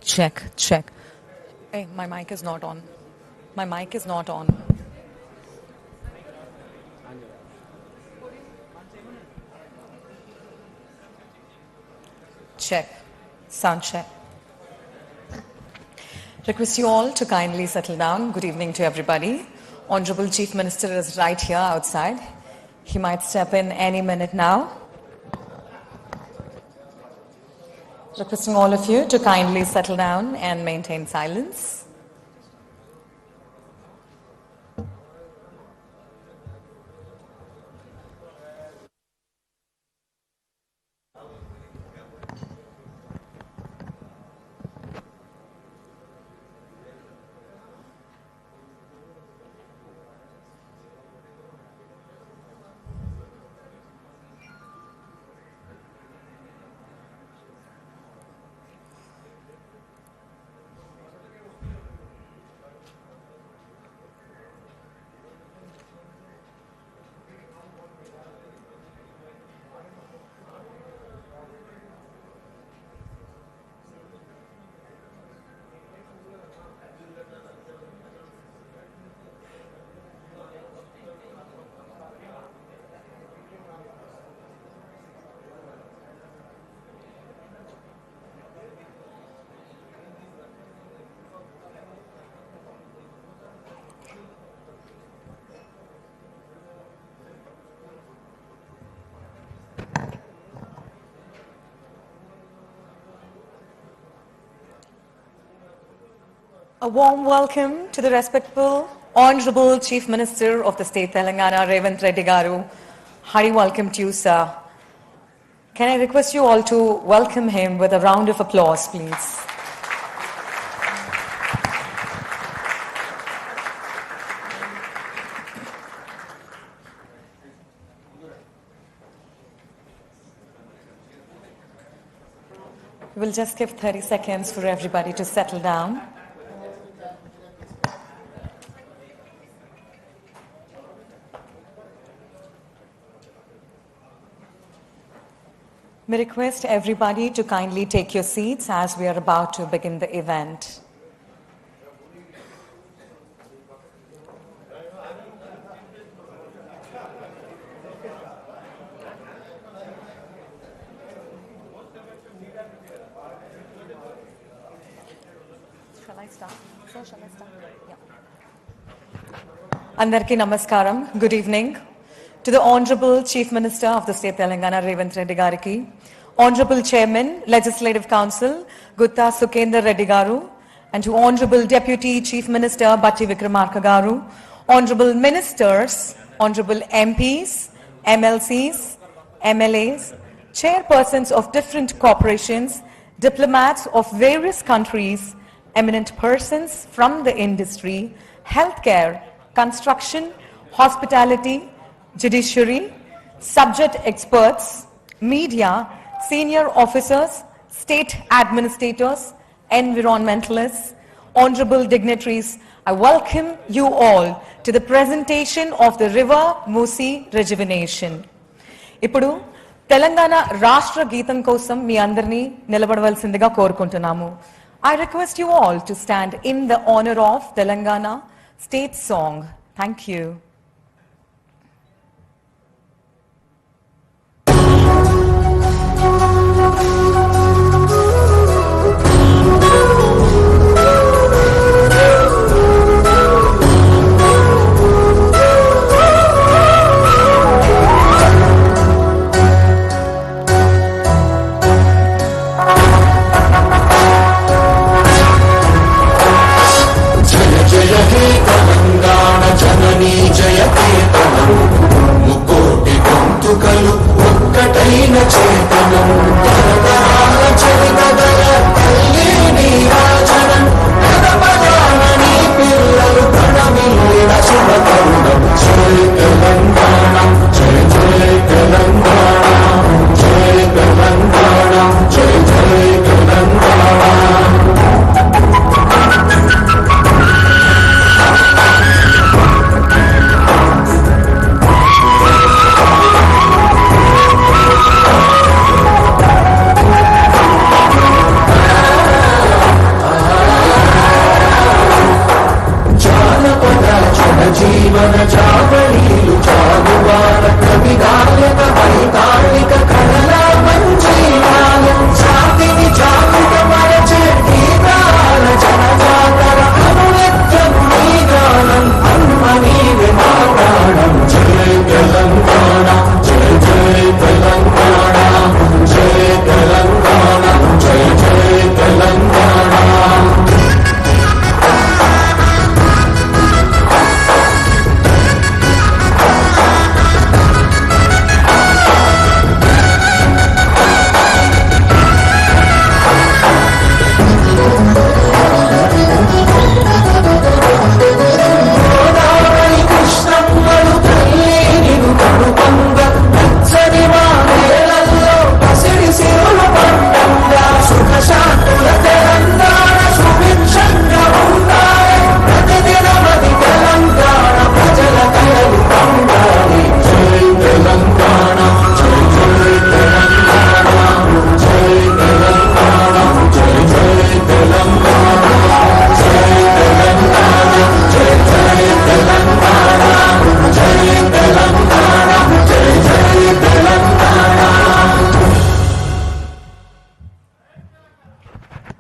Check, check. Hey, my mic is not on. My mic is not on. Check. Sound check. Request you all to kindly settle down. Good evening to everybody. Honorable Chief Minister is right here outside. He might step in any minute now. Requesting all of you to kindly settle down and maintain silence. A warm welcome to the respectful Honorable Chief Minister of the State Telangana, Revanth Reddy garu. Hearty welcome to you, sir. Can I request you all to welcome him with a round of applause, please? We'll just give 30 seconds for everybody to settle down. We request everybody to kindly take your seats as we are about to begin the event. Shall I start? So shall I start? Yeah. Andarki Namaskaram. Good evening. To the Honorable Chief Minister of the State Telangana, Revanth Reddy gariki, Honorable Chairman, Legislative Council, Gutta Sukendra Reddy garu, and to Honorable Deputy Chief Minister, Batti Vikramarka garu, Honorable Ministers, Honorable MPs, MLCs, MLAs, Chairpersons of different corporations, diplomats of various countries, eminent persons from the industry, healthcare, construction, hospitality, judiciary, subject experts, media, senior officers, state administrators, environmentalists, honorable dignitaries, I welcome you all to the presentation of the River MUSI Rejuvenation. Ippudu Telangana Rashtra Geetam kosam మీ అందరినీ నిలబడవలసిందిగా కోరుకుంటున్నాము. I request you all to stand in the honor of Telangana state song. Thank you. Jaya Jaya He Telangana Janani Janani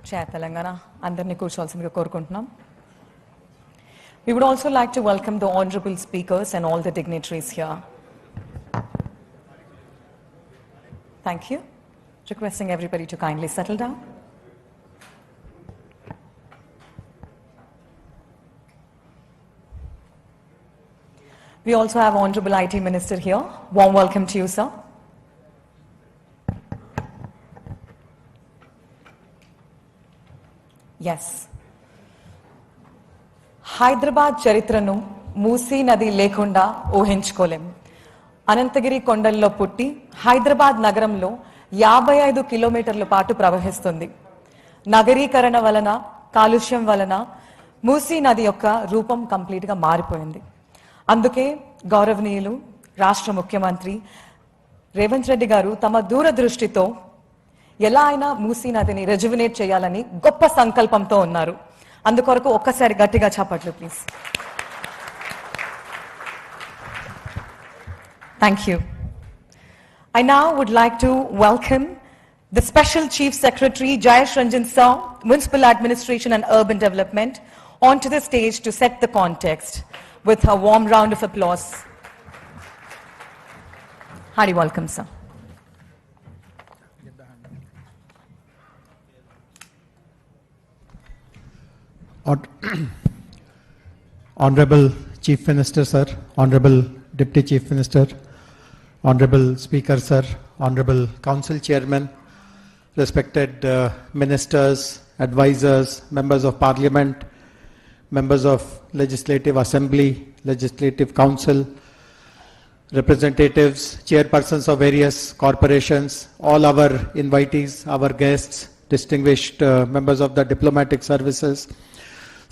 Chair Telangana, andarni కూర్చోవాల్సిందిగా కోరుకుంటున్నాం. We would also like to welcome the honorable speakers and all the dignitaries here. Thank you. Requesting everybody to kindly settle down. We also have Honorable IT Minister here. Warm welcome to you, sir. Yes. Hyderabad చరిత్రను మూసీ నది లేకుండా ఊహించుకోలేం. అనంతగిరి కొండల్లో పుట్టి హైదరాబాద్ నగరంలో 55 కిలోమీటర్ల పాటు ప్రవహిస్తుంది. నగరీకరణ వలన, కాలుష్యం వలన మూసీ నది యొక్క రూపం కంప్లీట్గా మారిపోయింది. అందుకే గౌరవనీయులు రాష్ట్ర ముఖ్యమంత్రి రేవంత్ రెడ్డి గారు తమ దూరదృష్టితో ఎలా అయినా మూసీ నదిని రెజ్యువినేట్ చేయాలని గొప్ప సంకల్పంతో ఉన్నారు. అందుకొరకు ఒక్కసారి గట్టిగా చప్పట్లు please. Thank you. I now would like to welcome the Special Chief Secretary Jayesh Ranjan Sir, Municipal Administration and Urban Development, onto the stage to set the context with a warm round of applause. Hearty welcome, sir. Honorable Chief Minister, sir, Honorable Deputy Chief Minister, Honorable Speaker, sir, Honorable Council Chairman, respected ministers, advisors, members of Parliament, members of Legislative Assembly, Legislative Council, representatives, chairpersons of various corporations, all our invitees, our guests, distinguished members of the diplomatic services,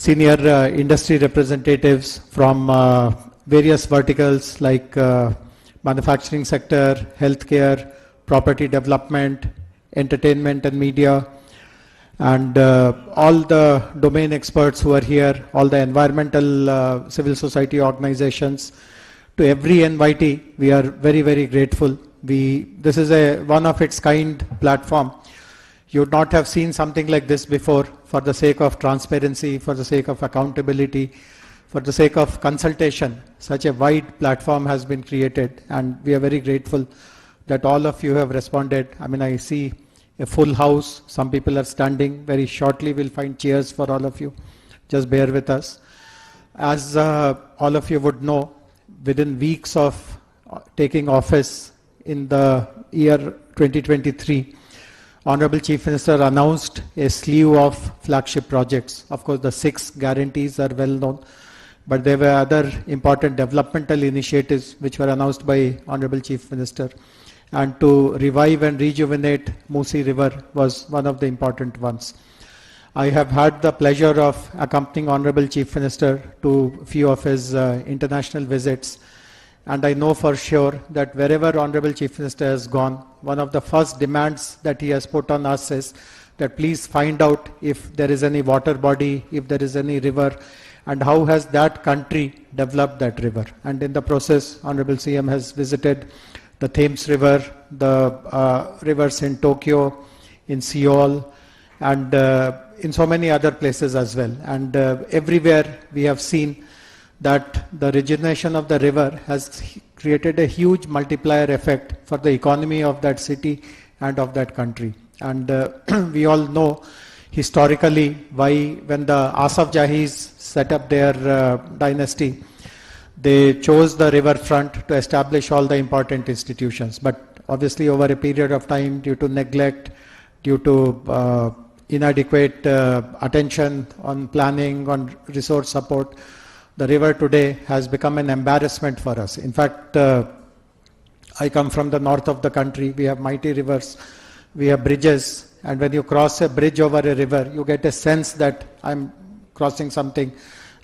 senior industry representatives from various verticals like manufacturing sector, healthcare, property development, entertainment and media, and all the domain experts who are here, all the environmental civil society organizations. To every invitee, we are very, very grateful. This is a one of its kind platform. You would not have seen something like this before. For the sake of transparency, for the sake of accountability, for the sake of consultation, such a wide platform has been created, and we are very grateful that all of you have responded. I mean, I see a full house. Some people are standing. Very shortly we'll find chairs for all of you. Just bear with us. As all of you would know, within weeks of taking office in the year 2023, Honorable Chief Minister announced a slew of flagship projects. Of course, the 6 guarantees are well known, but there were other important developmental initiatives which were announced by Honorable Chief Minister. And to revive and rejuvenate MUSI River was one of the important ones. I have had the pleasure of accompanying Honorable Chief Minister to few of his international visits. And I know for sure that wherever Honorable Chief Minister has gone, one of the first demands that he has put on us is that please find out if there is any water body, if there is any river, and how has that country developed that river. And in the process, Honorable CM has visited the Thames River, the rivers in Tokyo, in Seoul, and in so many other places as well. And everywhere we have seen that the rejuvenation of the river has created a huge multiplier effect for the economy of that city and of that country. And we all know historically why when the Asaf Jahis set up their dynasty, they chose the riverfront to establish all the important institutions. But obviously over a period of time, due to neglect, due to inadequate attention on planning, on resource support, the river today has become an embarrassment for us. In fact, I come from the north of the country. We have mighty rivers, we have bridges, and when you cross a bridge over a river, you get a sense that I'm crossing something.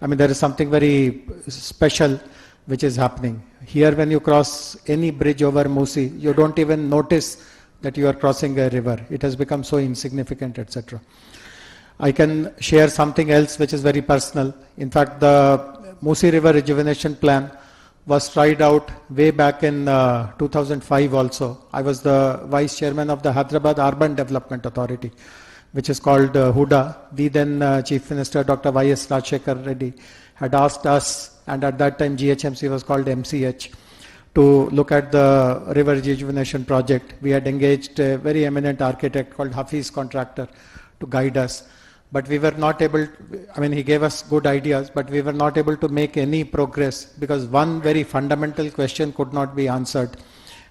I mean, there is something very special which is happening. Here, when you cross any bridge over MUSI, you don't even notice that you are crossing a river. It has become so insignificant, etc. I can share something else which is very personal. In fact, the MUSI River Rejuvenation Plan was tried out way back in 2005 also. I was the Vice Chairman of the Hyderabad Urban Development Authority. which is called Huda. We then, Chief Minister Dr. Y.S. Rajshekar Reddy had asked us, and at that time GHMC was called MCH, to look at the river rejuvenation project. We had engaged a very eminent architect called Hafiz Contractor to guide us. But we were not able, he gave us good ideas, but we were not able to make any progress because one very fundamental question could not be answered.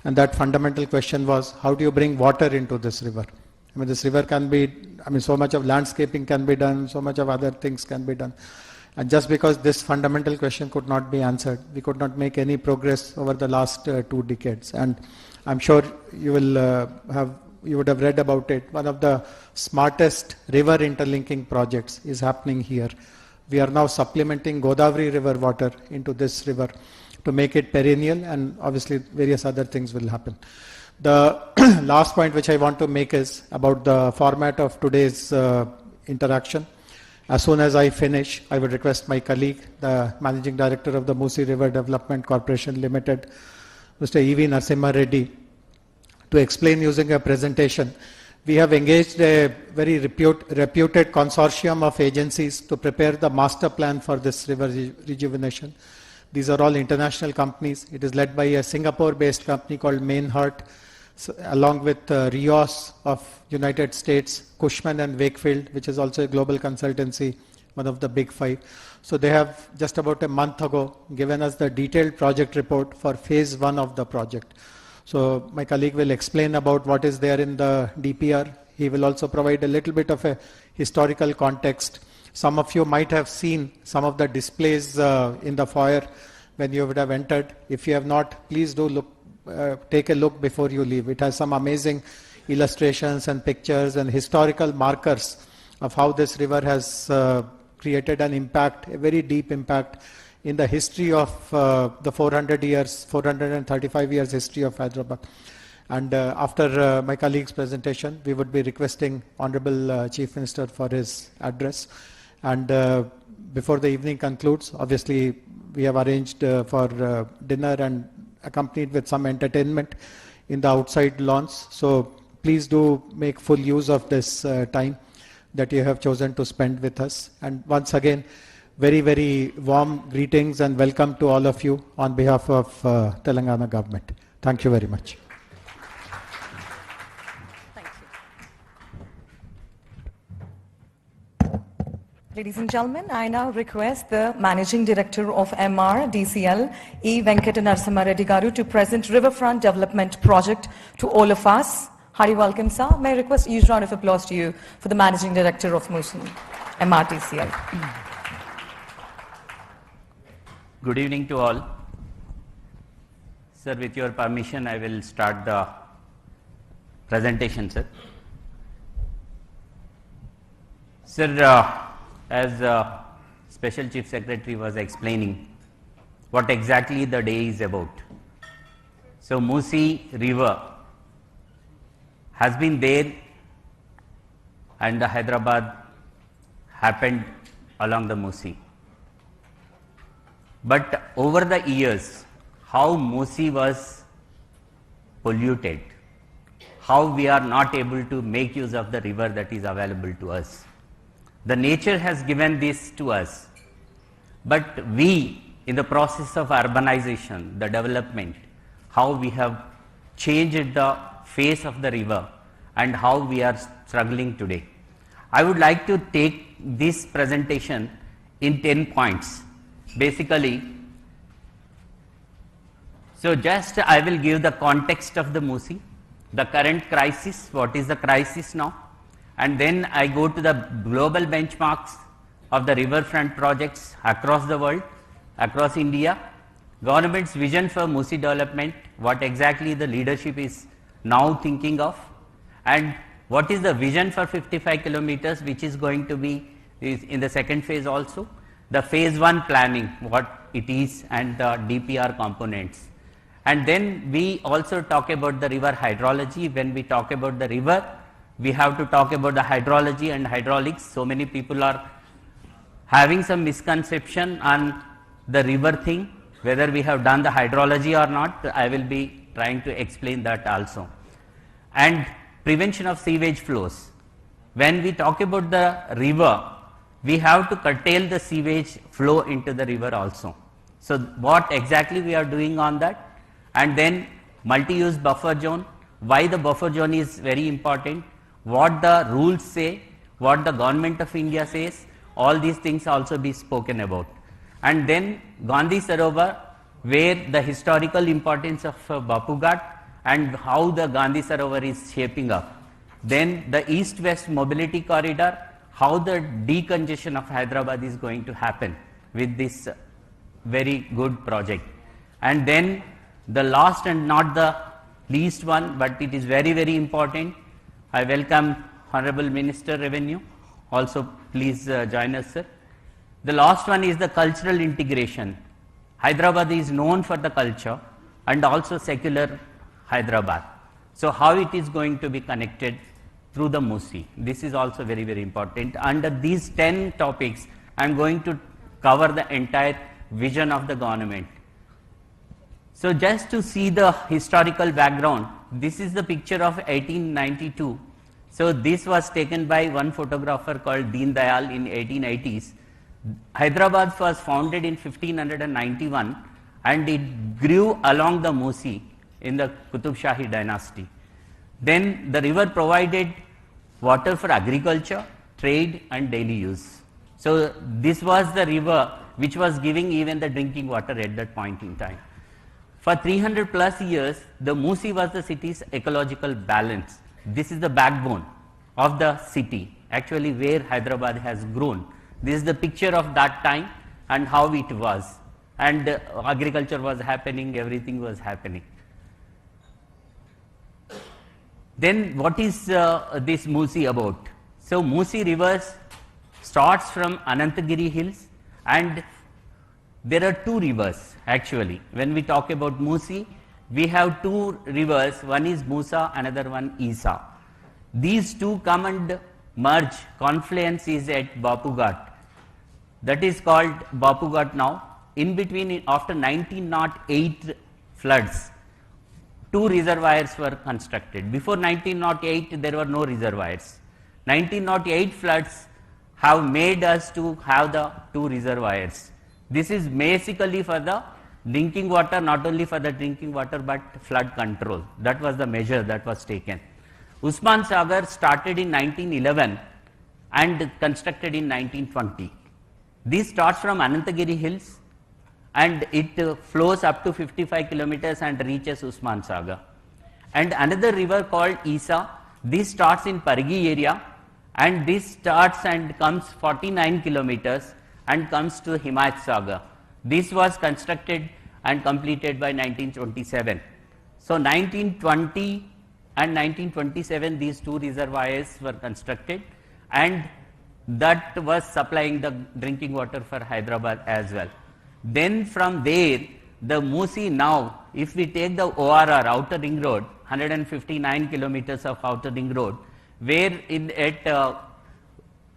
And that fundamental question was, how do you bring water into this river? This river can be, so much of landscaping can be done, so much of other things can be done. And just because this fundamental question could not be answered, we could not make any progress over the last 2 decades. And I'm sure you would have read about it. One of the smartest river interlinking projects is happening here. We are now supplementing Godavari river water into this river to make it perennial, and obviously various other things will happen. The last point which I want to make is about the format of today's interaction. As soon as I finish, I would request my colleague, the Managing Director of the MUSI River Development Corporation Limited, Mr. E.V. Narasimha Reddy, to explain using a presentation. We have engaged a very reputed consortium of agencies to prepare the master plan for this river rejuvenation. These are all international companies. It is led by a Singapore-based company called Mainhart, along with Rios of United States, Cushman and Wakefield, which is also a global consultancy, one of the big 5. So they have just about a month ago given us the detailed project report for phase 1 of the project. So my colleague will explain about what is there in the DPR. He will also provide a little bit of a historical context. Some of you might have seen some of the displays in the foyer when you would have entered. If you have not, please do look, take a look before you leave. It has some amazing illustrations and pictures and historical markers of how this river has created an impact, a very deep impact in the history of the 435 years history of Hyderabad. And after my colleague's presentation, we would be requesting Honorable Chief Minister for his address. And before the evening concludes, obviously we have arranged for dinner and accompanied with some entertainment in the outside lawns. So please do make full use of this time that you have chosen to spend with us. And once again, very, very warm greetings and welcome to all of you on behalf of Telangana government. Thank you very much. Thank you. Ladies and gentlemen, I now request the Managing Director of MRDCL, E. Venkata Narasimha Reddy Garu, to present Riverfront Development Project to all of us. Hearty welcome, sir. May I request a huge round of applause to you for the Managing Director of MRDCL. Good evening to all. Sir, with your permission, I will start the presentation, sir. Sir, as Special Chief Secretary was explaining what exactly the day is about. So, MUSI River has been there, and the Hyderabad happened along the MUSI. But over the years, how MUSI was polluted, how we are not able to make use of the river that is available to us. The nature has given this to us, but we, in the process of urbanization, the development, how we have changed the face of the river and how we are struggling today. I would like to take this presentation in 10 points. Basically, so just I will give the context of the MUSI, the current crisis, what is the crisis now, and then I go to the global benchmarks of the riverfront projects across the world, across India, government's vision for MUSI development, what exactly the leadership is now thinking of, and what is the vision for 55 kilometers which is going to be in the second phase also. The phase 1 planning, what it is, and the DPR components. And then we also talk about the river hydrology. When we talk about the river, we have to talk about the hydrology and hydraulics. So many people are having some misconception on the river thing, whether we have done the hydrology or not. I will be trying to explain that also. And prevention of sewage flows. when we talk about the river, we have to curtail the sewage flow into the river also. So what exactly we are doing on that? And then multi-use buffer zone, why the buffer zone is very important, what the rules say, what the government of India says, all these things also be spoken about. And then Gandhi Sarovar, where the historical importance of Bapu Ghat and how the Gandhi Sarovar is shaping up. Then the east-west mobility corridor, how the decongestion of Hyderabad is going to happen with this very good project. And then the last and not the least one, but it is very, very important. I welcome Honorable Minister Revenue. Also, please join us, sir. The last one is the cultural integration. Hyderabad is known for the culture and also secular Hyderabad. So how it is going to be connected through the MUSI? This is also very, very important. Under these 10 topics, I am going to cover the entire vision of the government. So just to see the historical background, this is the picture of 1892. So this was taken by one photographer called Deen Dayal in 1880s. Hyderabad was founded in 1591 and it grew along the MUSI in the Qutub Shahi dynasty. Then the river provided water for agriculture, trade and daily use. So this was the river which was giving even the drinking water at that point in time. For 300 plus years, the MUSI was the city's ecological balance. This is the backbone of the city, actually where Hyderabad has grown. This is the picture of that time and how it was. And agriculture was happening, everything was happening. Then what is this MUSI about? So MUSI rivers starts from Anantagiri Hills, and there are two rivers actually. When we talk about MUSI, we have two rivers, one is Musa, another one Isa. These two come and merge, confluence is at Bapu Ghat. That is called Bapu Ghat now. In between, after 1908 floods, two reservoirs were constructed. Before 1908, there were no reservoirs. 1908 floods have made us to have the two reservoirs. This is basically for the drinking water, not only for the drinking water, but flood control. That was the measure that was taken. Usman Sagar started in 1911 and constructed in 1920. This starts from Anantagiri Hills and it flows up to 55 kilometers and reaches Usman Sagar. And another river called Isa, this starts in Pargi area and this starts and comes 49 kilometers and comes to Himayat Sagar. This was constructed and completed by 1927. So 1920 and 1927, these two reservoirs were constructed and that was supplying the drinking water for Hyderabad as well. Then from there, the MUSI now, if we take the ORR, Outer Ring Road, 159 kilometers of Outer Ring Road, where at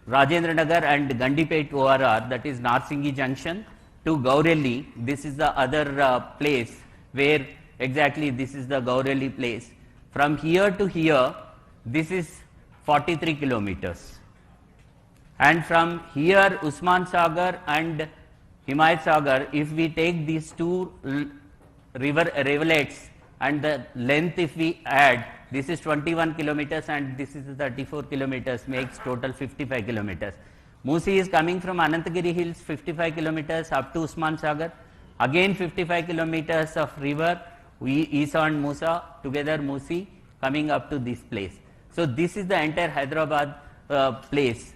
Rajendra Nagar and Gandipet ORR, that is Narsinghi Junction, to Gaureli, this is the other place where exactly this is the Gaureli place. From here to here, this is 43 kilometers. And from here, Usman Sagar and Himayat Sagar, if we take these two rivulets and the length if we add, this is 21 kilometers and this is 34 kilometers, makes total 55 kilometers. MUSI is coming from Anantagiri Hills, 55 kilometers up to Usman Sagar. Again 55 kilometers of river, Isa and Musa, together MUSI, coming up to this place. So this is the entire Hyderabad place.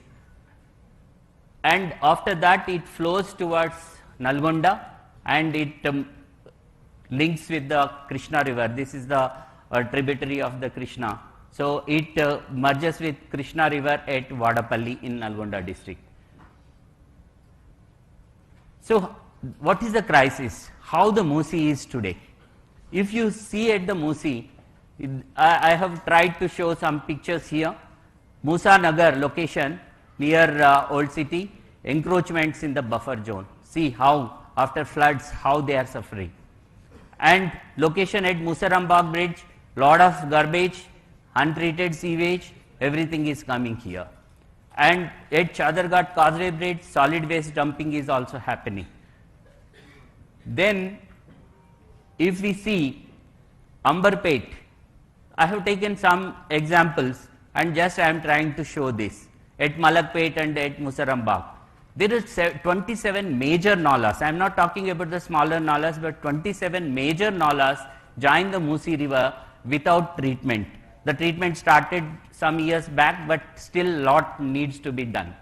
And after that it flows towards Nalgonda and it links with the Krishna river. This is the tributary of the Krishna. So it merges with Krishna river at Vadapalli in Nalgonda district. So what is the crisis? How the MUSI is today? If you see at the MUSI, I have tried to show some pictures here. Musa Nagar location near Old City, encroachments in the buffer zone. See how after floods, how they are suffering. And location at Musarambagh Bridge, lot of garbage, untreated sewage, everything is coming here. And at Chadarghat Causeway Bridge, solid waste dumping is also happening. Then, if we see Amberpet, I have taken some examples and just I am trying to show this. At Malakpet and at Musarambagh, there is 27 major nalas. I am not talking about the smaller nalas, but 27 major nalas join the MUSI river without treatment. The treatment started some years back, but still lot needs to be done.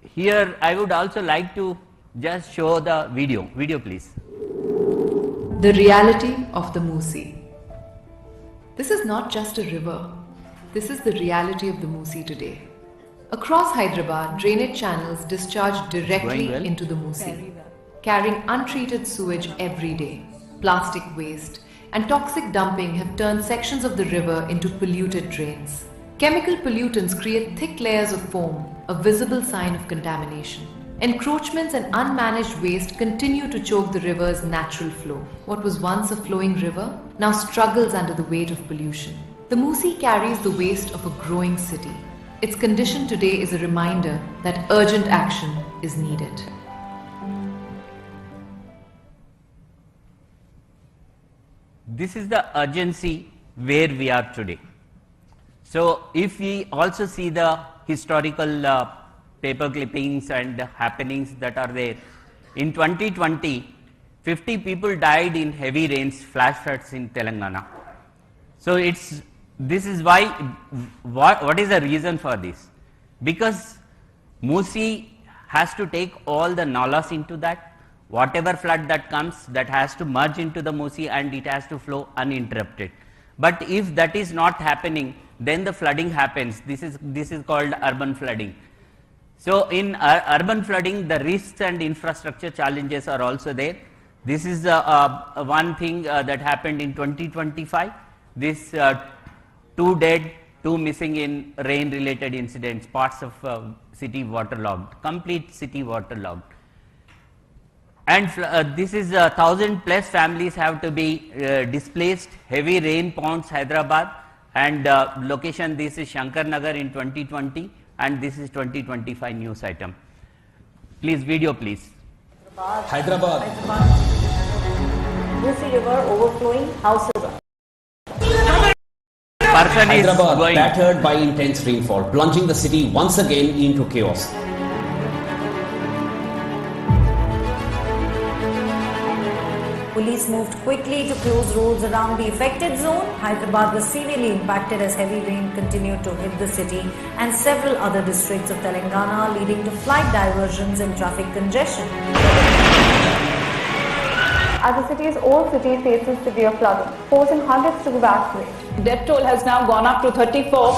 Here I would also like to just show the video. Video please. The reality of the MUSI. This is not just a river. This is the reality of the MUSI today. Across Hyderabad, drainage channels discharge directly into the MUSI, carrying untreated sewage every day. Plastic waste and toxic dumping have turned sections of the river into polluted drains. Chemical pollutants create thick layers of foam, a visible sign of contamination. Encroachments and unmanaged waste continue to choke the river's natural flow. What was once a flowing river now struggles under the weight of pollution. The MUSI carries the waste of a growing city. Its condition today is a reminder that urgent action is needed. This is the urgency where we are today. So, if we also see the historical paper clippings and happenings that are there, in 2020, 50 people died in heavy rains, flash floods in Telangana. So, this is why, what is the reason for this? Because MUSI has to take all the nalas into that. Whatever flood that comes, that has to merge into the MUSI and it has to flow uninterrupted. But if that is not happening, then the flooding happens. This is called urban flooding. So, in urban flooding, the risks and infrastructure challenges are also there. This is one thing that happened in 2025. This 2 dead, 2 missing in rain-related incidents, parts of city waterlogged, complete city waterlogged. And this is 1,000 plus families have to be displaced. Heavy rain pounds Hyderabad, and location this is Shankar Nagar in 2020, and this is 2025 news item. Please, video please. Hyderabad. MUSI river overflowing, houses up. Person is Hyderabad going. battered by intense rainfall, plunging the city once again into chaos. Police moved quickly to close roads around the affected zone. Hyderabad was severely impacted as heavy rain continued to hit the city and several other districts of Telangana, leading to flight diversions and traffic congestion. As the city's old city faces severe flooding, forcing hundreds to evacuate. Death toll has now gone up to 34.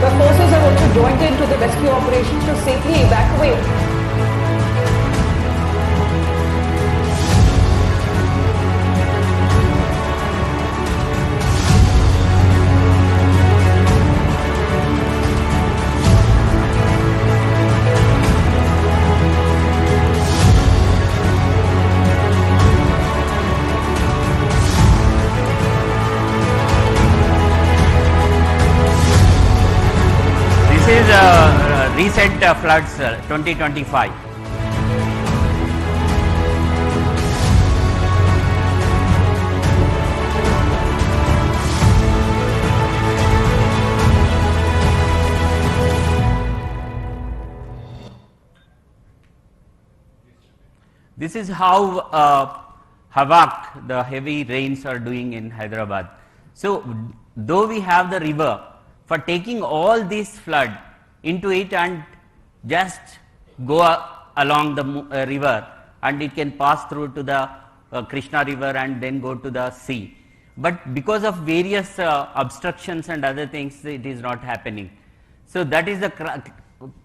The forces have also joined into the rescue operations to safely evacuate. This is recent floods 2025. This is how havoc the heavy rains are doing in Hyderabad. So, though we have the river, for taking all this flood into it and just go along the river, and it can pass through to the Krishna river and then go to the sea. But because of various obstructions and other things, it is not happening. So, that is the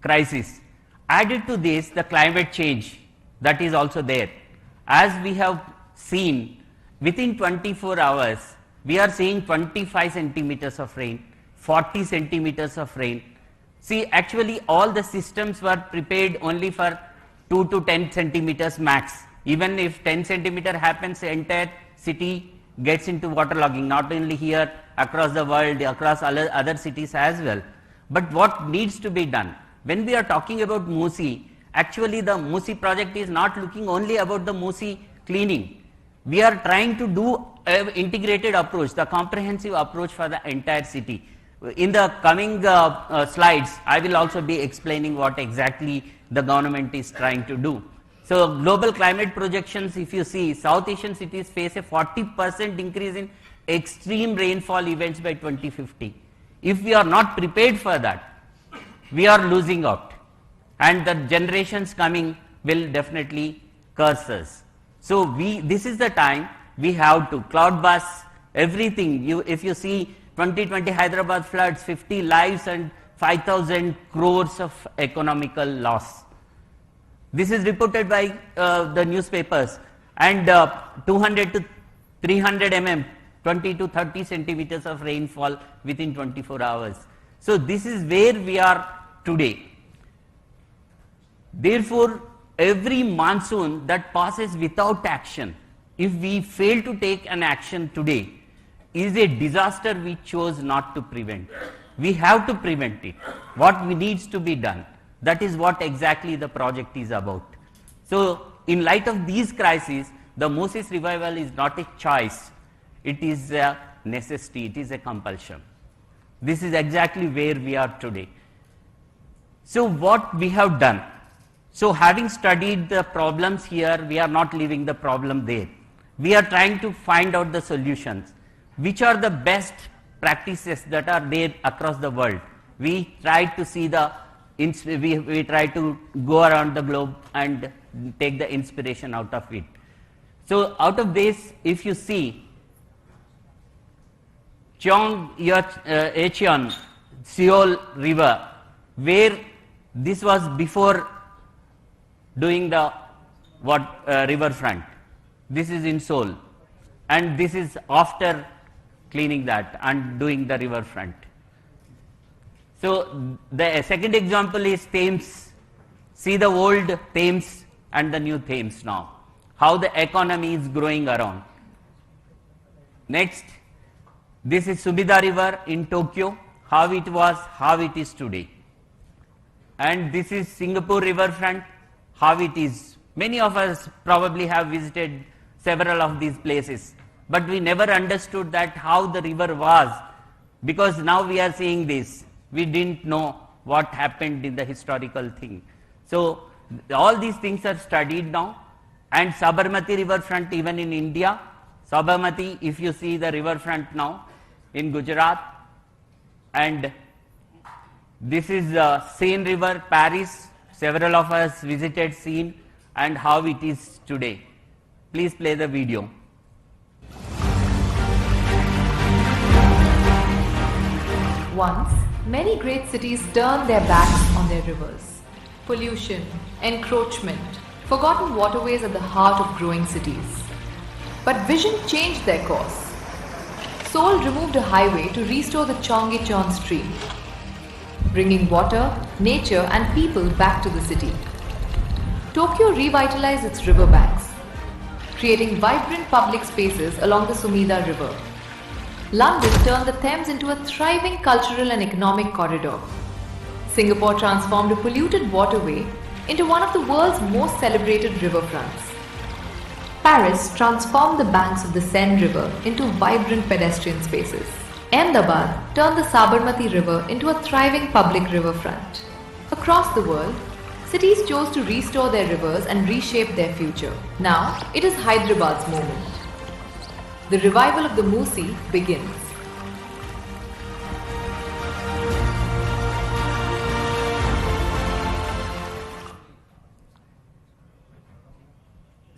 crisis. Added to this, the climate change that is also there. As we have seen, within 24 hours, we are seeing 25 centimeters of rain, 40 centimeters of rain. See, actually all the systems were prepared only for 2 to 10 centimeters max. Even if 10 centimeter happens, the entire city gets into waterlogging, not only here, across the world, across other cities as well. But what needs to be done? When we are talking about MUSI, actually the MUSI project is not looking only about the MUSI cleaning. We are trying to do an integrated approach, the comprehensive approach for the entire city. In the coming slides, I will also be explaining what exactly the government is trying to do. So global climate projections, if you see, South Asian cities face a 40% increase in extreme rainfall events by 2050. If we are not prepared for that, we are losing out, and the generations coming will definitely curse us. So this is the time we have to cloud bust everything. If you see 2020 Hyderabad floods, 50 lives and 5,000 crores of economical loss. This is reported by the newspapers, and 200 to 300 mm, 20 to 30 centimeters of rainfall within 24 hours. So this is where we are today. Therefore, every monsoon that passes without action, if we fail to take an action today, is a disaster we chose not to prevent. We have to prevent it. What needs to be done? That is what exactly the project is about. So, in light of these crises, the MUSI's revival is not a choice. It is a necessity. It is a compulsion. This is exactly where we are today. So, what we have done? So, having studied the problems here, we are not leaving the problem there. We are trying to find out the solutions. Which are the best practices that are there across the world? We try to see we try to go around the globe and take the inspiration out of it. So out of this, if you see Cheon Seoul River, where this was before doing the riverfront. This is in Seoul, and this is after cleaning that and doing the riverfront. So the second example is Thames. See the old Thames and the new Thames now, how the economy is growing around. Next, this is Sumida River in Tokyo, how it was, how it is today. And this is Singapore riverfront, how it is. Many of us probably have visited several of these places, but we never understood that how the river was, because now we are seeing this. We didn't know what happened in the historical thing. So all these things are studied now. And Sabarmati riverfront, even in India, Sabarmati, if you see the riverfront now in Gujarat, and this is Seine River, Paris. Several of us visited Seine and how it is today. Please play the video. Once, many great cities turned their backs on their rivers. Pollution, encroachment, forgotten waterways at the heart of growing cities. But vision changed their course. Seoul removed a highway to restore the Cheonggyecheon stream, bringing water, nature and people back to the city. Tokyo revitalized its riverbanks, creating vibrant public spaces along the Sumida River. London turned the Thames into a thriving cultural and economic corridor. Singapore transformed a polluted waterway into one of the world's most celebrated riverfronts. Paris transformed the banks of the Seine River into vibrant pedestrian spaces. Ahmedabad turned the Sabarmati River into a thriving public riverfront. Across the world, cities chose to restore their rivers and reshape their future. Now, it is Hyderabad's moment. The revival of the MUSI begins.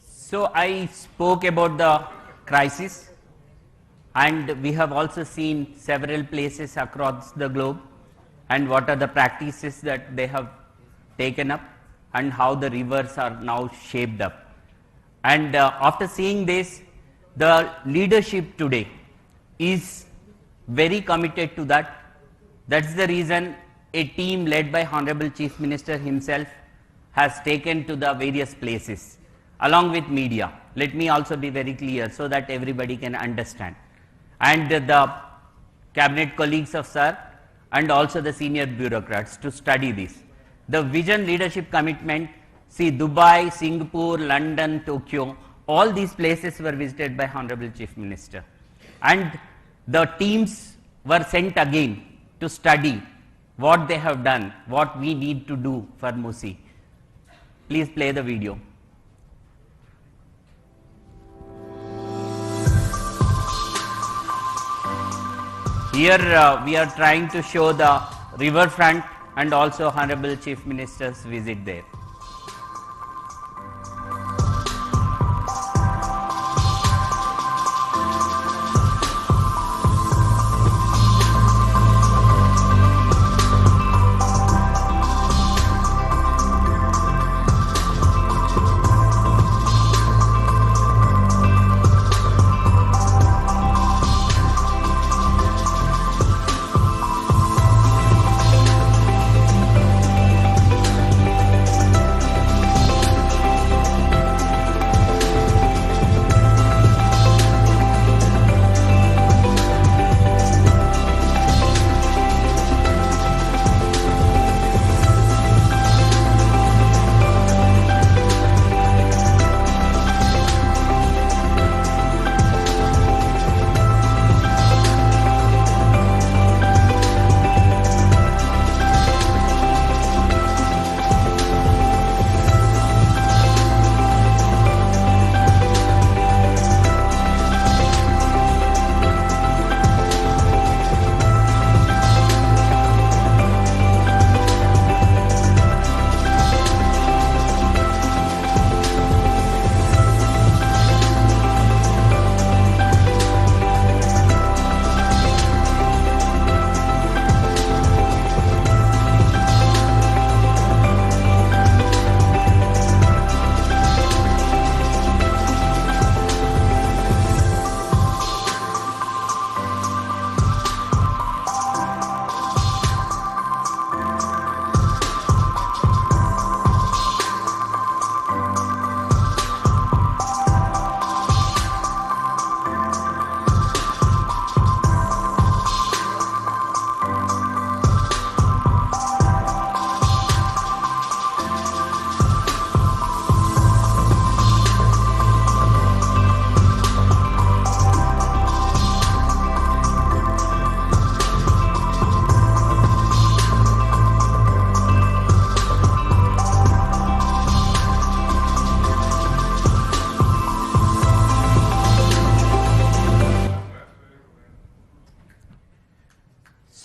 So I spoke about the crisis, and we have also seen several places across the globe and what are the practices that they have taken up and how the rivers are now shaped up. And after seeing this, the leadership today is very committed to that. That's the reason a team led by Honorable Chief Minister himself has taken to the various places along with media. Let me also be very clear so that everybody can understand. And the cabinet colleagues of Sir, and also the senior bureaucrats to study this. The vision leadership commitment, see Dubai, Singapore, London, Tokyo, all these places were visited by Honorable Chief Minister. And the teams were sent again to study what they have done, what we need to do for MUSI. Please play the video. Here we are trying to show the riverfront and also Honorable Chief Minister's visit there.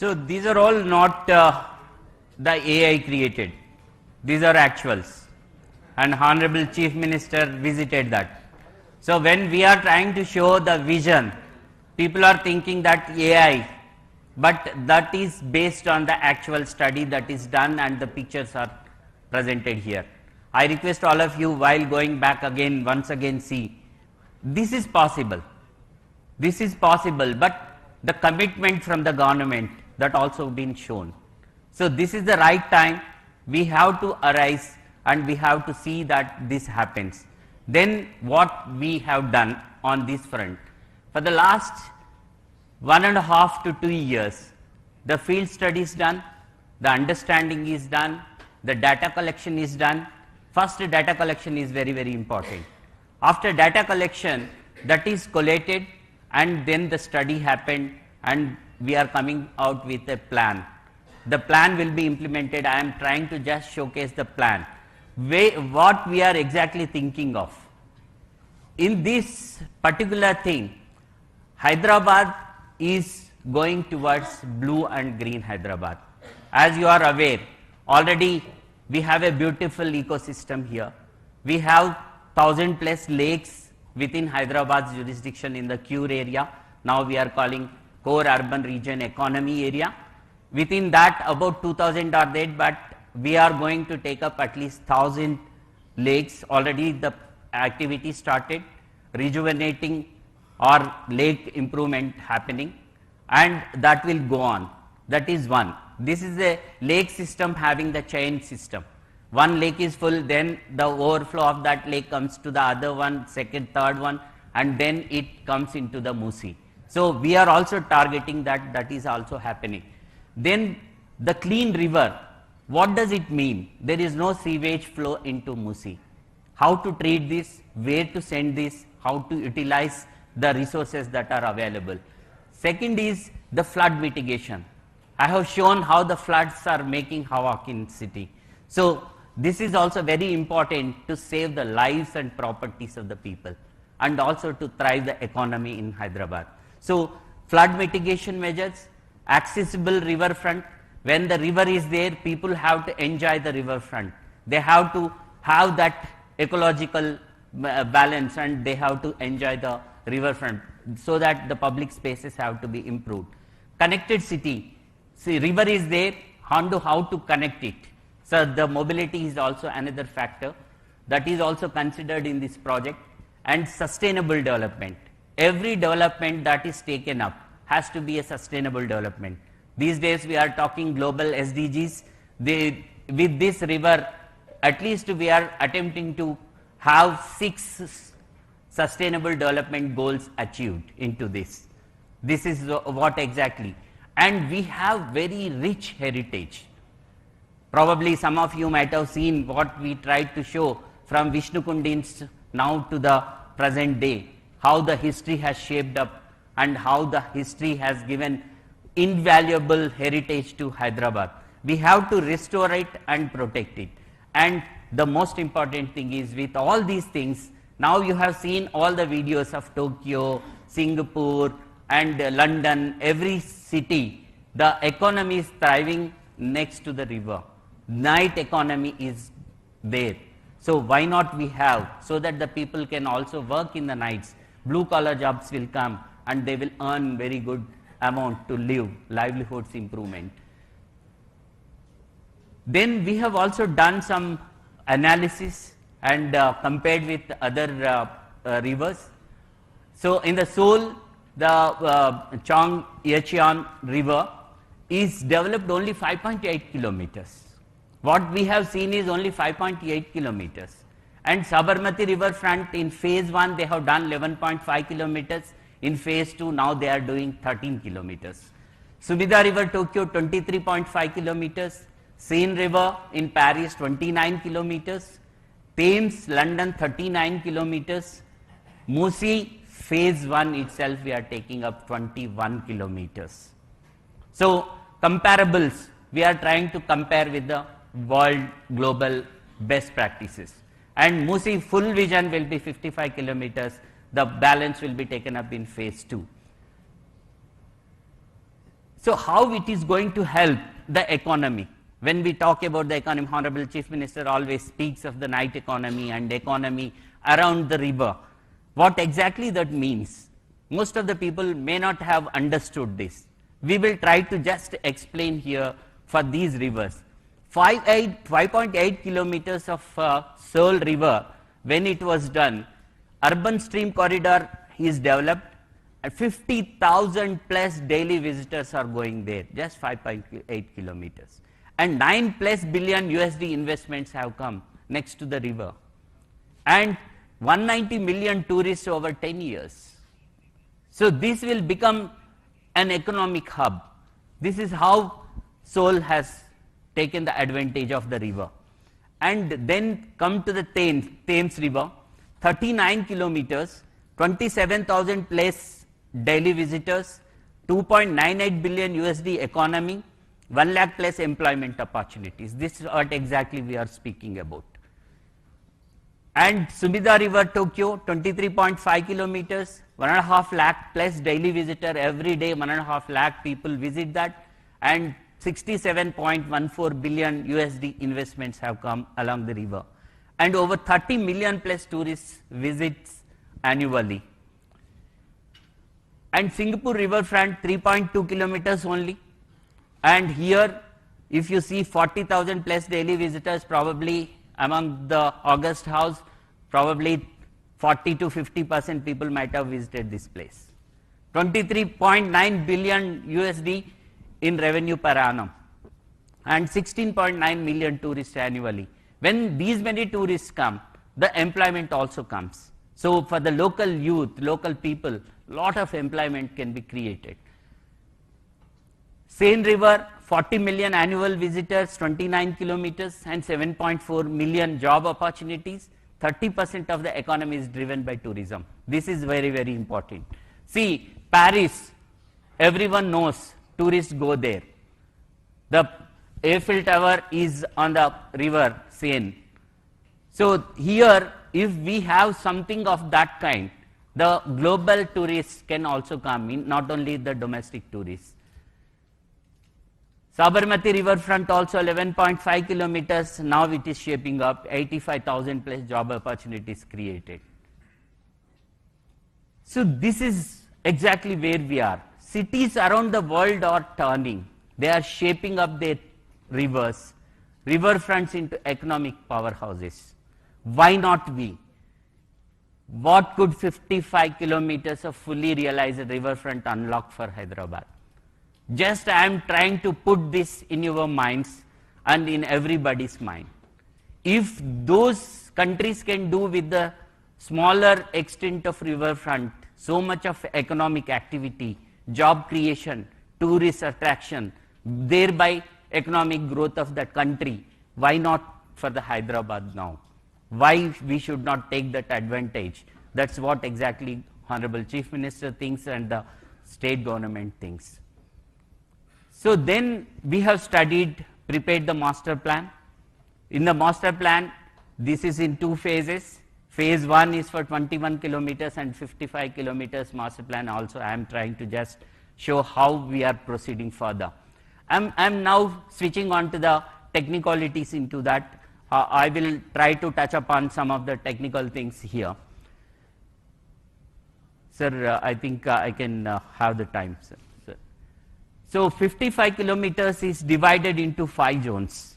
So these are all not the AI created. These are actuals. And Honorable Chief Minister visited that. So when we are trying to show the vision, people are thinking that AI, but that is based on the actual study that is done and the pictures are presented here. I request all of you, while going back again, once again see, this is possible. This is possible, but the commitment from the government that also been shown. So this is the right time. We have to arise and we have to see that this happens. Then what we have done on this front. For the last 1.5 to 2 years, the field study is done, the understanding is done, the data collection is done. First, data collection is very, very important. After data collection, that is collated, and then the study happened, and we are coming out with a plan. The plan will be implemented. I am trying to just showcase the plan. What we are exactly thinking of. In this particular thing, Hyderabad is going towards blue and green Hyderabad. As you are aware, already we have a beautiful ecosystem here. We have 1,000+ lakes within Hyderabad's jurisdiction in the Cure area. Now we are calling core urban region economy area. Within that, about 2,000 are there, but we are going to take up at least 1,000 lakes. Already the activity started, rejuvenating or lake improvement happening, and that will go on. That is one. This is a lake system having the chain system. One lake is full, then the overflow of that lake comes to the other one, second, third one, and then it comes into the MUSI. So we are also targeting that, that is also happening. Then the clean river, what does it mean? There is no sewage flow into MUSI. How to treat this, where to send this, how to utilize the resources that are available. Second is the flood mitigation. I have shown how the floods are making havoc in city. So this is also very important to save the lives and properties of the people and also to thrive the economy in Hyderabad. So flood mitigation measures, accessible riverfront. When the river is there, people have to enjoy the riverfront. They have to have that ecological balance and they have to enjoy the riverfront so that the public spaces have to be improved. Connected city. See, river is there, how to connect it. So the mobility is also another factor that is also considered in this project. And sustainable development. Every development that is taken up has to be a sustainable development. These days we are talking global SDGs. With this river, at least we are attempting to have 6 sustainable development goals achieved into this. This is what exactly. And we have very rich heritage. Probably some of you might have seen what we tried to show from Vishnu Kundins now to the present day, how the history has shaped up and how the history has given invaluable heritage to Hyderabad. We have to restore it and protect it. And the most important thing is with all these things, now you have seen all the videos of Tokyo, Singapore and London, every city, the economy is thriving next to the river. Night economy is there. So why not we have, so that the people can also work in the nights, blue collar jobs will come and they will earn very good amount to live, livelihoods improvement. Then we have also done some analysis and compared with other rivers. So in the Seoul, the Chong Yecheon river is developed only 5.8 kilometers. What we have seen is only 5.8 kilometers. And Sabarmati riverfront in phase 1 they have done 11.5 kilometers. In phase 2 now they are doing 13 kilometers. Subida river Tokyo 23.5 kilometers. Seine river in Paris 29 kilometers. Thames London 39 kilometers. MUSI phase 1 itself we are taking up 21 kilometers. So comparables, we are trying to compare with the world global best practices. And MUSI full vision will be 55 kilometers. The balance will be taken up in phase 2. So how it is going to help the economy? When we talk about the economy, Honorable Chief Minister always speaks of the night economy and economy around the river. What exactly that means? Most of the people may not have understood this. We will try to just explain here for these rivers. 5.8 kilometers of Seoul river, when it was done, urban stream corridor is developed and 50,000 plus daily visitors are going there, just 5.8 kilometers. And 9 plus billion USD investments have come next to the river. And 190 million tourists over 10 years. So this will become an economic hub. This is how Seoul has taken the advantage of the river. And then come to the Thames river, 39 kilometers, 27,000 plus daily visitors, 2.98 billion USD economy, 1 lakh plus employment opportunities. This is what exactly we are speaking about. And Sumida river Tokyo, 23.5 kilometers, 1.5 lakh plus daily visitor every day, 1.5 lakh people visit that, and 67.14 billion USD investments have come along the river. And over 30 million plus tourists visits annually. And Singapore riverfront 3.2 kilometers only. And here, if you see 40,000 plus daily visitors, probably among the August House, probably 40 to 50% people might have visited this place. 23.9 billion USD in revenue per annum and 16.9 million tourists annually. When these many tourists come, the employment also comes. So for the local youth, local people, lot of employment can be created. Seine River, 40 million annual visitors, 29 kilometers and 7.4 million job opportunities. 30% of the economy is driven by tourism. This is very, very important. See, Paris, everyone knows tourists go there. The Eiffel Tower is on the river Seine. So here, if we have something of that kind, the global tourists can also come in, not only the domestic tourists. Sabarmati riverfront also 11.5 kilometers, now it is shaping up, 85,000 plus job opportunities created. So this is exactly where we are. Cities around the world are turning. They are shaping up their rivers, riverfronts into economic powerhouses. Why not we? What could 55 kilometers of fully realized riverfront unlock for Hyderabad? Just I am trying to put this in your minds and in everybody's mind. If those countries can do with the smaller extent of riverfront, so much of economic activity, job creation, tourist attraction, thereby economic growth of the country, why not for the Hyderabad now? Why we should not take that advantage? That's what exactly Honorable Chief Minister thinks and the state government thinks. So then we have studied, prepared the master plan. In the master plan, this is in 2 phases. Phase 1 is for 21 kilometers and 55 kilometers master plan also. I am trying to just show how we are proceeding further. I'm now switching on to the technicalities into that. I will try to touch upon some of the technical things here. Sir, I think I can have the time, sir. So 55 kilometers is divided into 5 zones.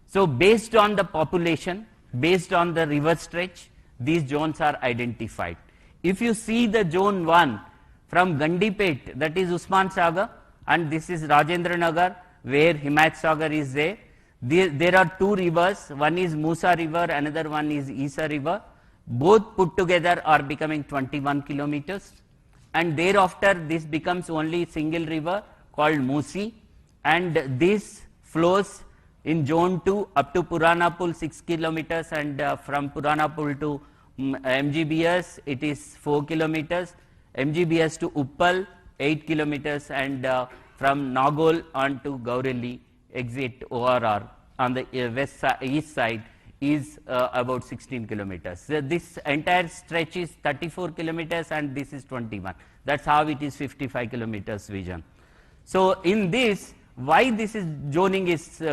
So based on the population, based on the river stretch, these zones are identified. If you see the zone 1 from Gandipet, that is Usman Sagar, and this is Rajendra Nagar, where Himayat Sagar is there. There are 2 rivers, one is MUSI River, another one is Isa River. Both put together are becoming 21 kilometers. And thereafter, this becomes only single river called MUSI, and this flows in zone 2 up to Purana Pool 6 kilometers, and from Purana Pool to MGBS it is 4 kilometers, MGBS to Uppal 8 kilometers, and from Nagol on to Gaureli exit ORR on the east side is about 16 kilometers. So this entire stretch is 34 kilometers and this is 21. That's how it is 55 kilometers vision. So in this, why this is zoning is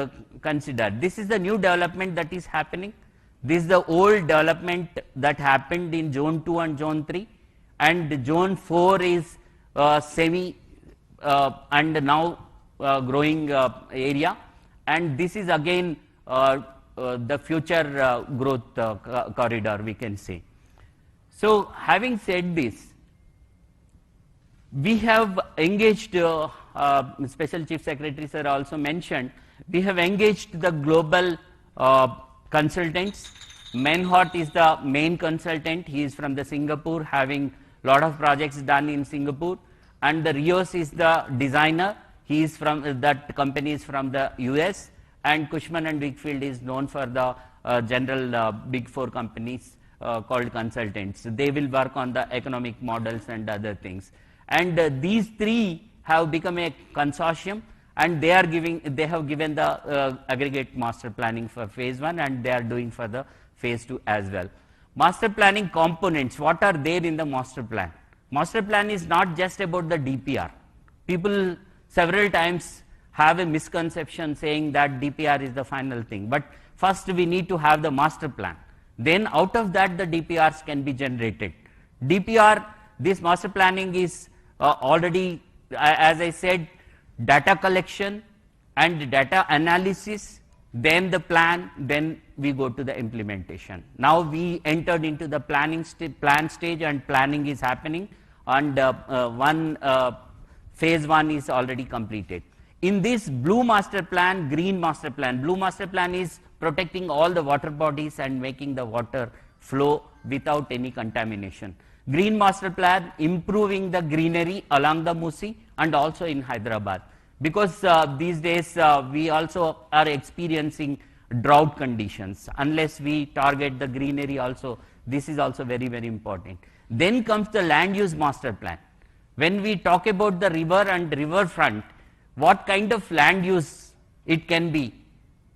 considered? This is the new development that is happening. This is the old development that happened in zone 2 and zone 3, and zone 4 is semi and now growing area, and this is again the future growth corridor, we can say. So having said this, we have engaged, Special Chief Secretary sir also mentioned, we have engaged the global consultants. Menhort is the main consultant. He is from the Singapore, having lot of projects done in Singapore, and the Rios is the designer. He is from, that company is from the US, and Cushman and Wakefield is known for the general big 4 companies called consultants. They will work on the economic models and other things. And these 3 have become a consortium, and they have given the aggregate master planning for phase 1, and they are doing for the phase 2 as well. Master planning components, what are there in the master plan? Master plan is not just about the DPR. People several times have a misconception saying that DPR is the final thing. But first we need to have the master plan. Then out of that the DPRs can be generated. DPR, this master planning is already, as I said, data collection and data analysis, then the plan, then we go to the implementation. Now we entered into the planning plan stage, and planning is happening, and phase 1 is already completed. In this blue master plan, green master plan, blue master plan is protecting all the water bodies and making the water flow without any contamination. Green master plan, improving the greenery along the MUSI and also in Hyderabad. Because these days we also are experiencing drought conditions. Unless we target the greenery also, this is also very, very important. Then comes the land use master plan. When we talk about the river and riverfront, what kind of land use it can be,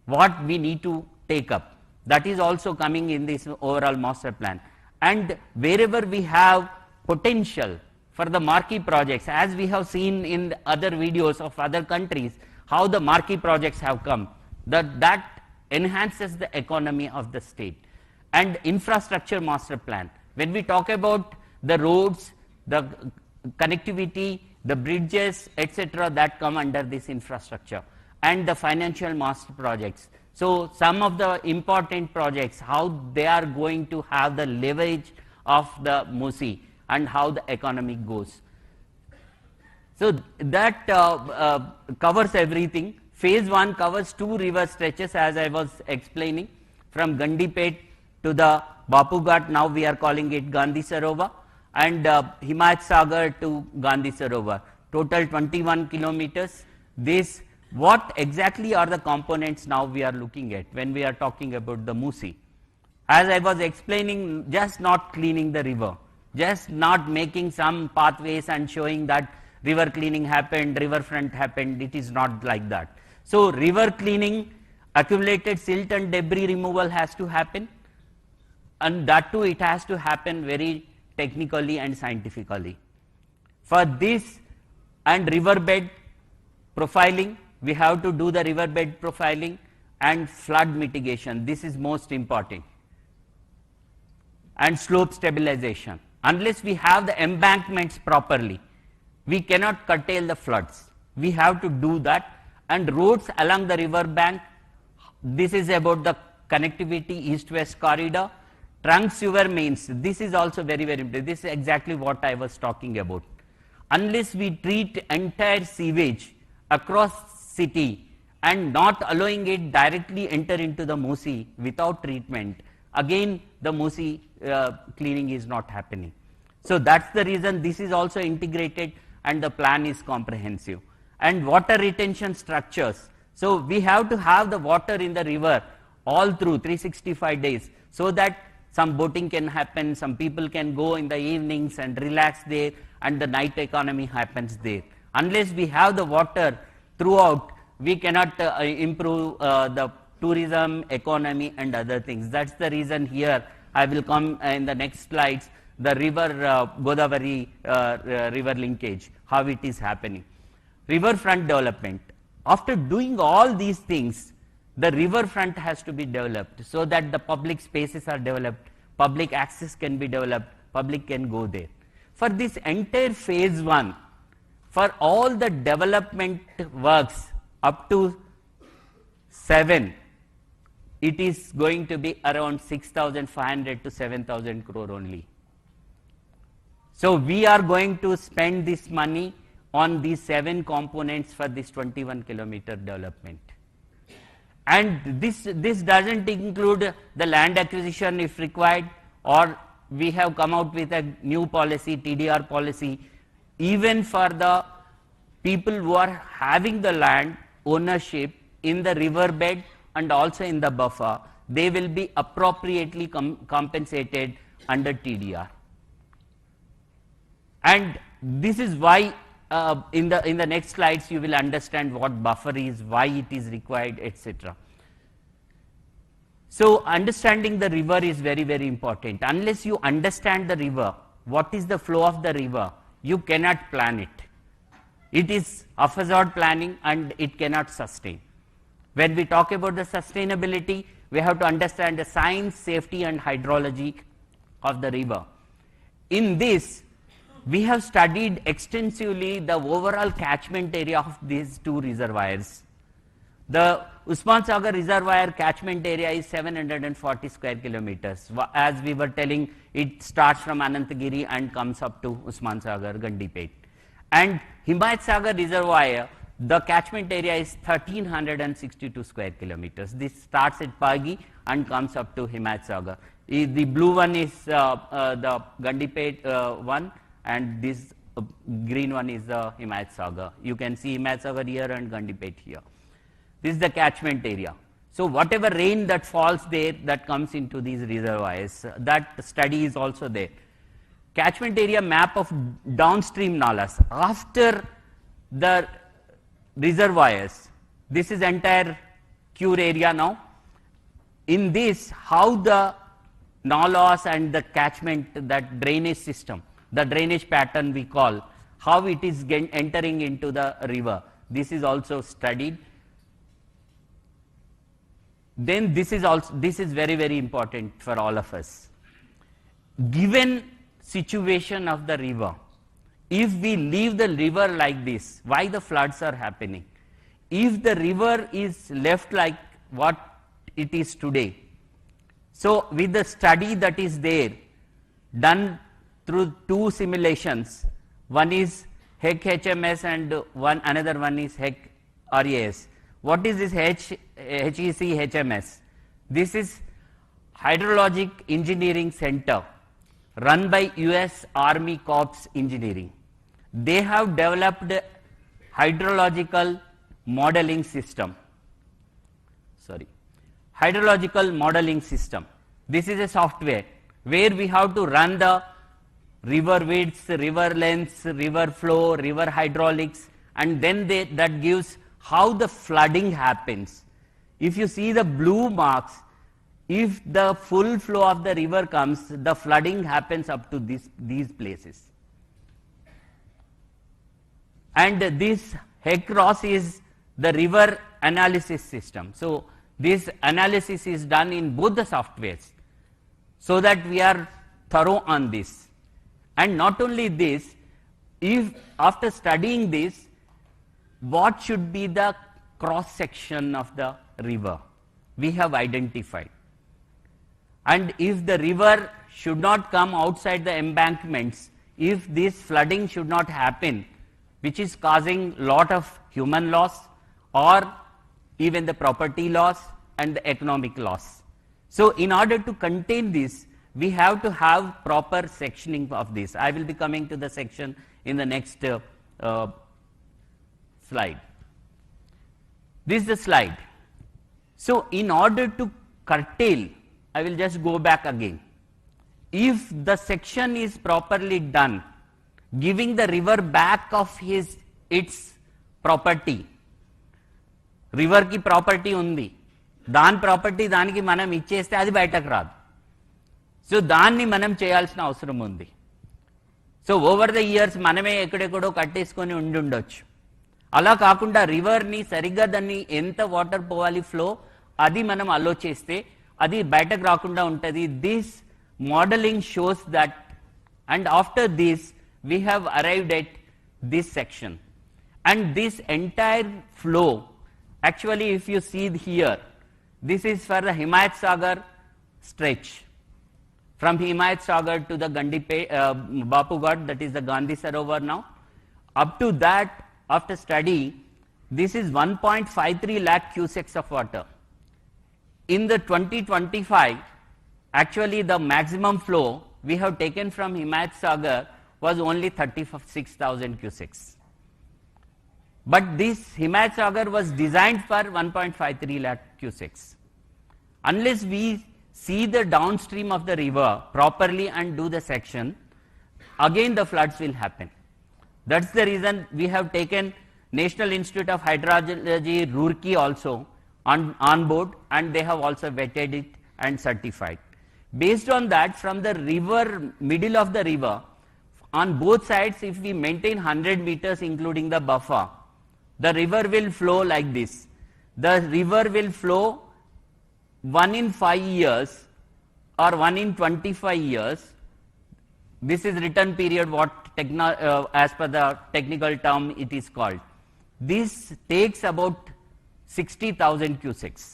what we need to take up. That is also coming in this overall master plan. And wherever we have potential for the marquee projects, as we have seen in other videos of other countries, how the marquee projects have come, that enhances the economy of the state. And infrastructure master plan. When we talk about the roads, the connectivity, the bridges, etc., that come under this infrastructure, and the financial master projects. So some of the important projects, how they are going to have the leverage of the MUSI and how the economy goes. So that covers everything. Phase 1 covers 2 river stretches, as I was explaining, from Gandipet to the Bapu Ghat, now we are calling it Gandhi Sarovar, and Himayat Sagar to Gandhi Sarovar, total 21 kilometers. This, what exactly are the components now we are looking at when we are talking about the MUSI? As I was explaining, just not cleaning the river, just not making some pathways and showing that river cleaning happened, riverfront happened, it is not like that. So river cleaning, accumulated silt and debris removal has to happen, and that too it has to happen very technically and scientifically. For this and riverbed profiling, we have to do the riverbed profiling and flood mitigation. This is most important. And slope stabilization. Unless we have the embankments properly, we cannot curtail the floods. We have to do that. And roads along the river bank, this is about the connectivity east-west corridor. Trunk sewer mains, this is also very, very important. This is exactly what I was talking about. Unless we treat entire sewage across city and not allowing it directly enter into the MUSI without treatment, again the MUSI cleaning is not happening. So that's the reason this is also integrated and the plan is comprehensive. And water retention structures. So we have to have the water in the river all through 365 days so that some boating can happen, some people can go in the evenings and relax there, and the night economy happens there. Unless we have the water throughout, we cannot improve the tourism, economy and other things. That's the reason here I will come in the next slides, the river Godavari river linkage, how it is happening. Riverfront development. After doing all these things, the riverfront has to be developed so that the public spaces are developed, public access can be developed, public can go there. For this entire phase 1, for all the development works up to 7, it is going to be around 6,500 to 7,000 crore only. So we are going to spend this money on these 7 components for this 21 kilometer development. And this doesn't include the land acquisition if required, or we have come out with a new policy, TDR policy, even for the people who are having the land ownership in the riverbed and also in the buffer, they will be appropriately compensated under TDR. And this is why in the next slides you will understand what buffer is, why it is required, etc. So understanding the river is very, very important. Unless you understand the river, what is the flow of the river, you cannot plan it. It is haphazard planning and it cannot sustain. When we talk about the sustainability, we have to understand the science, safety and hydrology of the river. In this, we have studied extensively the overall catchment area of these 2 reservoirs. The Usman Sagar reservoir catchment area is 740 square kilometers. As we were telling, it starts from Anantagiri and comes up to Usman Sagar, Gandipet. And Himayat Sagar reservoir, the catchment area is 1362 square kilometers. This starts at Pagi and comes up to Himayat Sagar. The blue one is the Gandipet one, and this green one is the Himayat Sagar. You can see Himayat Sagar here and Gandipet here. This is the catchment area. So whatever rain that falls there, that comes into these reservoirs, that study is also there. Catchment area map of downstream nalas. After the reservoirs, this is entire cure area now. In this, how the nalas and the catchment, that drainage system, the drainage pattern we call, how it is entering into the river. This is also studied. Then this is very, very important for all of us. Given situation of the river, if we leave the river like this, why the floods are happening? If the river is left like what it is today, so with the study that is there, done through two simulations, one is HEC HMS and another one is HEC RAS. What is this HEC HMS? This is Hydrologic Engineering Center run by US Army Corps Engineering. They have developed hydrological modeling system. Hydrological modeling system. This is a software where we have to run the river widths, river lengths, river flow, river hydraulics, and then that gives how the flooding happens. If you see the blue marks, if the full flow of the river comes, the flooding happens up to these places. And this HEC-ROS is the river analysis system. So this analysis is done in both the softwares, so that we are thorough on this. And not only this, if after studying this, what should be the cross section of the river, we have identified. And if the river should not come outside the embankments, if this flooding should not happen, which is causing lot of human loss or even the property loss and the economic loss. So in order to contain this, we have to have proper sectioning of this. I will be coming to the section in the next slide. This is the slide. So in order to curtail, I will just go back again. If the section is properly done, giving the river back of its property, river ki property undi, dan property daniki manam ichcheste adi bayataku raadu. So danni manam cheyalsina avasaram undi. So over the years maname ekkadekkodo katteskoni undundochu. అలా కాకుండా రివర్ని సరిగ్గా దాన్ని ఎంత water పోవాలి flow అది మనం అలో చేస్తే అది బయటకు రాకుండా ఉంటుంది. This modelling shows that, and after this we have arrived at this section. And this entire flow, actually if you see here, this is for the Himayat Sagar stretch from Himayat Sagar to the Bapughat, that is the Gandhi Sarovar now. Up to that, after study, this is 1.53 lakh cusecs of water. In the 2025, actually the maximum flow we have taken from Himayat Sagar was only 36,000 cusecs. But this Himayat Sagar was designed for 1.53 lakh cusecs. Unless we see the downstream of the river properly and do the section, again the floods will happen. That's the reason we have taken National Institute of Hydrology, Roorkee also on board, and they have also vetted it and certified. Based on that, from the river, middle of the river, on both sides, if we maintain 100 meters including the buffer, the river will flow like this. The river will flow 1 in 5 years or 1 in 25 years. This is return period, what as per the technical term it is called. This takes about 60,000 cusecs.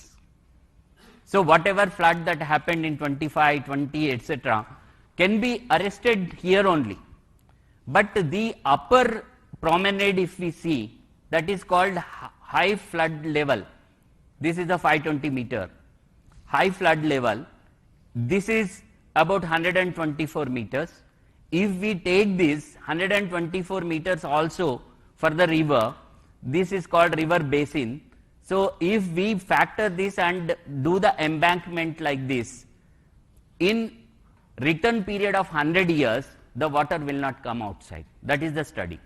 So whatever flood that happened in 25, 20, etc. can be arrested here only. But the upper promenade, if we see, that is called high flood level. This is the 520 meter. high flood level, this is about 124 meters. If we take this 124 meters also for the river, this is called river basin. So if we factor this and do the embankment like this, in return period of 100 years, the water will not come outside. That is the study.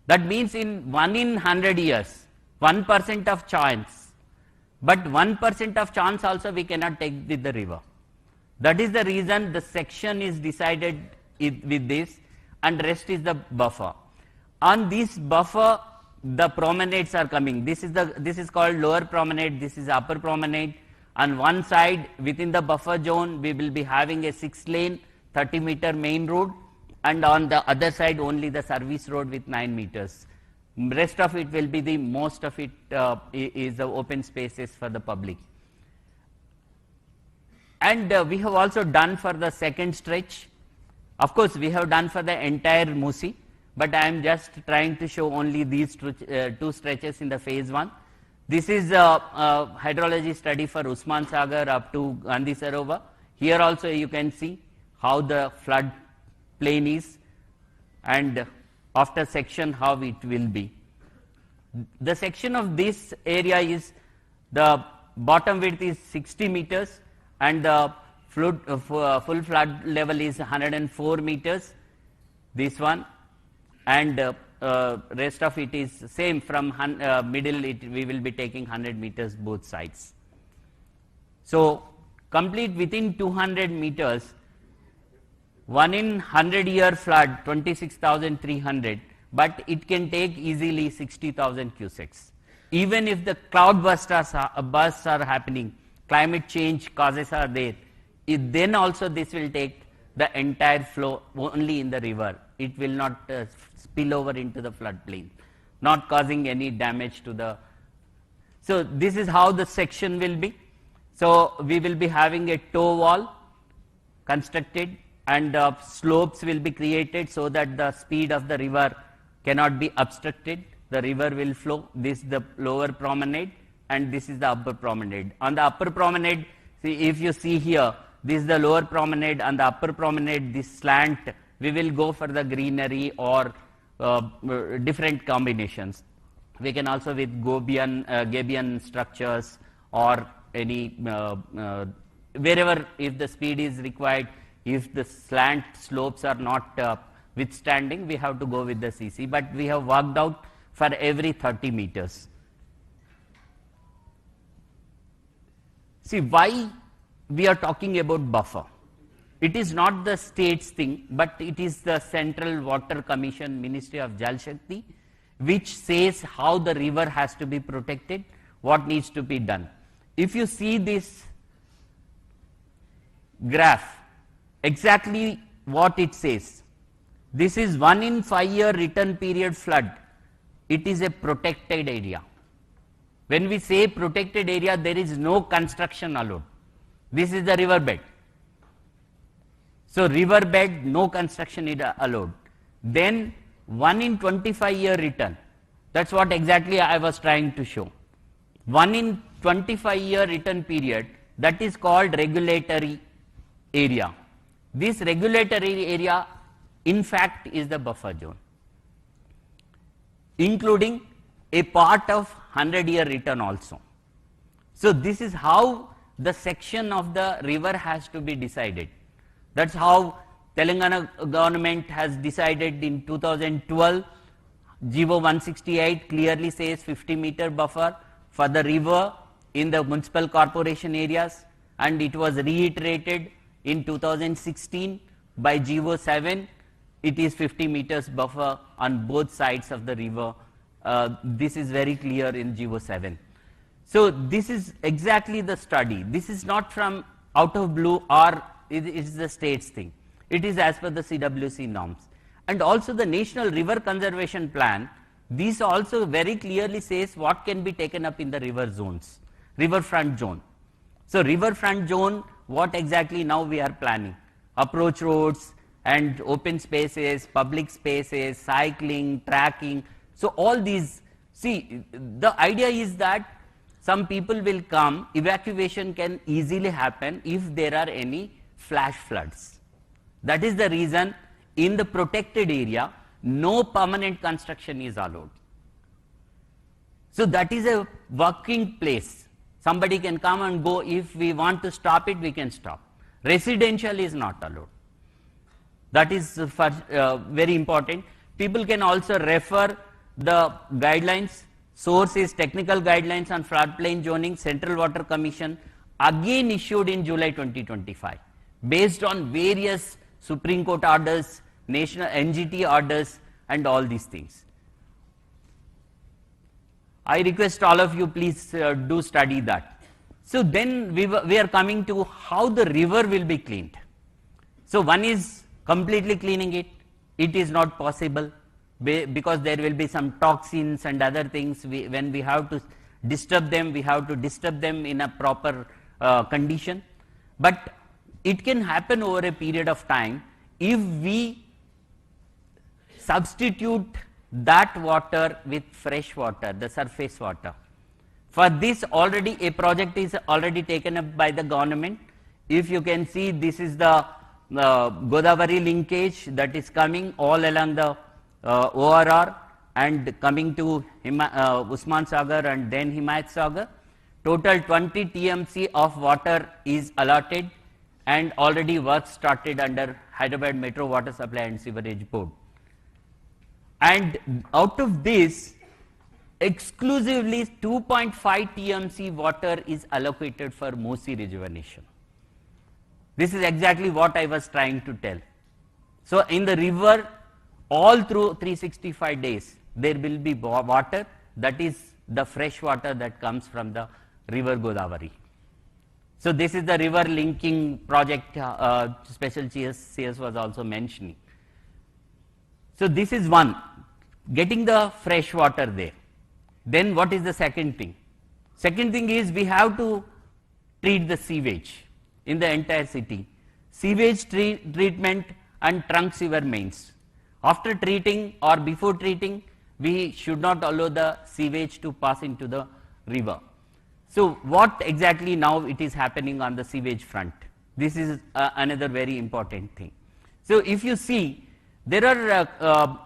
That means in 1 in 100 years, 1% of chance, but 1% of chance also we cannot take with the river. That is the reason the section is decided with this, and rest is the buffer. On this buffer, the promenades are coming. This is called lower promenade, this is upper promenade. On one side, within the buffer zone, we will be having a 6-lane, 30-meter main road, and on the other side only the service road with 9 meters. Rest of it will be most of it is the open spaces for the public. And we have also done for the second stretch. Of course, we have done for the entire MUSI, but I am just trying to show only these two stretches in the phase 1. This is a hydrology study for Usman Sagar up to Gandhi Sarovar. Here also you can see how the flood plain is, and after section how it will be. The section of this area is, the bottom width is 60 meters and the full flood level is 104 meters, this one, and rest of it is same. From middle we will be taking 100 meters both sides. So complete within 200 meters, 1 in 100-year flood 26,300, but it can take easily 60,000 cusecs. Even if the cloud bursts are happening, climate change causes are there, then also this will take the entire flow only in the river. It will not spill over into the floodplain, not causing any damage to the. So this is how the section will be. So we will be having a toe wall constructed, and slopes will be created so that the speed of the river cannot be obstructed. The river will flow. This is the lower promenade and this is the upper promenade. On the upper promenade, see, if you see here, this is the lower promenade. On the upper promenade, this slant, we will go for the greenery or different combinations. We can also with Gabion structures or any wherever, if the speed is required, if the slant slopes are not withstanding, we have to go with the CC, but we have worked out for every 30 meters. See, why we are talking about buffer? It is not the state's thing, but it is the Central Water Commission, Ministry of Jal Shakti, which says how the river has to be protected, what needs to be done. If you see this graph, exactly what it says. This is 1 in 5-year return period flood. It is a protected area. When we say protected area, there is no construction allowed. This is the river bed. So river bed, no construction is allowed. Then 1 in 25-year return. That's what exactly I was trying to show. 1 in 25-year return period, that is called regulatory area. This regulatory area, in fact, is the buffer zone, including a part of 100-year return also. So this is how the section of the river has to be decided. That's how Telangana government has decided in 2012. GO 168 clearly says 50-meter buffer for the river in the municipal corporation areas, and it was reiterated in 2016 by GO 7. It is 50 meters buffer on both sides of the river. This is very clear in GO 7. So this is exactly the study. This is not from out of blue, or it is the state's thing. It is as per the CWC norms. And also the National River Conservation Plan, this also very clearly says what can be taken up in the river zones, riverfront zone. So riverfront zone, what exactly now we are planning? Approach roads and open spaces, public spaces, cycling, trekking. So all these, see, the idea is that some people will come, evacuation can easily happen if there are any flash floods. That is the reason in the protected area, no permanent construction is allowed. So that is a working place. Somebody can come and go. If we want to stop it, we can stop. Residential is not allowed. That is very important. People can also refer the guidelines. Source is Technical Guidelines on Floodplain Zoning, Central Water Commission, again issued in July 2025, based on various Supreme Court orders, national NGT orders, and all these things. I request all of you, please do study that. So then we are coming to how the river will be cleaned. So one is completely cleaning it. It is not possible, because there will be some toxins and other things. When we have to disturb them, we have to disturb them in a proper condition. But it can happen over a period of time if we substitute that water with fresh water, the surface water. For this, already a project is already taken up by the government. If you can see, this is the Godavari linkage that is coming all along the ORR and coming to Usman Sagar and then Himayat Sagar. Total 20 TMC of water is allotted, and already work started under Hyderabad Metro Water Supply and Sewerage Board. And out of this, exclusively 2.5 TMC water is allocated for MUSI rejuvenation. This is exactly what I was trying to tell. So in the river, all through 365 days, there will be water, that is the fresh water that comes from the river Godavari. So this is the river linking project, Special CS was also mentioning. So this is one, getting the fresh water there. Then what is the second thing? Second thing is we have to treat the sewage in the entire city. Sewage treatment and trunk sewer mains. After treating or before treating, we should not allow the sewage to pass into the river. So what exactly now it is happening on the sewage front? This is another very important thing. So if you see, there are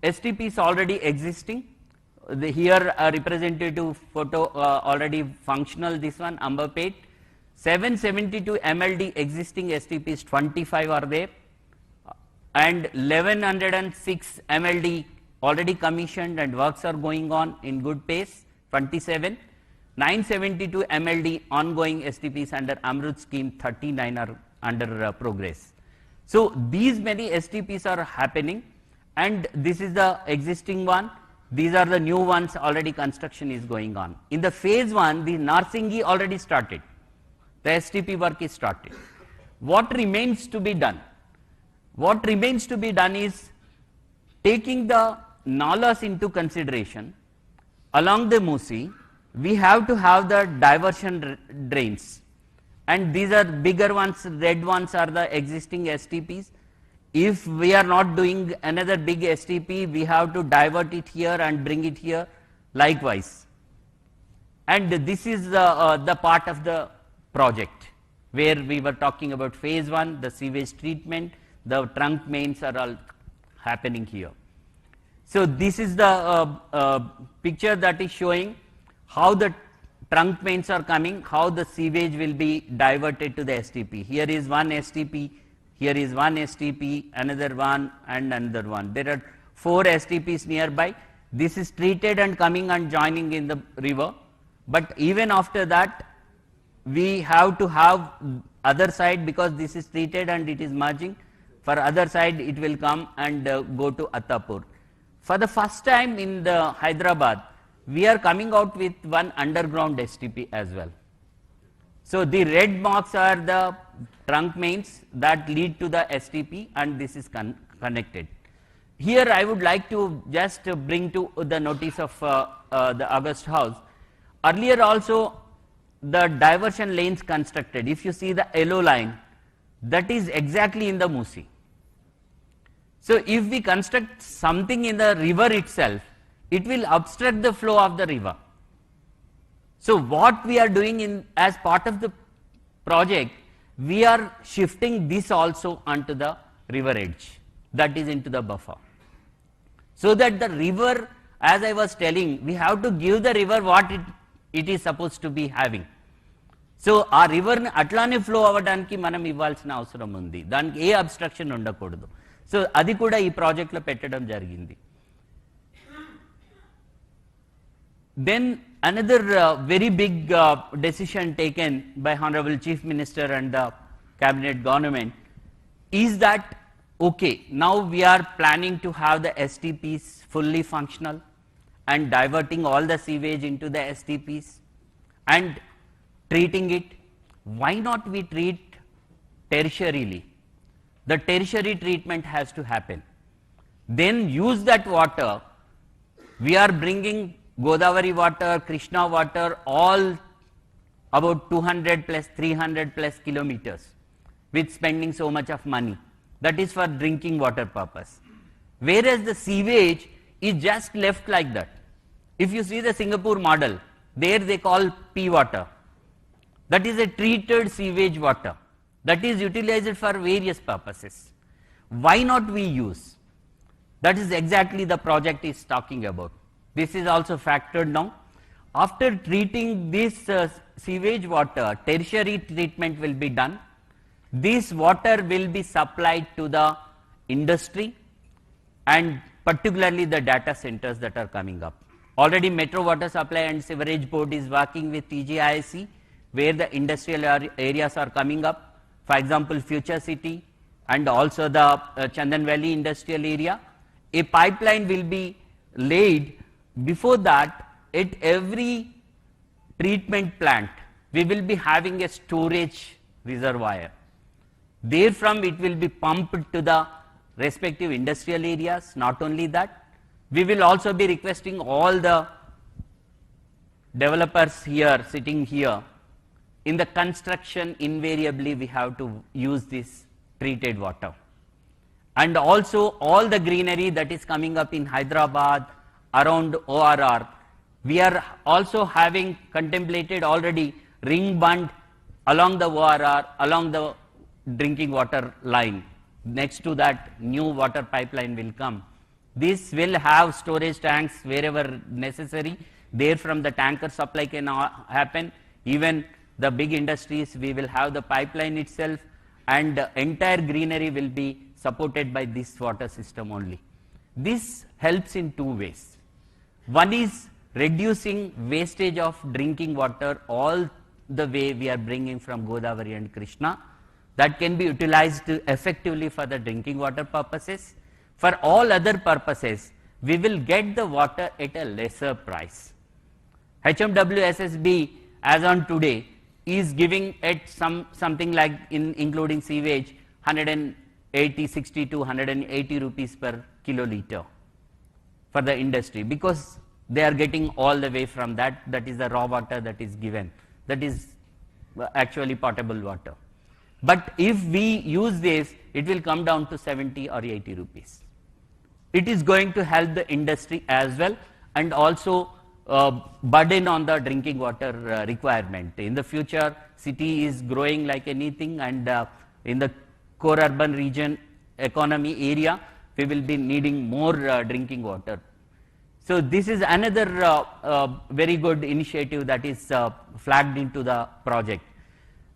STPs already existing. Here a representative photo already functional, this one, Ambapet. 772 MLD existing STPs, 25 are there, and 1106 MLD already commissioned and works are going on in good pace, 27. 972 MLD ongoing STPs under Amrut scheme, 39 are under progress. So these many STPs are happening, and this is the existing one. These are the new ones, already construction is going on. In the phase 1, the Narsingi already started. The STP work is started. What remains to be done? What remains to be done is taking the nalas into consideration. Along the MUSI, we have to have the diversion drains, and these are bigger ones, red ones are the existing STPs. If we are not doing another big STP, we have to divert it here and bring it here likewise. And this is the part of the project where we were talking about phase 1, the sewage treatment, the trunk mains are all happening here. So this is the picture that is showing how the trunk mains are coming, how the sewage will be diverted to the STP. Here is one STP, here is one STP, another one and another one. There are 4 STPs nearby. This is treated and coming and joining in the river. But even after that, we have to have other side, because this is treated and it is merging. For other side, it will come and go to Attapur. For the first time in the Hyderabad, we are coming out with one underground STP as well. So the red marks are the trunk mains that lead to the STP, and this is connected. Here I would like to just bring to the notice of the August House. Earlier also the diversion lanes constructed, if you see the yellow line, that is exactly in the MUSI. So if we construct something in the river itself, it will obstruct the flow of the river. So what we are doing as part of the project, we are shifting this also onto the river edge, that is into the buffer. So that the river, as I was telling, we have to give the river what it is supposed to be having. So ఆ రివర్ని అట్లానే flow అవ్వడానికి మనం ఇవ్వాల్సిన అవసరం ఉంది, దానికి ఏ abstraction ఉండకూడదు. So అది కూడా ఈ ప్రాజెక్ట్లో పెట్టడం జరిగింది. Then another very big decision taken by Honorable Chief Minister and the Cabinet Government is that, okay, now we are planning to have the STPs fully functional and diverting all the sewage into the STPs and treating it. Why not we treat tertiarily? The tertiary treatment has to happen. Then use that water. We are bringing Godavari water, Krishna water, all about 200 plus 300 plus kilometers with spending so much of money. That is for drinking water purpose. Whereas the sewage is just left like that. If you see the Singapore model, there they call P water. That is a treated sewage water that is utilized for various purposes. Why not we use? That is exactly the project is talking about. This is also factored now. After treating this sewage water, tertiary treatment will be done. This water will be supplied to the industry and particularly the data centers that are coming up. Already Metro Water Supply and Sewerage Board is working with TGIC, where the industrial areas are coming up. For example, Future City and also the Chandan Valley industrial area. A pipeline will be laid. Before that, at every treatment plant, we will be having a storage reservoir. Therefrom, it will be pumped to the respective industrial areas. Not only that, we will also be requesting all the developers here, sitting here, in the construction, invariably we have to use this treated water. And also all the greenery that is coming up in Hyderabad, around ORR, we are also having contemplated already ring bund along the ORR, along the drinking water line. Next to that, new water pipeline will come. This will have storage tanks wherever necessary. There from the tanker supply can happen. Even the big industries, we will have the pipeline itself, and entire greenery will be supported by this water system only. This helps in two ways. One is reducing wastage of drinking water all the way we are bringing from Godavari and Krishna. That can be utilized effectively for the drinking water purposes. For all other purposes, we will get the water at a lesser price. HMW SSB, as on today, is giving at something like, including sewage, 60 to 180 rupees per kiloliter for the industry, because they are getting all the way from that. That is the raw water that is given. That is actually potable water. But if we use this, it will come down to 70 or 80 rupees. It is going to help the industry as well, and also burden on the drinking water requirement. In the future, city is growing like anything, and in the core urban region economy area, we will be needing more drinking water. So this is another very good initiative that is flagged into the project.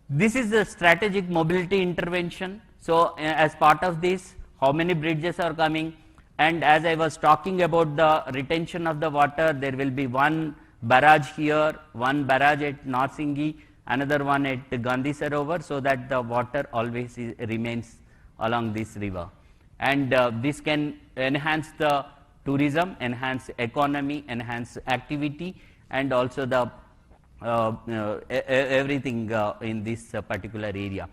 This is the strategic mobility intervention. So as part of this, how many bridges are coming? And as I was talking about the retention of the water, there will be one barrage here, one barrage at North Singhi, another one at Gandhi Sarovar, so that the water always remains along this river. And this can enhance the tourism, enhance economy, enhance activity, and also the everything in this particular area.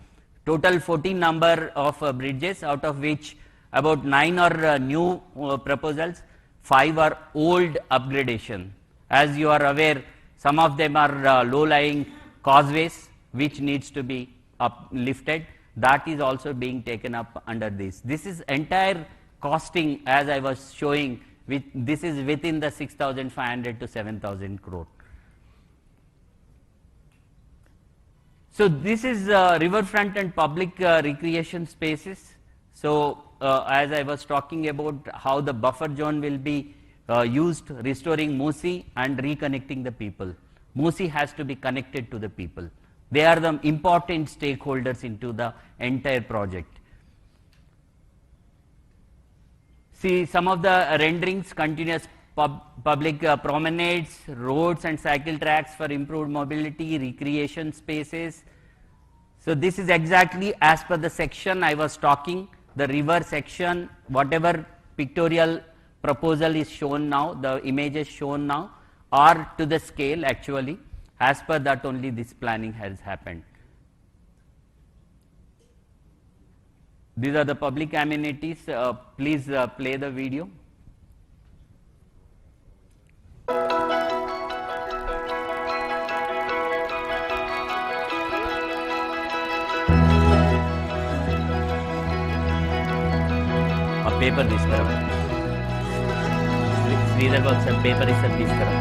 Total 14 number of bridges, out of which about 9 are new proposals, 5 are old upgradation. As you are aware, some of them are low-lying causeways which needs to be uplifted. That is also being taken up under this. This is entire costing, as I was showing, this is within the 6,500 to 7,000 crore. So this is riverfront and public recreation spaces. So as I was talking about how the buffer zone will be used, restoring MUSI and reconnecting the people. MUSI has to be connected to the people. They are the important stakeholders into the entire project. See some of the renderings: continuous public promenades, roads and cycle tracks for improved mobility, recreation spaces. So this is exactly as per the section I was talking, the river section, whatever pictorial proposal is shown now, the images shown now are to the scale actually. As per that only this planning has happened. These are the public amenities. Please play the video. A paper this तरफ. Sridhar box sir, paper is sir this तरफ.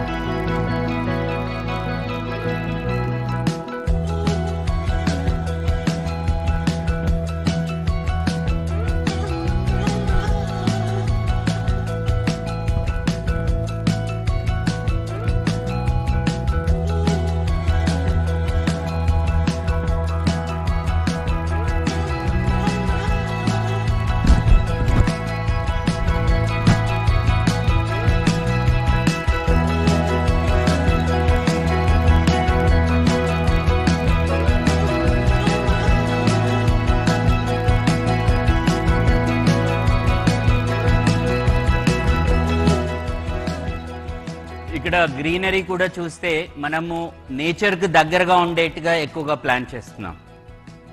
ఇక్కడ greenery కూడా చూస్తే మనము నేచర్కి దగ్గరగా ఉండేట్టుగా ఎక్కువగా plan చేస్తున్నాం.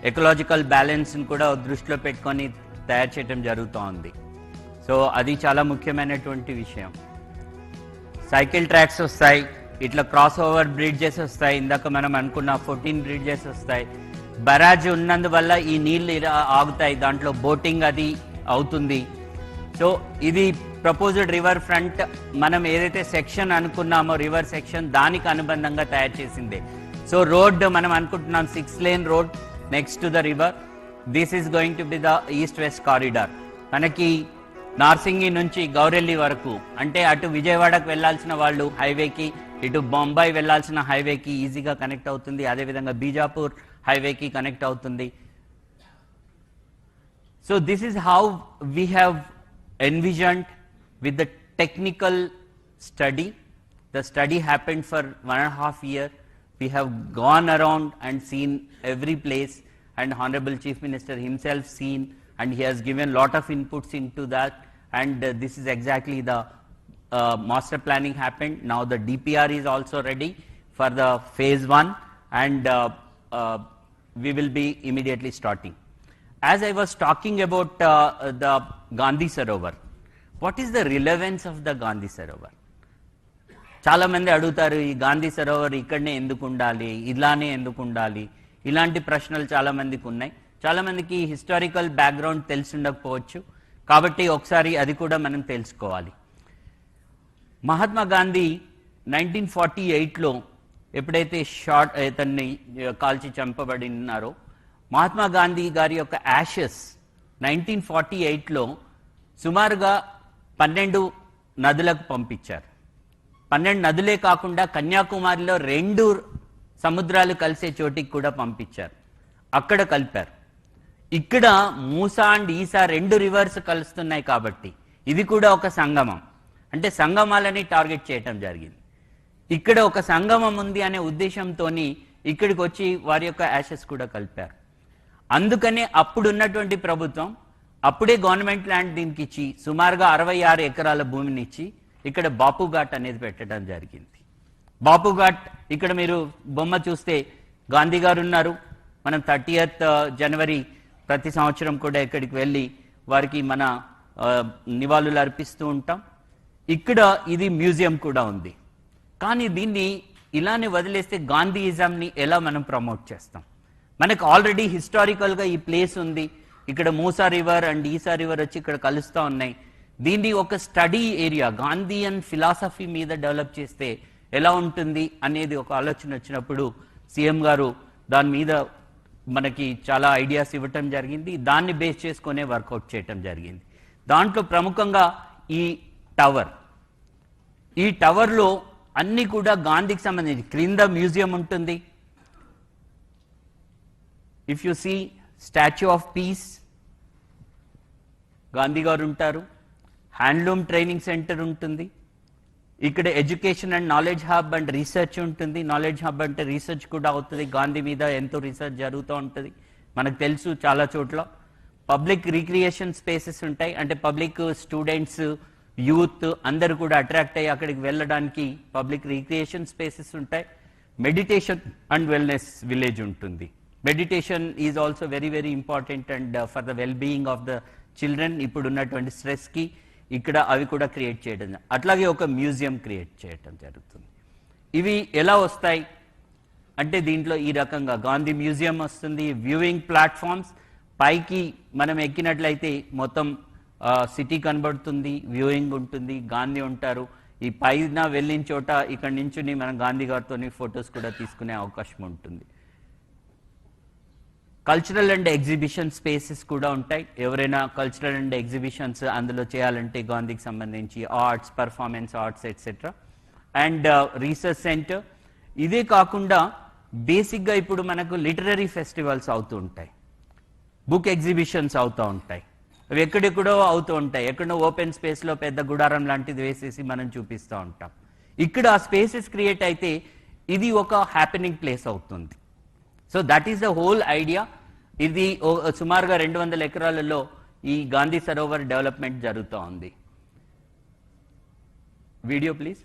ఎకలాజికల్ బ్యాలెన్స్ని కూడా దృష్టిలో పెట్టుకొని తయారు చేయడం జరుగుతూ ఉంది. సో అది చాలా ముఖ్యమైనటువంటి విషయం. సైకిల్ ట్రాక్స్ వస్తాయి, ఇట్లా క్రాస్ ఓవర్ బ్రిడ్జెస్ వస్తాయి, ఇందాక మనం అనుకున్న 14 బ్రిడ్జెస్ వస్తాయి. బరాజ్ ఉన్నందువల్ల ఈ నీళ్ళు ఇలా ఆగుతాయి, దాంట్లో బోటింగ్ అది అవుతుంది. సో ఇది ప్రపోజ్డ్ రివర్ ఫ్రంట్ మనం ఏదైతే సెక్షన్ అనుకున్నామో రివర్ సెక్షన్ దానికి అనుబంధంగా తయారు చేసిందే. సో రోడ్ మనం అనుకుంటున్నాం 6 lane road next to the river. This is going to be the east west corridor. మనకి నార్సింగి నుంచి గౌరెల్లి వరకు, అంటే అటు విజయవాడకు వెళ్లాల్సిన వాళ్ళు హైవేకి, ఇటు బొంబాయి వెళ్లాల్సిన హైవేకి ఈజీగా కనెక్ట్ అవుతుంది. అదేవిధంగా బీజాపూర్ హైవేకి కనెక్ట్ అవుతుంది. So this is how we have envisioned with the technical study. The study happened for 1.5 years. We have gone around and seen every place, and Honorable Chief Minister himself seen, and he has given lot of inputs into that, and this is exactly the master planning happened. Now the DPR is also ready for the phase 1, and we will be immediately starting. As I was talking about the Gandhi Sarovar, what is the relevance of the Gandhi Sarovar? చాలా మంది అడుగుతారు, ఈ గాంధీ సరోవర్ ఇక్కడనే ఎందుకు ఉండాలి, ఇలానే ఎందుకు ఉండాలి, ఇలాంటి ప్రశ్నలు చాలా మందికి ఉన్నాయి. చాలా మందికి హిస్టారికల్ బ్యాక్గ్రౌండ్ తెలిసి ఉండకపోవచ్చు, కాబట్టి ఒకసారి అది కూడా మనం తెలుసుకోవాలి. మహాత్మా గాంధీ 1948లో ఎప్పుడైతే ఇతన్ని కాల్చి చంపబడినారో, మహాత్మా గాంధీ గారి యొక్క యాషెస్ 1948లో సుమారుగా 12 నదులకు పంపించారు. 12 నదులే కాకుండా కన్యాకుమారిలో 2 సముద్రాలు కలిసే చోటికి కూడా పంపించారు. అక్కడ కలిపారు. ఇక్కడ మూసా అండ్ ఈసా 2 రివర్స్ కలుస్తున్నాయి కాబట్టి ఇది కూడా ఒక సంగమం, అంటే సంగమాలని టార్గెట్ చేయటం జరిగింది. ఇక్కడ ఒక సంగమం ఉంది అనే ఉద్దేశంతో ఇక్కడికి వచ్చి వారి యొక్క యాషెస్ కూడా కలిపారు. అందుకనే అప్పుడున్నటువంటి ప్రభుత్వం అప్పుడే గవర్నమెంట్ ల్యాండ్ దీనికి ఇచ్చి సుమారుగా 66 ఎకరాల భూమిని ఇచ్చి ఇక్కడ బాపు ఘాట్ అనేది పెట్టడం జరిగింది. బాపు ఘాట్ ఇక్కడ మీరు బొమ్మ చూస్తే గాంధీ గారు ఉన్నారు. మనం 30th జనవరి ప్రతి సంవత్సరం కూడా ఇక్కడికి వెళ్ళి వారికి మన నివాళులు అర్పిస్తూ ఉంటాం. ఇక్కడ ఇది మ్యూజియం కూడా ఉంది. కానీ దీన్ని ఇలానే వదిలేస్తే గాంధీయిజంని ఎలా మనం ప్రమోట్ చేస్తాం? మనకు ఆల్రెడీ హిస్టారికల్గా ఈ ప్లేస్ ఉంది. ఇక్కడ Musa river and Esa river వచ్చి ఇక్కడ కలుస్తూ ఉన్నాయి. దీన్ని ఒక స్టడీ ఏరియా గాంధీయన్ ఫిలాసఫీ మీద డెవలప్ చేస్తే ఎలా ఉంటుంది అనేది ఒక ఆలోచన వచ్చినప్పుడు సీఎం గారు దాని మీద మనకి చాలా ఐడియాస్ ఇవ్వటం జరిగింది. దాన్ని బేస్ చేసుకునే వర్కౌట్ చేయటం జరిగింది. దాంట్లో ప్రముఖంగా ఈ టవర్, ఈ టవర్లో అన్నీ కూడా గాంధీకి సంబంధించి క్రింద మ్యూజియం ఉంటుంది. If you see statue of peace, Gandhi garu ఉంటారు. హ్యాండ్లూమ్ ట్రైనింగ్ సెంటర్ ఉంటుంది. ఇక్కడ education and knowledge hub and research ఉంటుంది. నాలెడ్జ్ హబ్ అంటే రీసెర్చ్ కూడా అవుతుంది. గాంధీ మీద ఎంతో రీసెర్చ్ జరుగుతూ ఉంటుంది, మనకు తెలుసు. చాలా చోట్ల పబ్లిక్ రిక్రియేషన్ స్పేసెస్ ఉంటాయి, అంటే పబ్లిక్ స్టూడెంట్స్ యూత్ అందరూ కూడా అట్రాక్ట్ అయ్యి అక్కడికి వెళ్ళడానికి పబ్లిక్ రిక్రియేషన్ స్పేసెస్ ఉంటాయి. మెడిటేషన్ అండ్ వెల్నెస్ విలేజ్ ఉంటుంది. Meditation is also very very important and for the well being of the children. ఇప్పుడు ఉన్నటువంటి స్ట్రెస్కి ఇక్కడ అవి కూడా క్రియేట్ చేయడం, అట్లాగే ఒక మ్యూజియం క్రియేట్ చేయడం జరుగుతుంది. ఇవి ఎలా వస్తాయి అంటే దీంట్లో ఈ రకంగా గాంధీ మ్యూజియం వస్తుంది. వ్యూయింగ్ ప్లాట్ఫామ్స్, పైకి మనం ఎక్కినట్లయితే మొత్తం సిటీ కనబడుతుంది, వ్యూయింగ్ ఉంటుంది, గాంధీ ఉంటారు. ఈ పైన వెళ్ళిన చోట ఇక్కడ నుంచి మనం గాంధీ గారితో ఫొటోస్ కూడా తీసుకునే అవకాశం ఉంటుంది. కల్చరల్ అండ్ ఎగ్జిబిషన్ స్పేసెస్ కూడా ఉంటాయి. ఎవరైనా కల్చరల్ అండ్ ఎగ్జిబిషన్స్ అందులో చేయాలంటే గాంధీకి సంబంధించి arts, performance arts etcetera. And research centre. ఇదే కాకుండా బేసిక్గా ఇప్పుడు మనకు లిటరరీ ఫెస్టివల్స్ అవుతూ ఉంటాయి, బుక్ ఎగ్జిబిషన్స్ అవుతూ ఉంటాయి. అవి ఎక్కడెక్కడో అవుతూ ఉంటాయి. ఎక్కడో ఓపెన్ స్పేస్లో పెద్ద గుడారం లాంటిది వేసేసి మనం చూపిస్తూ ఉంటాం. ఇక్కడ ఆ స్పేసెస్ క్రియేట్ అయితే ఇది ఒక హ్యాపెనింగ్ ప్లేస్ అవుతుంది. So that is the whole idea. ఇది సుమారుగా 200 ఎకరాలలో ఈ గాంధీ సరోవర్ డెవలప్మెంట్ జరుగుతూ ఉంది. Video please.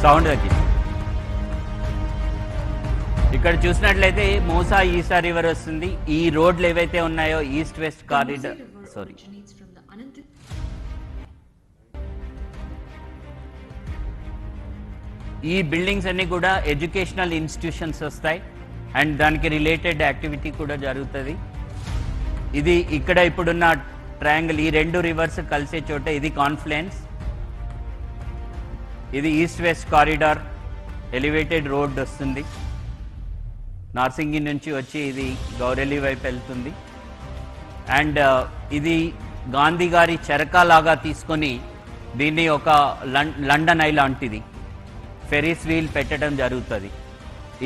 సౌండ్ తగ్గి. ఇక్కడ చూసినట్లయితే మూసా ఈసా రివర్ వస్తుంది. ఈ రోడ్లు ఏవైతే ఉన్నాయో ఈస్ట్ వెస్ట్ కారిడార్, సారీ, ఈ బిల్డింగ్స్ అన్ని కూడా ఎడ్యుకేషనల్ ఇన్స్టిట్యూషన్స్ వస్తాయి అండ్ దానికి రిలేటెడ్ యాక్టివిటీ కూడా జరుగుతుంది. ఇది ఇక్కడ ఇప్పుడున్న ట్రయాంగిల్, ఈ రెండు రివర్స్ కలిసే చోట ఇది కాన్ఫ్లుయెన్స్. ఇది east west corridor elevated road వస్తుంది. నార్సింగి నుంచి వచ్చి ఇది గౌరెల్లి వైపు వెళ్తుంది. అండ్ ఇది గాంధీ గారి చెరకాలాగా తీసుకొని దీన్ని ఒక లండన్ ఐ లాంటిది ఫెరీస్ వీల్ పెట్టడం జరుగుతుంది.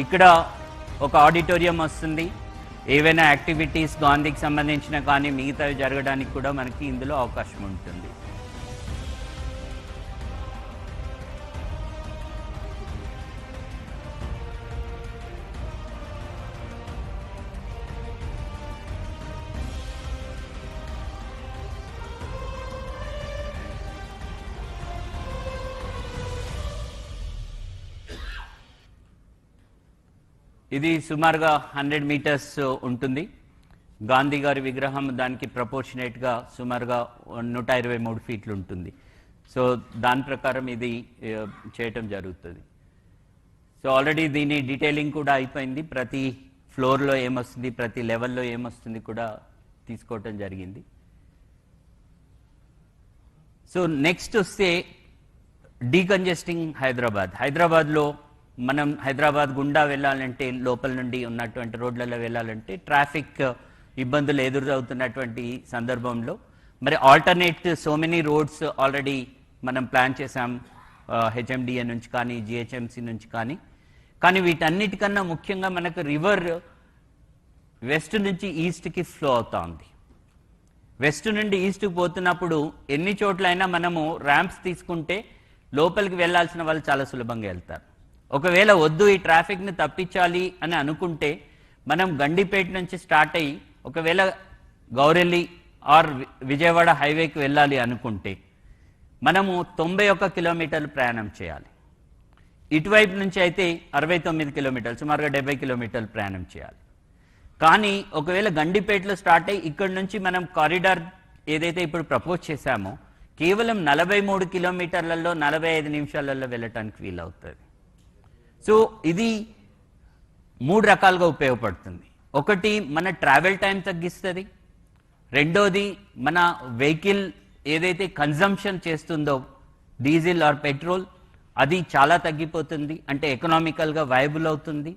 ఇక్కడ ఒక ఆడిటోరియం వస్తుంది. ఏవైనా యాక్టివిటీస్ గాంధీకి సంబంధించిన కానీ మిగతావి జరగడానికి కూడా మనకి ఇందులో అవకాశం ఉంటుంది. ఇది సుమారుగా 100 మీటర్స్ ఉంటుంది. గాంధీ గారి విగ్రహం దానికి ప్రపోర్షనేట్గా సుమారుగా 123 ఫీట్లు ఉంటుంది. సో దాని ప్రకారం ఇది చేయటం జరుగుతుంది. సో ఆల్రెడీ దీని డీటెయిలింగ్ కూడా అయిపోయింది. ప్రతి ఫ్లోర్లో ఏమొస్తుంది, ప్రతి లెవెల్లో ఏమొస్తుంది కూడా తీసుకోవటం జరిగింది. సో నెక్స్ట్ వస్తే డీకంజెస్టింగ్ హైదరాబాద్. హైదరాబాద్లో మనం హైదరాబాద్ గుండా వెళ్ళాలంటే, లోపల నుండి ఉన్నటువంటి రోడ్లలో వెళ్ళాలంటే ట్రాఫిక్ ఇబ్బందులు ఎదురవుతున్నటువంటి సందర్భంలో మరి alternate so many roads already మనం ప్లాన్ చేసాం, హెచ్ఎండిఏ నుంచి కానీ జిహెచ్ఎంసి నుంచి కానీ వీటన్నిటికన్నా ముఖ్యంగా మనకు రివర్ వెస్ట్ నుంచి ఈస్ట్కి ఫ్లో అవుతా ఉంది. వెస్ట్ నుండి ఈస్ట్కి పోతున్నప్పుడు ఎన్ని చోట్లైనా మనము ర్యాంప్స్ తీసుకుంటే లోపలికి వెళ్ళాల్సిన వాళ్ళు చాలా సులభంగా వెళ్తారు. ఒకవేళ వద్దు ఈ ట్రాఫిక్ని తప్పించాలి అని అనుకుంటే మనం గండిపేట నుంచి స్టార్ట్ అయ్యి ఒకవేళ గౌరెల్లి ఆర్ విజయవాడ హైవేకి వెళ్ళాలి అనుకుంటే మనము 91 కిలోమీటర్లు ప్రయాణం చేయాలి. ఇటువైపు నుంచి అయితే 69 కిలోమీటర్లు, సుమారుగా 70 కిలోమీటర్లు ప్రయాణం చేయాలి. కానీ ఒకవేళ గండిపేటలో స్టార్ట్ అయ్యి ఇక్కడి నుంచి మనం కారిడార్ ఏదైతే ఇప్పుడు ప్రపోజ్ చేశామో కేవలం 43 కిలోమీటర్లలో 45 నిమిషాలలో వెళ్ళటానికి వీలవుతుంది. సో ఇది 3 రకాలుగా ఉపయోగపడుతుంది. ఒకటి, మన ట్రావెల్ టైం తగ్గిస్తుంది. రెండోది, మన వెహికల్ ఏదైతే కన్జంప్షన్ చేస్తుందో డీజిల్ ఆర్ పెట్రోల్ అది చాలా తగ్గిపోతుంది, అంటే ఎకనామికల్గా వైబుల్ అవుతుంది.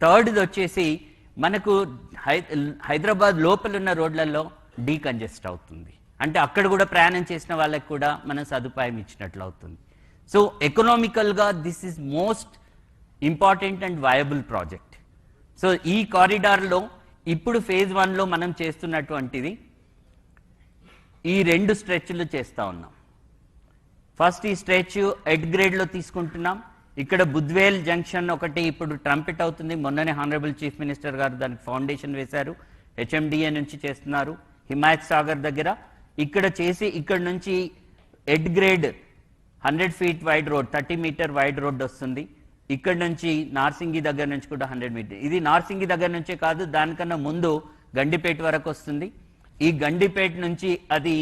థర్డ్ది వచ్చేసి మనకు హైదరాబాద్ లోపల ఉన్న రోడ్లలో డీకంజెస్ట్ అవుతుంది, అంటే అక్కడ కూడా ప్రయాణం చేసిన వాళ్ళకి కూడా మనం సదుపాయం ఇచ్చినట్లు అవుతుంది. సో ఎకనామికల్గా this is most important and viable project. So ఈ కారిడార్లో ఇప్పుడు ఫేజ్ 1లో మనం చేస్తున్నటువంటిది ఈ 2 స్ట్రెచ్లు చేస్తూ ఉన్నాం. ఫస్ట్ ఈ స్ట్రెచ్ ఎడ్ గ్రేడ్లో తీసుకుంటున్నాం. ఇక్కడ బుద్వేల్ జంక్షన్ ఒకటి ఇప్పుడు ట్రంపెట్ అవుతుంది. మొన్ననే హానరబుల్ చీఫ్ మినిస్టర్ గారు దానికి ఫౌండేషన్ వేశారు. HMDA నుంచి చేస్తున్నారు. హిమాయత్ సాగర్ దగ్గర ఇక్కడ చేసి ఇక్కడ నుంచి at grade 100 feet wide road, 30 meter wide road వస్తుంది. ఇక్కడ నుంచి నార్సింగి దగ్గర నుంచి కూడా 100 meter. ఇది నార్సింగి దగ్గర నుంచే కాదు, దానికన్నా ముందు గండిపేట వరకు వస్తుంది. ఈ గండిపేట నుంచి అది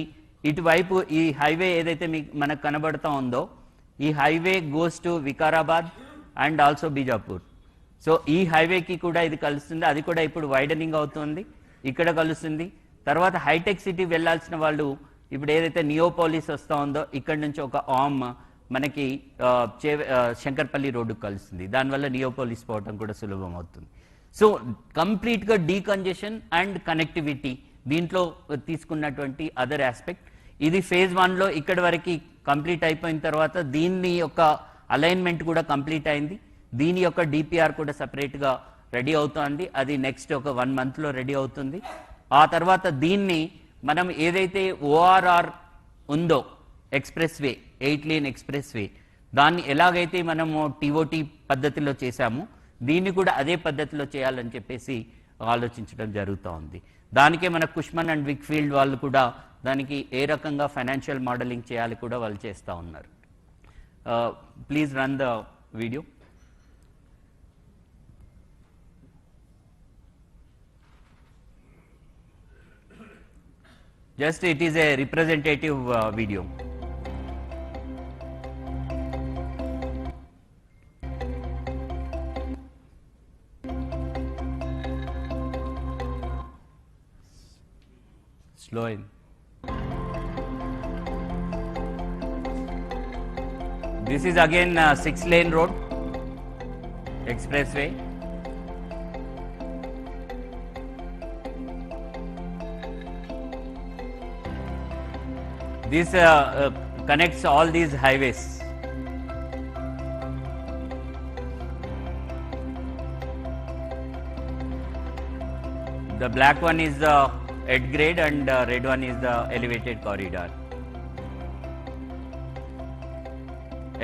ఇటువైపు ఈ హైవే ఏదైతే మనకు కనబడుతూ ఉందో ఈ highway goes to Vikarabad and also Bijapur. So ఈ హైవేకి కూడా ఇది కలుస్తుంది. అది కూడా ఇప్పుడు వైడనింగ్ అవుతుంది, ఇక్కడ కలుస్తుంది. తర్వాత హైటెక్ సిటీ వెళ్లాల్సిన వాళ్ళు ఇప్పుడు ఏదైతే నియోపోలిస్ వస్తూ ఉందో ఇక్కడ నుంచి ఒక ఆమ్ మనకి శంకర్పల్లి రోడ్డు కలుస్తుంది. దానివల్ల నియోపోలిస్ పోవటం కూడా సులభం అవుతుంది. సో కంప్లీట్గా డీకంజెషన్ అండ్ కనెక్టివిటీ దీంట్లో తీసుకున్నటువంటి అదర్ ఆస్పెక్ట్. ఇది ఫేజ్ 1లో ఇక్కడి వరకు కంప్లీట్ అయిపోయిన తర్వాత దీన్ని యొక్క అలైన్మెంట్ కూడా కంప్లీట్ అయింది. దీని యొక్క డిపిఆర్ కూడా సపరేట్గా రెడీ అవుతుంది. అది నెక్స్ట్ ఒక 1 monthలో రెడీ అవుతుంది. ఆ తర్వాత దీన్ని మనం ఏదైతే ORR ఉందో express way, 8 lane express way, దాన్ని ఎలాగైతే మనము TOT పద్ధతిలో చేశామో దీన్ని కూడా అదే పద్ధతిలో చేయాలని చెప్పేసి ఆలోచించడం జరుగుతూ ఉంది. దానికే మన కుష్మన్ అండ్ విక్ఫీల్డ్ వాళ్ళు కూడా దానికి ఏ రకంగా ఫైనాన్షియల్ మోడలింగ్ చేయాలి కూడా వాళ్ళు చేస్తూ ఉన్నారు. Please run the video. Just it is a representative video. Slow in. This is again 6-lane road, expressway. This connects all these highways. The black one is the at grade and red one is the elevated corridor.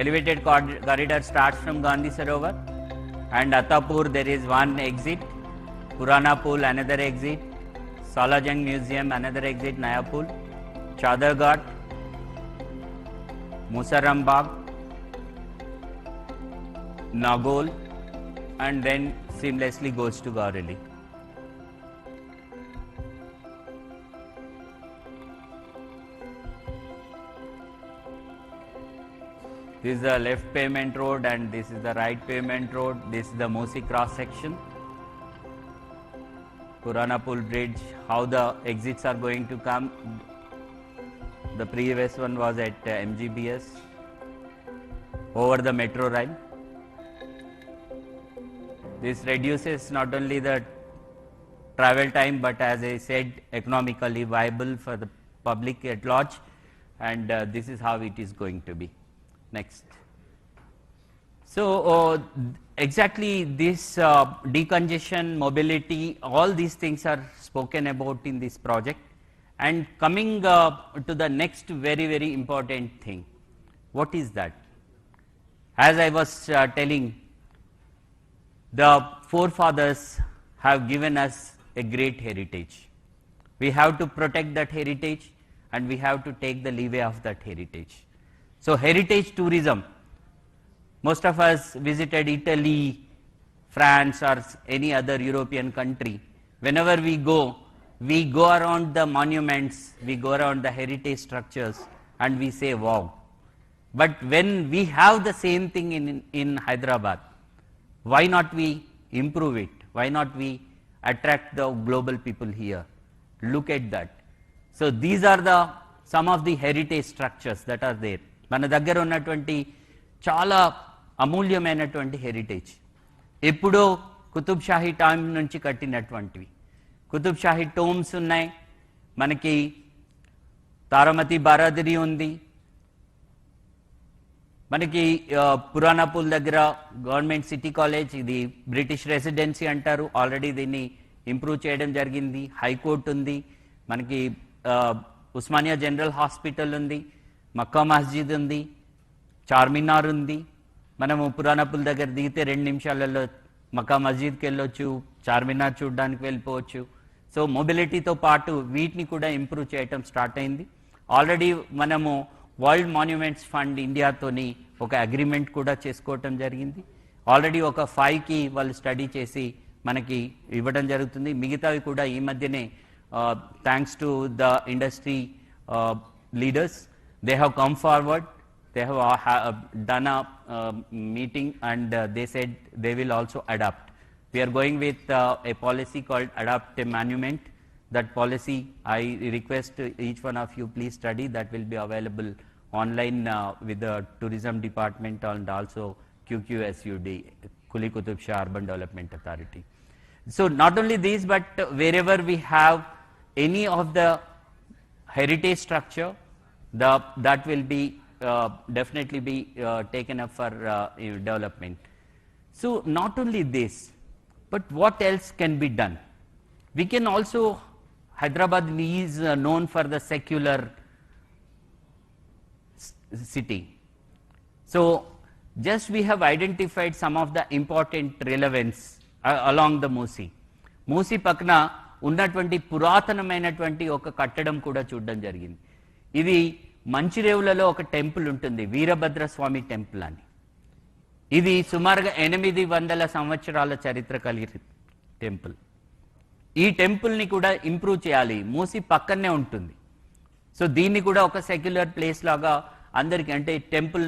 Elevated corridor starts from Gandhi Sarovar and Attapur there is one exit, Purana Pool another exit, Salajang Museum another exit, Naya Pool, Chadar Ghat, Musaram Bagh, Nagol, and then seamlessly goes to Gaureli. This is the left pavement road and this is the right pavement road. This is the MUSI cross section. Purana Pool Bridge, how the exits are going to come. The previous one was at MGBS over the metro line. This reduces not only the travel time but, as I said, economically viable for the public at large, and this is how it is going to be. Next. So exactly this decongestion, mobility, all these things are spoken about in this project. And coming to the next very important thing, what is that? As I was telling, the forefathers have given us a great heritage. We have to protect that heritage and we have to take the leeway of that heritage. So heritage tourism Most of us visited Italy, France or any other European country. Whenever we go around the monuments, we go around the heritage structures and we say wow. But when we have the same thing in Hyderabad, why not we improve it? Why not we attract the global people here? Look at that. So these are some of the heritage structures that are there. మన దగ్గర ఉన్నటువంటి చాలా అమూల్యమైనటువంటి heritage ఎప్పుడో Qutub Shahi time నుంచి కట్టినటువంటివి. Qutub Shahi Tomes ఉన్నాయి, మనకి తారామతి బారాదరి ఉంది, మనకి పురాణాపూల్ దగ్గర గవర్నమెంట్ సిటీ కాలేజ్, ఇది బ్రిటిష్ రెసిడెన్సీ అంటారు, ఆల్రెడీ దీన్ని ఇంప్రూవ్ చేయడం జరిగింది. హైకోర్టు ఉంది, మనకి ఉస్మానియా జనరల్ హాస్పిటల్ ఉంది, మక్కా మస్జిద్ ఉంది, చార్మినార్ ఉంది. మనము పురాణాపూల్ దగ్గర దిగితే 2 నిమిషాలలో మక్కా మస్జిద్కి వెళ్ళొచ్చు, చార్మినార్ చూడడానికి వెళ్ళిపోవచ్చు. సో మొబిలిటీతో పాటు వీటిని కూడా ఇంప్రూవ్ చేయటం స్టార్ట్ అయింది. ఆల్రెడీ మనము వరల్డ్ మాన్యుమెంట్స్ ఫండ్ ఇండియాతోని ఒక అగ్రిమెంట్ కూడా చేసుకోవటం జరిగింది. ఆల్రెడీ ఒక 5కి వాళ్ళు స్టడీ చేసి మనకి ఇవ్వడం జరుగుతుంది. మిగతావి కూడా ఈ మధ్యనే thanks to the industry leaders, they have come forward, they have done a meeting and they said they will also adapt. We are going with a policy called Adapt a Monument. That policy, I request each one of you please study. That will be available online with the tourism department and also QQSUD, Kuli Qutub Shah Urban Development Authority. So not only these, but wherever we have any of the heritage structure, that will be definitely be taken up for development. So not only this, but what else can be done? We can also, Hyderabad is known for the secular city. So just we have identified some of the important relevance along the MUSI. MUSI పక్కన ఉన్నటువంటి పురాతనమైనటువంటి ఒక కట్టడం కూడా చూడడం జరిగింది. ఇది మంచిరేవులలో ఒక టెంపుల్ ఉంటుంది, వీరభద్ర స్వామి టెంపుల్ అని. ఇది సుమారుగా 800 సంవత్సరాల చరిత్ర కలిగిన టెంపుల్. ఈ టెంపుల్ని కూడా ఇంప్రూవ్ చేయాలి, మూసి పక్కనే ఉంటుంది. సో దీన్ని కూడా ఒక సెక్యులర్ ప్లేస్ లాగా అందరికీ, అంటే టెంపుల్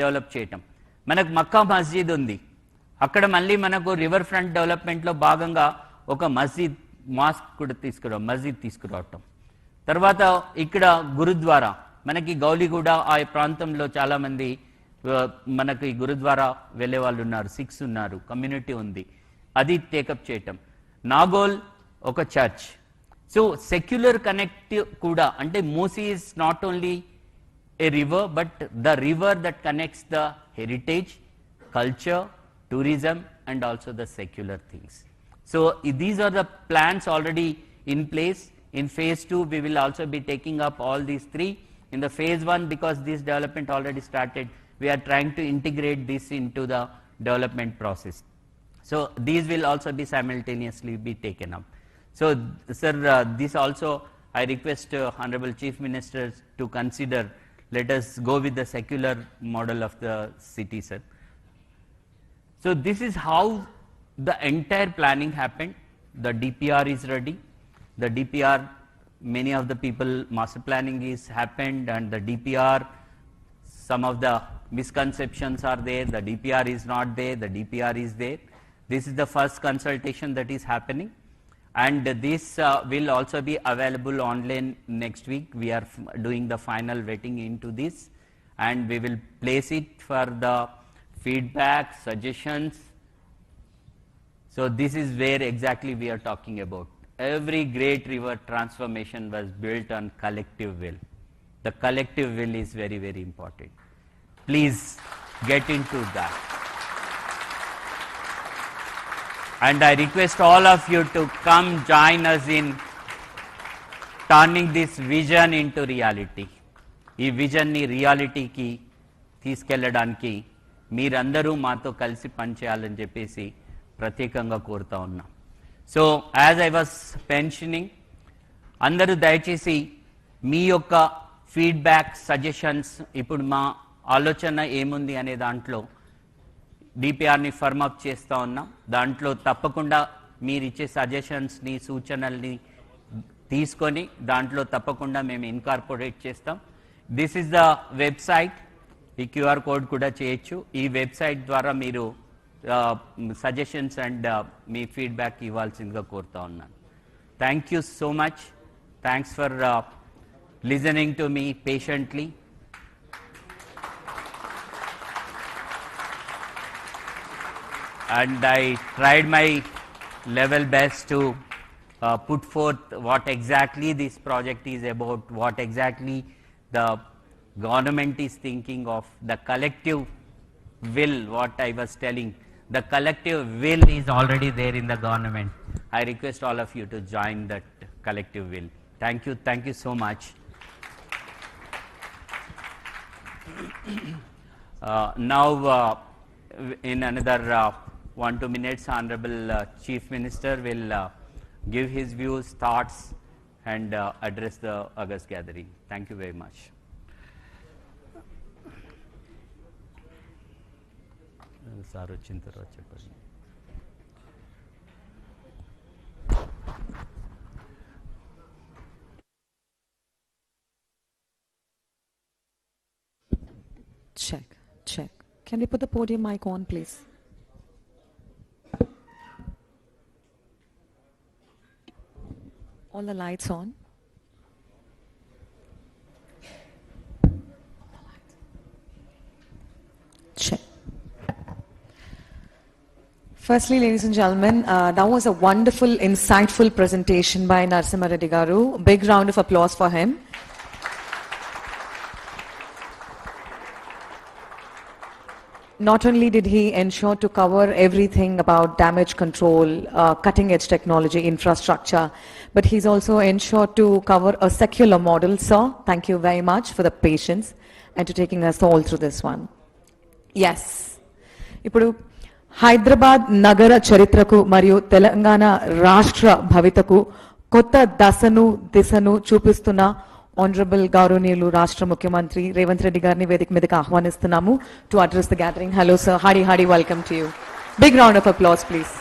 డెవలప్ చేయటం. మనకు మక్కా మస్జిద్ ఉంది, అక్కడ మళ్ళీ మనకు రివర్ ఫ్రంట్ డెవలప్మెంట్లో భాగంగా ఒక మస్జిద్ తీసుకురావటం. తర్వాత ఇక్కడ గురుద్వారా, మనకి గౌలిగూడ ఆ ప్రాంతంలో చాలామంది మనకి గురుద్వారా వెళ్ళే వాళ్ళు ఉన్నారు, సిక్స్ ఉన్నారు, కమ్యూనిటీ ఉంది, అది టేకప్ చేయటం. నాగోల్ ఒక చర్చ్. సో సెక్యులర్ కనెక్ట్ కూడా, అంటే Musi is not only a river, but the river that connects the heritage, culture, tourism and also the secular things. So these are the plans already in place. In phase 2 we will also be taking up all these three. In the phase 1, because this development already started, we are trying to integrate this into the development process. So these will also be simultaneously be taken up. So sir, this also I request Honorable Chief Minister to consider. Let us go with the secular model of the city, sir. So this is how the entire planning happened. The DPR is ready. The DPR, many of the people, master planning is happened, and the DPR, some of the misconceptions are there. The DPR is not there, the DPR is there. This is the first consultation that is happening. And this will also be available online next week. We are doing the final vetting into this, and we will place it for the feedback, suggestions. So this is where exactly we are talking about. Every great river transformation was built on collective will. The collective will is very, very important. Please get into that. And I request all of you to come join us in turning this vision into reality. ఈ vision ని రియాలిటీకి తీసుకెళ్లడానికి మీరందరూ మాతో కలిసి పనిచేయాలని చెప్పేసి ప్రత్యేకంగా కోరుతా ఉన్నాం. So as I was mentioning, అందరూ దయచేసి మీ యొక్క ఫీడ్బ్యాక్, సజెషన్స్, ఇప్పుడు మా ఆలోచన ఏముంది అనే దాంట్లో డిపిఆర్ని ఫర్మ్ అప్ చేస్తూ ఉన్నాం. దాంట్లో తప్పకుండా మీరు ఇచ్చే సజెషన్స్ని సూచనల్ని తీసుకొని దాంట్లో తప్పకుండా మేము ఇన్కార్పొరేట్ చేస్తాం. This is the website. ఈ క్యూఆర్ కోడ్ కూడా చేయొచ్చు. ఈ వెబ్సైట్ ద్వారా మీరు సజెషన్స్ అండ్ మీ ఫీడ్బ్యాక్ ఇవ్వాల్సిందిగా కోరుతా ఉన్నాను. Thank you so much. Thanks for listening to me patiently. And I tried my level best to put forth what exactly this project is about, what exactly the government is thinking of, the collective will, what I was telling. The collective will is already there in the government. I request all of you to join that collective will. Thank you so much. Now, in another 1-2 minutes, Honorable Chief Minister will give his views, thoughts, and address the August gathering. Thank you very much. Check. Can we put the podium mic on, please? All the lights on. Check. Firstly, ladies and gentlemen, that was a wonderful, insightful presentation by Narasimha Reddy Garu. Big round of applause for him. Not only did he ensure to cover everything about damage control, cutting edge technology, infrastructure, but he's also ensured to cover a secular model. Sir, thank you very much for the patience and to taking us all through this one. Yes. Ipudu Hyderabad Nagara Charitraku Mariyu Telangana Rashtra Bhavitaku Kotta Dasanu Disanu Chupistuna Honorable Gauruniyulu Rashtra Mukhyamantri Revanth Reddy Garni Vedik Midiki Ahwanistunamu to address the gathering. Hello sir, hearty welcome to you. Big round of applause please.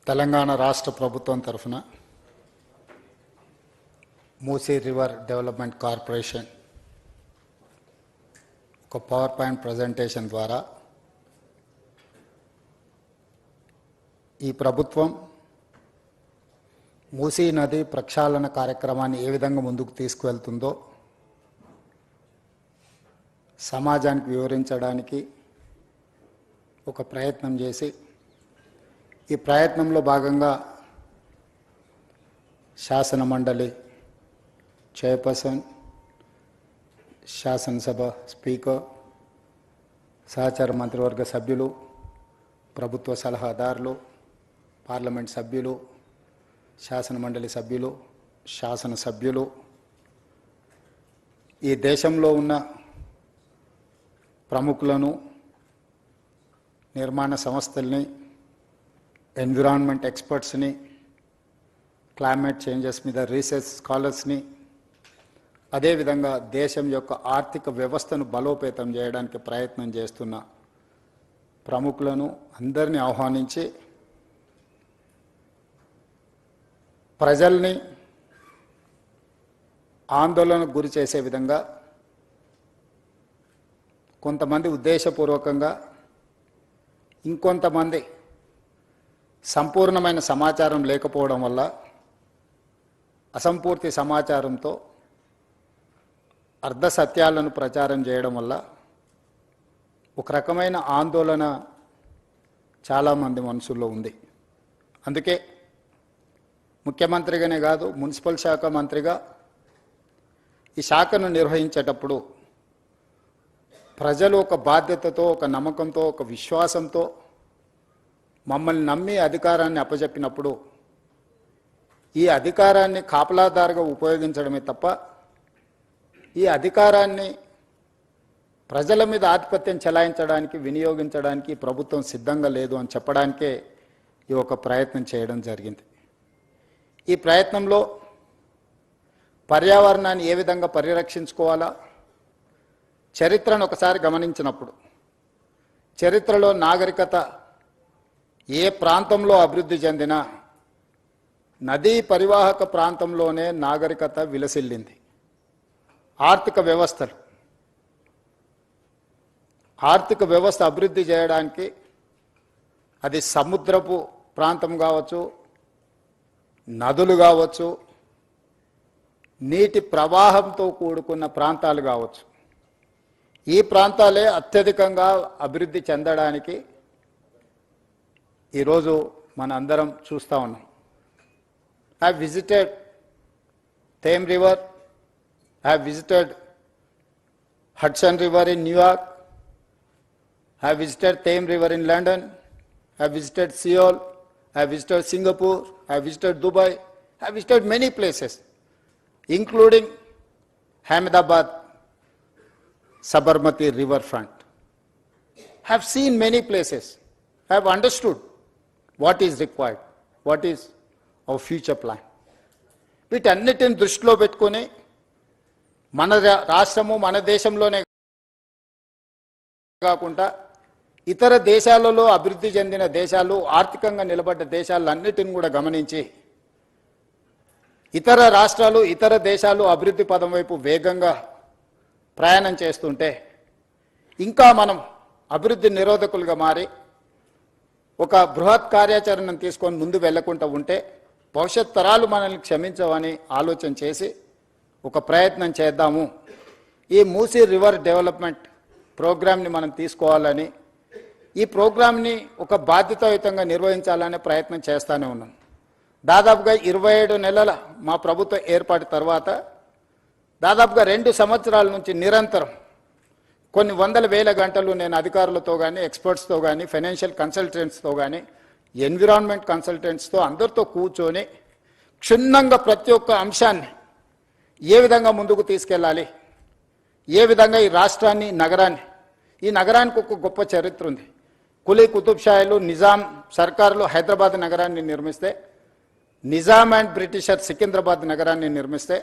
Telangana రాష్ట్ర ప్రభుత్వం తరఫున Musi river development corporation ఒక power point presentation ద్వారా ఈ ప్రభుత్వం మూసీ నది ప్రక్షాళన కార్యక్రమాన్ని ఏ విధంగా ముందుకు తీసుకువెళ్తుందో సమాజానికి వివరించడానికి ఒక ప్రయత్నం చేసి ఈ ప్రయత్నంలో భాగంగా శాసన మండలి చైర్పర్సన్, శాసనసభ స్పీకర్, సహచార మంత్రివర్గ సభ్యులు, ప్రభుత్వ సలహాదారులు, పార్లమెంట్ సభ్యులు, శాసన మండలి సభ్యులు, శాసనసభ్యులు, ఈ దేశంలో ఉన్న ప్రముఖులను, నిర్మాణ సంస్థల్ని, ఎన్విరాన్మెంట్ ఎక్స్పర్ట్స్ని, క్లైమేట్ చేంజెస్ మీద రీసెర్చ్ స్కాలర్స్ని, అదేవిధంగా దేశం యొక్క ఆర్థిక వ్యవస్థను బలోపేతం చేయడానికి ప్రయత్నం చేస్తున్న ప్రముఖులను అందరినీ ఆహ్వానించి ప్రజల్ని ఆందోళనకు గురి చేసే విధంగా కొంతమంది ఉద్దేశపూర్వకంగా, ఇంకొంతమంది సంపూర్ణమైన సమాచారం లేకపోవడం వల్ల అసంపూర్తి సమాచారంతో అర్ధ సత్యాలను ప్రచారం చేయడం వల్ల ఒక రకమైన ఆందోళన చాలామంది మనసుల్లో ఉంది. అందుకే ముఖ్యమంత్రిగానే కాదు, మున్సిపల్ శాఖ మంత్రిగా ఈ శాఖను నిర్వహించేటప్పుడు ప్రజలు ఒక బాధ్యతతో, ఒక నమ్మకంతో, ఒక విశ్వాసంతో మమ్మల్ని నమ్మి అధికారాన్ని అప్పచెప్పినప్పుడు ఈ అధికారాన్ని కాపలాదారుగా ఉపయోగించడమే తప్ప ఈ అధికారాన్ని ప్రజల మీద ఆధిపత్యం చెలాయించడానికి, వినియోగించడానికి ప్రభుత్వం సిద్ధంగా లేదు అని చెప్పడానికే ఈ ఒక ప్రయత్నం చేయడం జరిగింది. ఈ ప్రయత్నంలో పర్యావరణాన్ని ఏ విధంగా పరిరక్షించుకోవాలా, చరిత్రను ఒకసారి గమనించినప్పుడు చరిత్రలో నాగరికత ఏ ప్రాంతంలో అభివృద్ధి చెందినా నదీ పరివాహక ప్రాంతంలోనే నాగరికత విలసిల్లింది. ఆర్థిక వ్యవస్థ అభివృద్ధి చేయడానికి అది సముద్రపు ప్రాంతం కావచ్చు, నదులు కావచ్చు, నీటి ప్రవాహంతో కూడుకున్న ప్రాంతాలు కావచ్చు, ఈ ప్రాంతాలే అత్యధికంగా అభివృద్ధి చెందడానికి ఈరోజు మన అందరం చూస్తూ ఉన్నాం. I have visited Thames River, I have visited Hudson River in New York, I have visited Thames River in London, I have visited Seoul, I have visited Singapore, I have visited Dubai, I have visited many places, including Ahmedabad, Sabarmati riverfront. I have seen many places. I have understood what is required, what is our future plan. వీటన్నిటిని దృష్టిలో పెట్టుకొని మన రాష్ట్రము మన దేశంలోనే కాకుండా ఇతర దేశాలలో అభివృద్ధి చెందిన దేశాలు, ఆర్థికంగా నిలబడ్డ దేశాలన్నిటిని కూడా గమనించి ఇతర రాష్ట్రాలు, ఇతర దేశాలు అభివృద్ధి పదం వైపు వేగంగా ప్రయాణం చేస్తుంటే ఇంకా మనం అభివృద్ధి నిరోధకులుగా మారి ఒక బృహత్ కార్యాచరణను తీసుకొని ముందు వెళ్లకుండా ఉంటే భవిష్యత్ తరాలు మనల్ని క్షమించవని ఆలోచన చేసి ఒక ప్రయత్నం చేద్దాము. ఈ మూసీ రివర్ డెవలప్మెంట్ ప్రోగ్రామ్ని మనం తీసుకోవాలని, ఈ ప్రోగ్రామ్ని ఒక బాధ్యతాయుతంగా నిర్వహించాలనే ప్రయత్నం చేస్తూనే ఉన్నాం. దాదాపుగా 27 నెలల మా ప్రభుత్వ ఏర్పాటు తర్వాత దాదాపుగా 2 సంవత్సరాల నుంచి నిరంతరం కొన్ని వందల వేల గంటలు నేను అధికారులతో కానీ, ఎక్స్పర్ట్స్తో కానీ, ఫైనాన్షియల్ కన్సల్టెంట్స్తో కానీ, ఎన్విరాన్మెంట్ కన్సల్టెంట్స్తో అందరితో కూర్చొని క్షుణ్ణంగా ప్రతి ఒక్క అంశాన్ని ఏ విధంగా ముందుకు తీసుకెళ్ళాలి, ఏ విధంగా ఈ రాష్ట్రాన్ని, ఈ నగరానికి ఒక గొప్ప చరిత్ర ఉంది. కులీ కుతుబ్ షాయిలు, నిజాం సర్కారులు హైదరాబాద్ నగరాన్ని నిర్మిస్తే, నిజాం అండ్ బ్రిటిషర్ సికింద్రాబాద్ నగరాన్ని నిర్మిస్తే,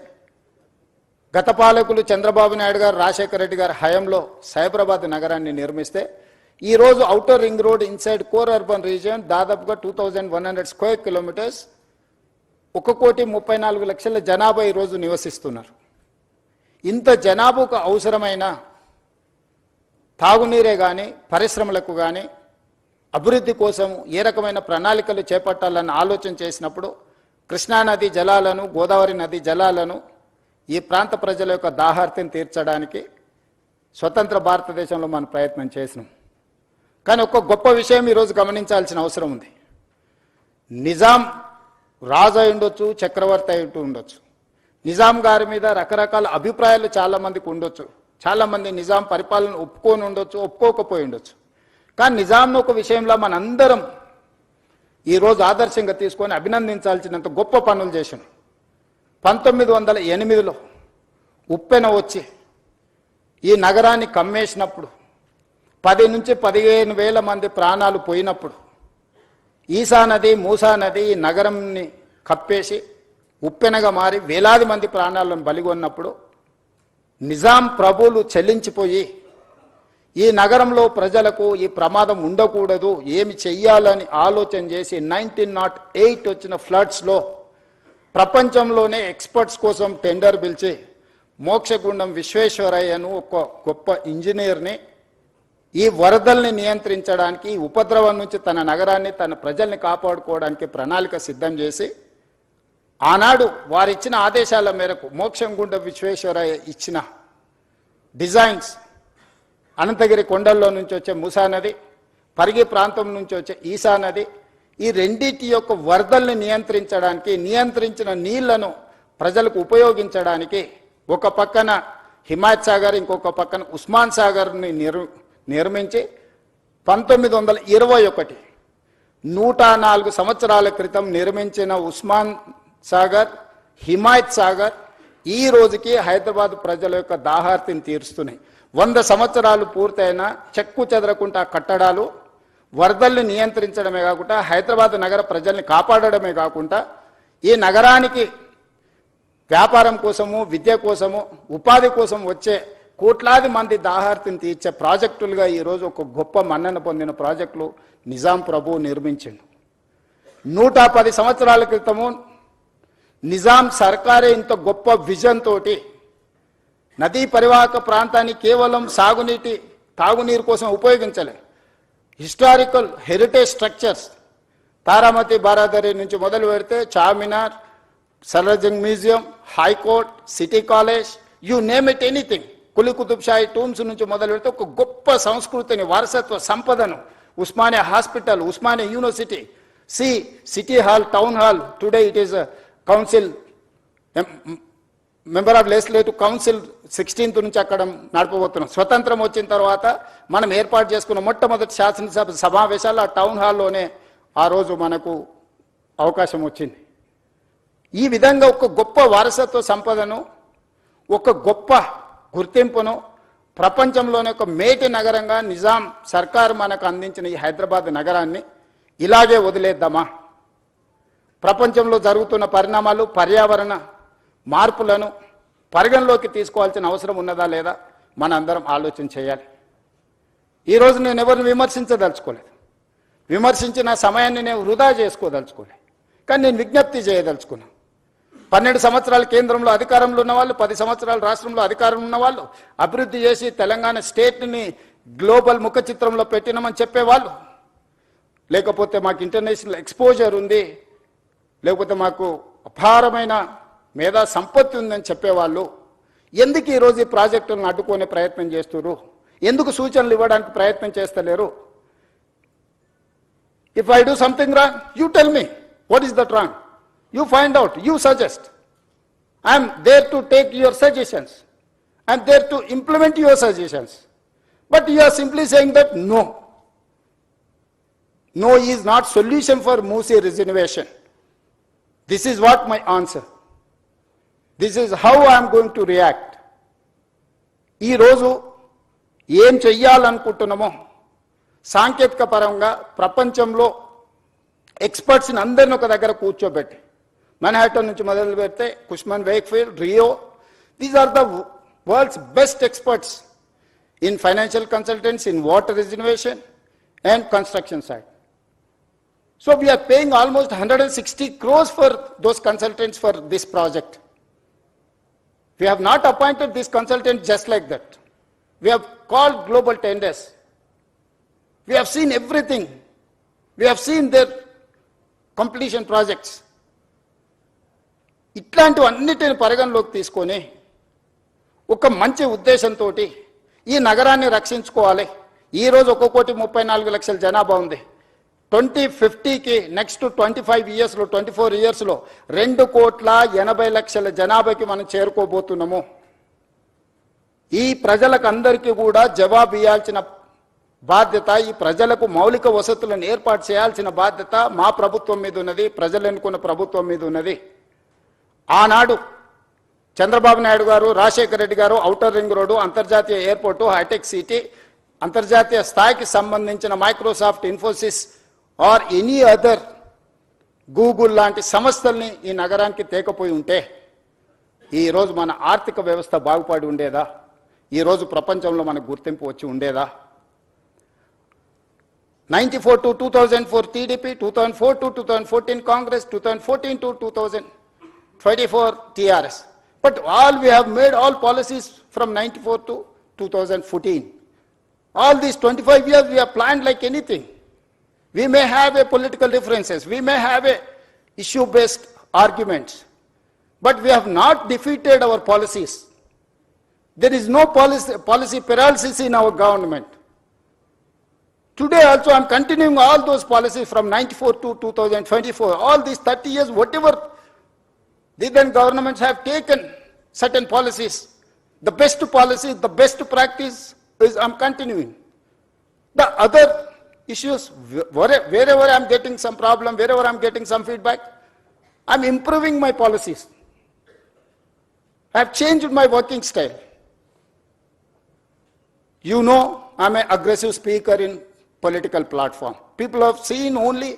గత పాలకులు చంద్రబాబు నాయుడు గారు, రాజశేఖర రెడ్డి గారు హయాంలో సైబరాబాద్ నగరాన్ని నిర్మిస్తే, ఈరోజు outer ring road inside core urban region దాదాపుగా 2100 స్క్వేర్ కిలోమీటర్స్, 1,34,00,000 జనాభా ఈరోజు నివసిస్తున్నారు. ఇంత జనాభాకు అవసరమైన తాగునీరే కానీ, పరిశ్రమలకు కానీ, అభివృద్ధి కోసం ఏ రకమైన ప్రణాళికలు చేపట్టాలని ఆలోచన చేసినప్పుడు కృష్ణానది జలాలను, గోదావరి నది జలాలను ఈ ప్రాంత ప్రజల యొక్క దాహార్తిని తీర్చడానికి స్వతంత్ర భారతదేశంలో మనం ప్రయత్నం చేసినాం. కానీ ఒక గొప్ప విషయం ఈరోజు గమనించాల్సిన అవసరం ఉంది. నిజాం రాజు అయి ఉండొచ్చు, చక్రవర్తి అయి ఉండొచ్చు, నిజాం గారి మీద రకరకాల అభిప్రాయాలు చాలామందికి ఉండొచ్చు, చాలామంది నిజాం పరిపాలన ఒప్పుకొని ఉండొచ్చు, ఒప్పుకోకపోయి ఉండొచ్చు. కానీ నిజాంను ఒక విషయంలో మనందరం ఈరోజు ఆదర్శంగా తీసుకొని అభినందించాల్సినంత గొప్ప పనులు చేసాం. 1908లో ఉప్పెన వచ్చి ఈ నగరాన్ని కమ్మేసినప్పుడు 10 నుంచి 15,000 మంది ప్రాణాలు పోయినప్పుడు ఈసా నది, మూసా నది ఈ నగరంని కప్పేసి ఉప్పెనగా మారి వేలాది మంది ప్రాణాలను బలిగొన్నప్పుడు నిజాం ప్రభువులు చెల్లించిపోయి ఈ నగరంలో ప్రజలకు ఈ ప్రమాదం ఉండకూడదు, ఏమి చెయ్యాలని ఆలోచన చేసి 1908 వచ్చిన ఫ్లడ్స్లో ప్రపంచంలోనే ఎక్స్పర్ట్స్ కోసం టెండర్ పిలిచి మోక్షగుండం విశ్వేశ్వరయ్యను ఒక గొప్ప ఇంజనీర్ని ఈ వరదల్ని నియంత్రించడానికి, ఈ ఉపద్రవం నుంచి తన నగరాన్ని, తన ప్రజల్ని కాపాడుకోవడానికి ప్రణాళిక సిద్ధం చేసి ఆనాడు వారిచ్చిన ఆదేశాల మేరకు మోక్షగుండం విశ్వేశ్వరయ్య ఇచ్చిన డిజైన్స్, అనంతగిరి కొండల్లో నుంచి వచ్చే మూసా నది, పరిగి ప్రాంతం నుంచి వచ్చే ఈసా నది, ఈ రెండింటి యొక్క వరదల్ని నియంత్రించడానికి, నియంత్రించిన నీళ్లను ప్రజలకు ఉపయోగించడానికి ఒక పక్కన హిమాయత్ సాగర్, ఇంకొక పక్కన ఉస్మాన్ సాగర్ని నిర్మించి 1921 104 సంవత్సరాల క్రితం నిర్మించిన ఉస్మాన్ సాగర్, హిమాయత్ సాగర్ ఈ రోజుకి హైదరాబాద్ ప్రజల యొక్క దాహార్తిని తీరుస్తున్నాయి. 100 సంవత్సరాలు పూర్తయిన చెక్కు చెదరకుండా కట్టడాలు, వరదల్ని నియంత్రించడమే కాకుండా హైదరాబాద్ నగర ప్రజల్ని కాపాడడమే కాకుండా ఈ నగరానికి వ్యాపారం కోసము, విద్య కోసము, ఉపాధి కోసం వచ్చే కోట్లాది మంది దాహార్తిని తీర్చే ప్రాజెక్టులుగా ఈరోజు ఒక గొప్ప మన్నన పొందిన ప్రాజెక్టులు నిజాం ప్రభువు నిర్మించింది. 110 సంవత్సరాల క్రితము నిజాం సర్కారే ఇంత గొప్ప విజన్ తోటి నదీ పరివాహక ప్రాంతాన్ని కేవలం తాగునీరు కోసం ఉపయోగించలే. Historical heritage structures Taramati Baradari నుంచి మొదలు పెడితే Charminar, Salarjung museum, high court, city college, you name it anything, Quli Qutb Shahi tombs నుంచి మొదలు పెడితే ఒక గొప్ప సంస్కృతిని, వారసత్వ సంపదను, Osmania hospital, Osmania university, city hall, town hall, today it is council member of legislative council 16th నుంచి అక్కడ నడపబోతున్నాం. స్వతంత్రం వచ్చిన తర్వాత మనం ఏర్పాటు చేసుకున్న మొట్టమొదటి శాసనసభ సమావేశాలు ఆ టౌన్ హాల్లోనే ఆ రోజు మనకు అవకాశం వచ్చింది. ఈ విధంగా ఒక గొప్ప వారసత్వ సంపదను, ఒక గొప్ప గుర్తింపును ప్రపంచంలోనే ఒక మేటి నగరంగా నిజాం సర్కారు మనకు అందించిన ఈ హైదరాబాద్ నగరాన్ని ఇలాగే వదిలేద్దామా? ప్రపంచంలో జరుగుతున్న పరిణామాలు, పర్యావరణ మార్పులను పరిగణలోకి తీసుకోవాల్సిన అవసరం ఉన్నదా లేదా మనందరం ఆలోచన చేయాలి. ఈరోజు నేను ఎవరిని విమర్శించదలుచుకోలేదు, విమర్శించిన సమయాన్ని నేను వృధా చేసుకోదలుచుకోలేదు. కానీ నేను విజ్ఞప్తి చేయదలుచుకున్నాను. 12 సంవత్సరాల కేంద్రంలో అధికారంలో ఉన్నవాళ్ళు, 10 సంవత్సరాలు రాష్ట్రంలో అధికారం ఉన్నవాళ్ళు, అభివృద్ధి చేసి తెలంగాణ స్టేట్ని గ్లోబల్ ముఖ చిత్రంలో పెట్టినామని చెప్పేవాళ్ళు, లేకపోతే మాకు ఇంటర్నేషనల్ ఎక్స్పోజర్ ఉంది, లేకపోతే మాకు అపారమైన మేధా సంపత్తి ఉందని చెప్పేవాళ్ళు ఎందుకు ఈరోజు ఈ ప్రాజెక్టులను అడ్డుకునే ప్రయత్నం చేస్తున్నారు? ఎందుకు సూచనలు ఇవ్వడానికి ప్రయత్నం చేస్తలేరు? If I do something wrong, you tell me what is that wrong, you find out, you suggest. I'm there to take your suggestions, I'm there to implement your suggestions. But you are simply saying that no. No is not solution for MUSI rejuvenation. This is what my answer. This is how I am going to react. ఈ రోజు ఏం చెయ్యాలనుకుంటున్నామో సాంకేతిక పరంగా ప్రపంచంలో ఎక్స్పర్ట్స్ని అందరిని ఒక దగ్గర కూర్చోబెట్టి, మన్హాటన్ నుంచి మొదలు పెడితే Cushman Wakefield, Rio, these are the world's best experts in financial consultants, in water reservation and construction side. So we are paying almost 160 crores for those consultants for this project. We have not appointed this consultant just like that. We have called global tenders. We have seen everything. We have seen their completion projects. ఇట్లాంటి అన్నిటిని పరిగణలోకి తీసుకొని ఒక మంచి ఉద్దేశంతో ఈ నగరాన్ని రక్షించుకోవాలి. ఈరోజు 1,34,00,000 జనాభా ఉంది. 2050కి నెక్స్ట్ 25 ఇయర్స్లో, 24 ఇయర్స్లో 2,80,00,000 జనాభాకి మనం చేరుకోబోతున్నాము. ఈ ప్రజలకు అందరికీ కూడా జవాబు ఇవ్వాల్సిన బాధ్యత, ఈ ప్రజలకు మౌలిక వసతులను ఏర్పాటు చేయాల్సిన బాధ్యత మా ప్రభుత్వం మీద ఉన్నది, ప్రజలు ఎన్నుకున్న ప్రభుత్వం మీద ఉన్నది. ఆనాడు చంద్రబాబు నాయుడు గారు, రాజశేఖర రెడ్డి గారు ఔటర్ రింగ్ రోడ్డు, అంతర్జాతీయ ఎయిర్పోర్టు, హైటెక్ సిటీ, అంతర్జాతీయ స్థాయికి సంబంధించిన Microsoft, Infosys or any other Google లాంటి సంస్థల్ని ఈ నగరానికి తేకపోయి ఉంటే ఈరోజు మన ఆర్థిక వ్యవస్థ బాగుపడి ఉండేదా? ఈరోజు ప్రపంచంలో మనకు గుర్తింపు వచ్చి ఉండేదా? 94 to 2004 TDP, 2004 to 2014 Congress, 2014 to 2024 TRS. But we have made all policies from 94 to 2014. All these 25 years we have planned like anything. We may have a political differences, we may have a issue-based arguments, but we have not defeated our policies. There is no policy paralysis in our government. Today also I am continuing all those policies from 94 to 2024. All these 30 years, whatever the then governments have taken certain policies, the best policy, the best practice is I am continuing. The other issues, wherever I am getting some problem, wherever I am getting some feedback, I am improving my policies. I have changed my working style. You know, I am an aggressive speaker in political platform. People have seen only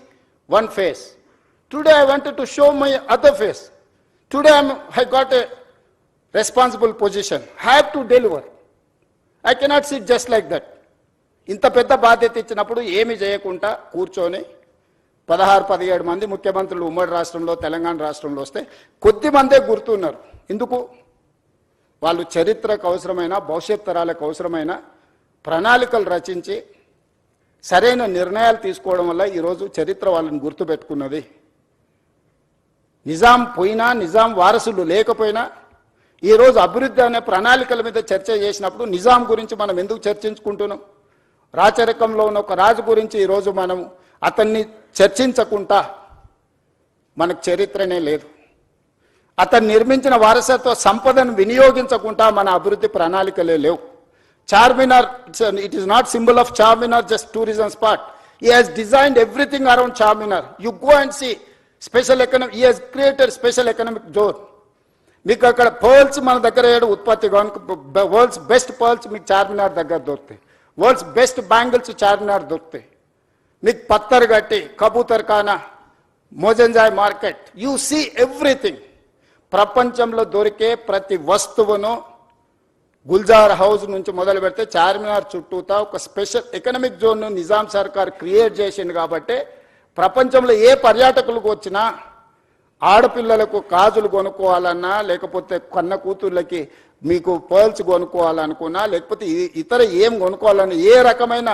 one face. Today I wanted to show my other face. Today I got a responsible position. I have to deliver. I cannot sit just like that. ఇంత పెద్ద బాధ్యత ఇచ్చినప్పుడు ఏమి చేయకుండా కూర్చొని 16-17 మంది ముఖ్యమంత్రులు ఉమ్మడి రాష్ట్రంలో తెలంగాణ రాష్ట్రంలో వస్తే కొద్ది మందే గుర్తున్నారు. ఎందుకు? వాళ్ళు చరిత్రకు అవసరమైన భవిష్యత్ తరాలకు అవసరమైన ప్రణాళికలు రచించి సరైన నిర్ణయాలు తీసుకోవడం వల్ల ఈరోజు చరిత్ర వాళ్ళని గుర్తుపెట్టుకున్నది. నిజాం పోయినా నిజాం వారసులు లేకపోయినా ఈరోజు అభివృద్ధి అనే ప్రణాళికల మీద చర్చ చేసినప్పుడు నిజాం గురించి మనం ఎందుకు చర్చించుకుంటున్నాం? రాచరికంలో ఉన్న ఒక రాజు గురించి ఈరోజు మనం అతన్ని చర్చించకుండా మనకు చరిత్రనే లేదు. అతను నిర్మించిన వారసత్వ సంపదను వినియోగించకుండా మన అభివృద్ధి ప్రణాళికలే లేవు. Charminar, it is not symbol of Charminar, just tourism spot. He has designed everything around Charminar. You go and see special economic, he has created special economic zone. మీకు అక్కడ పర్ల్స్ మన దగ్గర ఉత్పత్తి వరల్డ్స్ బెస్ట్ పర్ల్స్ మీకు చార్మినార్ దగ్గర దొరుకుతాయి. World's best bangles Charminar దొరుకుతాయి. మీకు పత్తర్ గట్టి, కబూతర్ ఖానా, Mozamjahi market, you see everything. ప్రపంచంలో దొరికే ప్రతి వస్తువును గుల్జార్ హౌస్ నుంచి మొదలు పెడితే చార్మినార్ చుట్టూతా ఒక స్పెషల్ ఎకనామిక్ జోన్ను నిజాం సర్కార్ క్రియేట్ చేసింది. కాబట్టి ప్రపంచంలో ఏ పర్యాటకులకు వచ్చినా ఆడపిల్లలకు గాజులు కొనుక్కోవాలన్నా, లేకపోతే కన్న కూతుళ్ళకి మీకు పర్ల్స్ కొనుక్కోవాలనుకున్నా, లేకపోతే ఇతర ఏం కొనుక్కోవాలన్నా, ఏ రకమైన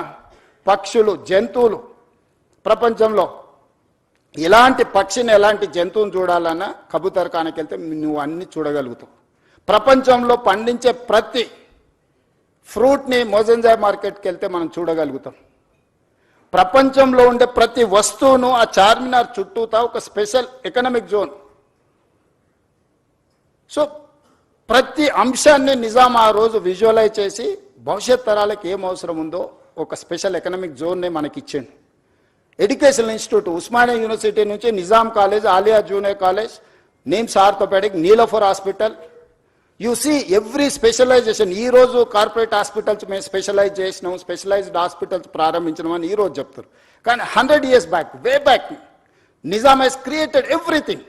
పక్షులు జంతువులు ప్రపంచంలో ఎలాంటి పక్షిని ఎలాంటి జంతువుని చూడాలన్నా కబూతర్ ఖానాకి వెళ్తే నువ్వు అన్ని చూడగలుగుతావు. ప్రపంచంలో పండించే ప్రతి ఫ్రూట్ని మోజంజాయ్ మార్కెట్కి వెళ్తే మనం చూడగలుగుతాం. ప్రపంచంలో ఉండే ప్రతి వస్తువును ఆ చార్మినార్ చుట్టూతా ఒక స్పెషల్ ఎకనామిక్ జోన్. సో ప్రతి అంశాన్ని నిజాం ఆ రోజు విజువలైజ్ చేసి భవిష్యత్ తరాలకు ఏం అవసరం ఉందో ఒక స్పెషల్ ఎకనామిక్ జోన్ని మనకి ఇచ్చిండు. ఎడ్యుకేషనల్ ఇన్స్టిట్యూట్ ఉస్మానియా యూనివర్సిటీ నుంచి Nizam college, Aliya junior college, NIMS orthopaedic, Niloufer hospital, you see every specialisation. ఈ రోజు కార్పొరేట్ హాస్పిటల్స్ మేము స్పెషలైజ్ చేసినాం, స్పెషలైజ్డ్ హాస్పిటల్స్ ప్రారంభించినాం అని ఈరోజు చెప్తారు. కానీ 100 years back, way back, Nizam has created everything.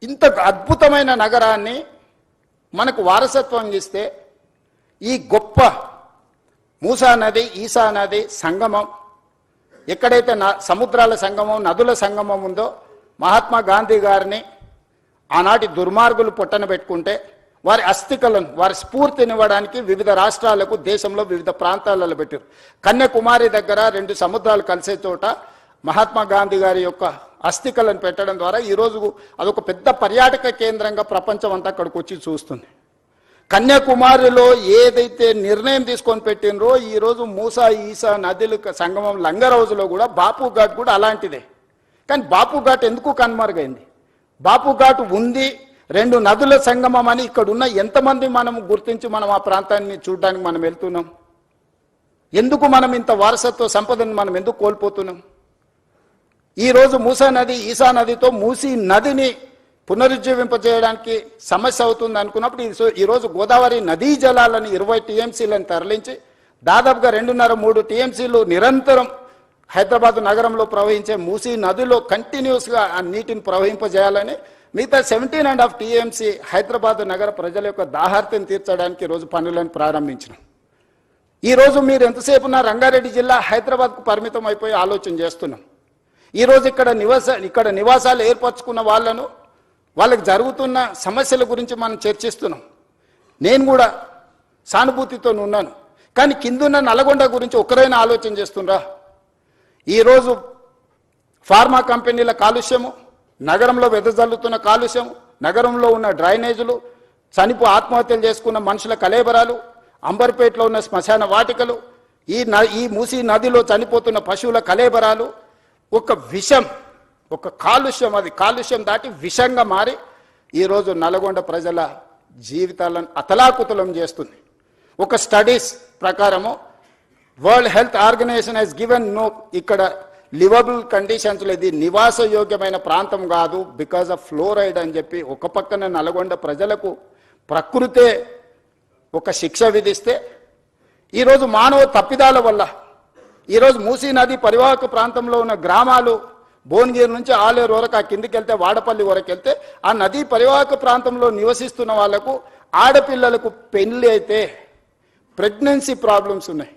ఇంత అద్భుతమైన నగరాన్ని మనకు వారసత్వం ఇస్తే ఈ గొప్ప మూసా నది, ఈసా నది సంగమం, ఎక్కడైతే సముద్రాల సంగమం, నదుల సంగమం ఉందో, మహాత్మా గాంధీ గారిని ఆనాటి దుర్మార్గులు పొట్టన పెట్టుకుంటే వారి అస్థికలను, వారి స్ఫూర్తినివ్వడానికి వివిధ రాష్ట్రాలకు, దేశంలో వివిధ ప్రాంతాలలో పెట్టారు. కన్యాకుమారి దగ్గర 2 సముద్రాలు కలిసే చోట మహాత్మా గాంధీ గారి యొక్క అస్థికలను పెట్టడం ద్వారా ఈరోజు అదొక పెద్ద పర్యాటక కేంద్రంగా ప్రపంచం అంతా అక్కడికి వచ్చి చూస్తుంది. కన్యాకుమారిలో ఏదైతే నిర్ణయం తీసుకొని పెట్టినరో ఈరోజు మూసా ఈసా నదుల సంగమం లంగర్ హౌజ్లో కూడా బాపు ఘాట్ కూడా అలాంటిదే. కానీ బాపు ఘాట్ ఎందుకు కనుమరుగైంది? బాపు ఘాట్ ఉంది, 2 నదుల సంగమం అని ఇక్కడ ఉన్న ఎంతమంది మనం గుర్తించి మనం ఆ ప్రాంతాన్ని చూడడానికి మనం వెళ్తున్నాం? ఎందుకు మనం ఇంత వారసత్వ సంపదను మనం ఎందుకు కోల్పోతున్నాం? ఈరోజు మూసా నది, ఈసా నదితో మూసీ నదిని పునరుజ్జీవింపజేయడానికి సమస్య అవుతుంది అనుకున్నప్పుడు ఈరోజు గోదావరి నదీ జలాలను 20 TMCలను తరలించి దాదాపుగా 2.5-3 TMCలు నిరంతరం హైదరాబాద్ నగరంలో ప్రవహించే మూసీ నదిలో కంటిన్యూస్గా ఆ నీటిని ప్రవహింపజేయాలని మిగతా 17.5 TMC హైదరాబాద్ నగర ప్రజల యొక్క దాహార్తిని తీర్చడానికి ఈరోజు పనులను ప్రారంభించినాం. ఈరోజు మీరు ఎంతసేపు నా రంగారెడ్డి జిల్లా హైదరాబాద్కు పరిమితం అయిపోయి ఆలోచన చేస్తున్నాం. ఈరోజు ఇక్కడ నివాసాలు ఏర్పరచుకున్న వాళ్ళకి జరుగుతున్న సమస్యల గురించి మనం చర్చిస్తున్నాం. నేను కూడా సానుభూతితో ఉన్నాను. కానీ కిందున్న నల్గొండ గురించి ఒకరైనా ఆలోచన చేస్తుండ్రా? ఈరోజు ఫార్మా కంపెనీల కాలుష్యము, నగరంలో వెదజల్లుతున్న కాలుష్యం, నగరంలో ఉన్న డ్రైనేజీలు, ఆత్మహత్యలు చేసుకున్న మనుషుల కలేబరాలు, అంబర్పేటలో ఉన్న శ్మశాన వాటికలు, ఈ మూసీ నదిలో చనిపోతున్న పశువుల కలేబరాలు, ఒక విషం, ఒక కాలుష్యం, అది కాలుష్యం దాటి విషంగా మారి ఈరోజు నల్గొండ ప్రజల జీవితాలను అతలాకుతలం చేస్తుంది. ఒక స్టడీస్ ప్రకారము world health organisation has given no, ఇక్కడ లివబుల్ కండిషన్స్ ఇది నివాసయోగ్యమైన ప్రాంతం కాదు బికాజ్ ఆఫ్ ఫ్లోరైడ్ అని చెప్పి ఒక పక్కన నల్గొండ ప్రజలకు ప్రకృతే ఒక శిక్ష విధిస్తే, ఈరోజు మానవ తప్పిదాల వల్ల ఈరోజు మూసీ నది పరివాహక ప్రాంతంలో ఉన్న గ్రామాలు భువనగిరి నుంచి ఆలేరు వరకు ఆ కిందికి వెళ్తే వాడపల్లి వరకు వెళ్తే ఆ నదీ పరివాహక ప్రాంతంలో నివసిస్తున్న వాళ్లకు ఆడపిల్లలకు పెళ్లి అయితే ప్రెగ్నెన్సీ ప్రాబ్లమ్స్ ఉన్నాయి.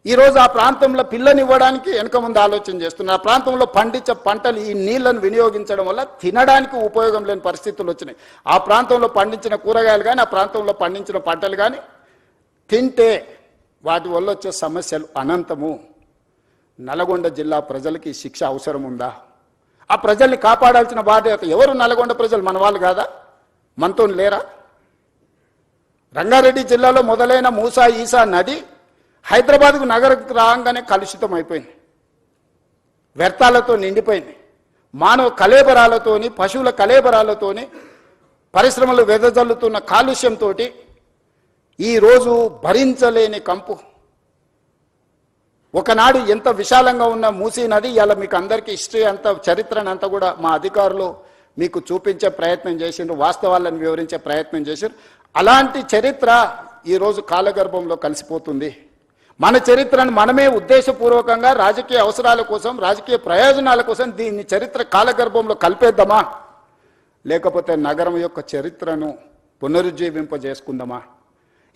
ఈరోజు ఆ ప్రాంతంలో పిల్లనివ్వడానికి వెనక ముందు ఆలోచన చేస్తున్నారు. ఆ ప్రాంతంలో పండించే పంటలు ఈ నీళ్లను వినియోగించడం వల్ల తినడానికి ఉపయోగం లేని పరిస్థితులు వచ్చినాయి. ఆ ప్రాంతంలో పండించిన కూరగాయలు కానీ ఆ ప్రాంతంలో పండించిన పంటలు కానీ తింటే వాటి వల్ల వచ్చే సమస్యలు అనంతము. నల్గొండ జిల్లా ప్రజలకి శిక్ష అవసరం ఉందా? ఆ ప్రజల్ని కాపాడాల్సిన బాధ్యత ఎవరు? నల్గొండ ప్రజలు మన వాళ్ళు కాదా? మనతో లేరా? రంగారెడ్డి జిల్లాలో మొదలైన మూసా ఈసా నది హైదరాబాద్కు నగరకు రాగానే కలుషితం అయిపోయింది, వ్యర్థాలతో నిండిపోయింది. మానవ కలేబరాలతోని పశువుల కలేబరాలతోని పరిశ్రమలు వెదజల్లుతున్న కాలుష్యంతో ఈరోజు భరించలేని కంపు. ఒకనాడు ఎంత విశాలంగా ఉన్న మూసీ నది ఇవాళ మీకు అందరికీ హిస్టరీ అంతా చరిత్రను అంతా కూడా మా అధికారులు మీకు చూపించే ప్రయత్నం చేసిండ్రు, వాస్తవాలను వివరించే ప్రయత్నం చేశారు. అలాంటి చరిత్ర ఈరోజు కాలగర్భంలో కలిసిపోతుంది. మన చరిత్రను మనమే ఉద్దేశపూర్వకంగా రాజకీయ అవసరాల కోసం రాజకీయ ప్రయోజనాల కోసం దీన్ని చరిత్ర కాలగర్భంలో కలిపేద్దామా, లేకపోతే నగరం యొక్క చరిత్రను పునరుజ్జీవింపజేసుకుందామా?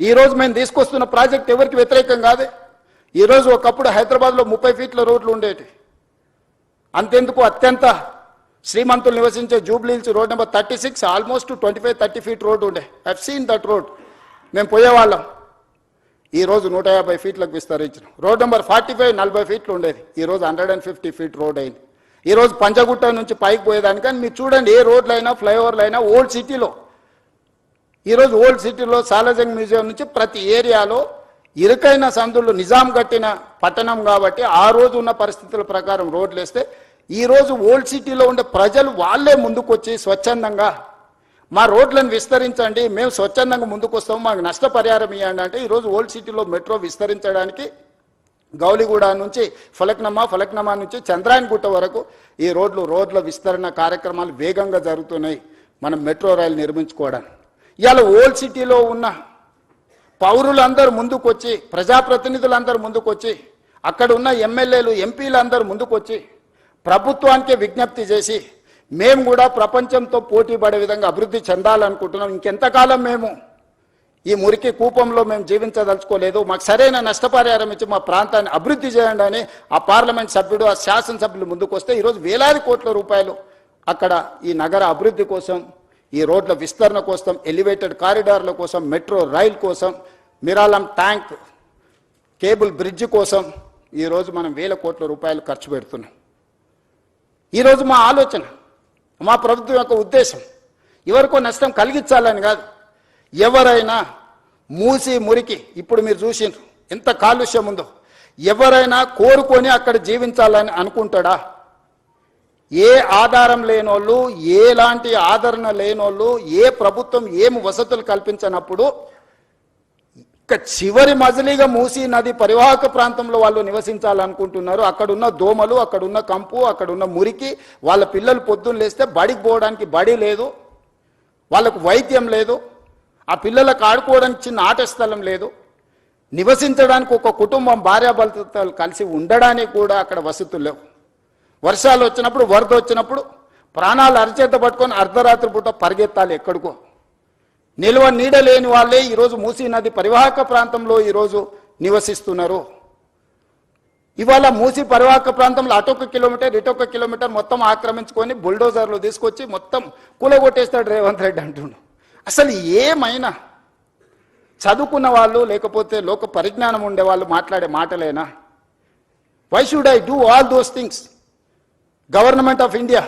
ఈరోజు మేము తీసుకొస్తున్న ప్రాజెక్ట్ ఎవరికి వ్యతిరేకం కాదు. ఈరోజు ఒకప్పుడు హైదరాబాద్లో 30 ఫీట్ల రోడ్లు ఉండేవి. అంతెందుకు అత్యంత శ్రీమంతులు నివసించే Jubilee Hills road number 36 almost 25-30 feet road ఉండే. I seen that road. మేము పోయేవాళ్ళం. ఈరోజు 150 ఫీట్లకు విస్తరించిన రోడ్ నెంబర్ 45 40 ఫీట్లు ఉండేది. ఈరోజు 150 ఫీట్ రోడ్ అయింది. ఈరోజు పంజగుట్ట నుంచి పైకి పోయేదానికి కానీ మీరు చూడండి, ఏ రోడ్లు అయినా ఫ్లైఓవర్లు అయినా ఓల్డ్ సిటీలో, ఈరోజు ఓల్డ్ సిటీలో సాలార్జంగ్ మ్యూజియం నుంచి ప్రతి ఏరియాలో ఇరుకైన సందులు నిజాం కట్టిన పట్టణం కాబట్టి ఆ రోజు ఉన్న పరిస్థితుల ప్రకారం రోడ్లు వేస్తే ఈరోజు ఓల్డ్ సిటీలో ఉండే ప్రజలు వాళ్ళే ముందుకొచ్చి స్వచ్ఛందంగా మా రోడ్లను విస్తరించండి, మేము స్వచ్ఛందంగా ముందుకు వస్తాము, మాకు నష్టపరిహారం ఇవ్వండి అంటే ఈరోజు ఓల్డ్ సిటీలో మెట్రో విస్తరించడానికి గౌలిగూడ నుంచి ఫలక్నమా నుంచి చంద్రాయన్గుట్ట వరకు ఈ రోడ్ల విస్తరణ కార్యక్రమాలు వేగంగా జరుగుతున్నాయి. మనం మెట్రో రైలు నిర్మించుకోవడానికి ఇవాళ ఓల్డ్ సిటీలో ఉన్న పౌరులందరూ ముందుకొచ్చి, ప్రజాప్రతినిధులందరూ ముందుకొచ్చి, అక్కడ ఉన్న ఎమ్మెల్యేలు ఎంపీలందరూ ముందుకొచ్చి ప్రభుత్వానికే విజ్ఞప్తి చేసి మేము కూడా ప్రపంచంతో పోటీ పడే విధంగా అభివృద్ధి చెందాలనుకుంటున్నాం. ఇంకెంతకాలం మేము ఈ మురికి కూపంలో మేము జీవించదలుచుకోలేదు, మాకు సరైన నష్టపరిహారం ఇచ్చి మా ప్రాంతాన్ని అభివృద్ధి చేయండి అని ఆ పార్లమెంట్ సభ్యుడు, ఆ శాసనసభ్యులు ముందుకు వస్తే ఈరోజు వేలాది కోట్ల రూపాయలు అక్కడ ఈ నగర అభివృద్ధి కోసం, ఈ రోడ్ల విస్తరణ కోసం, ఎలివేటెడ్ కారిడార్ల కోసం, మెట్రో రైల్ కోసం, మిరాలం ట్యాంక్ కేబుల్ బ్రిడ్జ్ కోసం ఈరోజు మనం వేల కోట్ల రూపాయలు ఖర్చు పెడుతున్నాం. ఈరోజు మా ఆలోచన, మా ప్రభుత్వం యొక్క ఉద్దేశం ఎవరికో నష్టం కలిగించాలని కాదు. ఎవరైనా మూసి మురికి ఇప్పుడు మీరు చూసిండ్రు ఎంత కాలుష్యం ఉందో, ఎవరైనా కోరుకొని అక్కడ జీవించాలని అనుకుంటాడా? ఏ ఆధారం లేనోళ్ళు, ఎలాంటి ఆదరణ లేనోళ్ళు, ఏ ప్రభుత్వం ఏం వసతులు కల్పించనప్పుడు ఇక చివరి మజిలీగా మూసీ నది పరివాహక ప్రాంతంలో వాళ్ళు నివసించాలనుకుంటున్నారు. అక్కడున్న దోమలు, అక్కడున్న కంపు, అక్కడున్న మురికి, వాళ్ళ పిల్లలు పొద్దున్న లేస్తే బడికి పోవడానికి బడి లేదు, వాళ్ళకు వైద్యం లేదు, ఆ పిల్లలకు ఆడుకోవడానికి చిన్న ఆట స్థలం లేదు, నివసించడానికి ఒక కుటుంబం భార్యాభర్తలు కలిసి ఉండడానికి కూడా అక్కడ వసతులు లేవు. వర్షాలు వచ్చినప్పుడు, వరద వచ్చినప్పుడు ప్రాణాలు అరిచేత పట్టుకొని అర్ధరాత్రి పూట పరిగెత్తాలి ఎక్కడికో. నిల్వ నీడ లేని వాళ్ళే ఈరోజు మూసీ నది పరివాహక ప్రాంతంలో ఈరోజు నివసిస్తున్నారు. ఇవాళ మూసీ పరివాహక ప్రాంతంలో అటొక కిలోమీటర్ ఇటొక కిలోమీటర్ మొత్తం ఆక్రమించుకొని బుల్డోజర్లు తీసుకొచ్చి మొత్తం కూలగొట్టేస్తాడు రేవంత్ రెడ్డి అంటుండు. అసలు ఏమైనా చదువుకున్న వాళ్ళు లేకపోతే లోక పరిజ్ఞానం ఉండే వాళ్ళు మాట్లాడే మాటలేనా? Why should I do all those things? Government of India,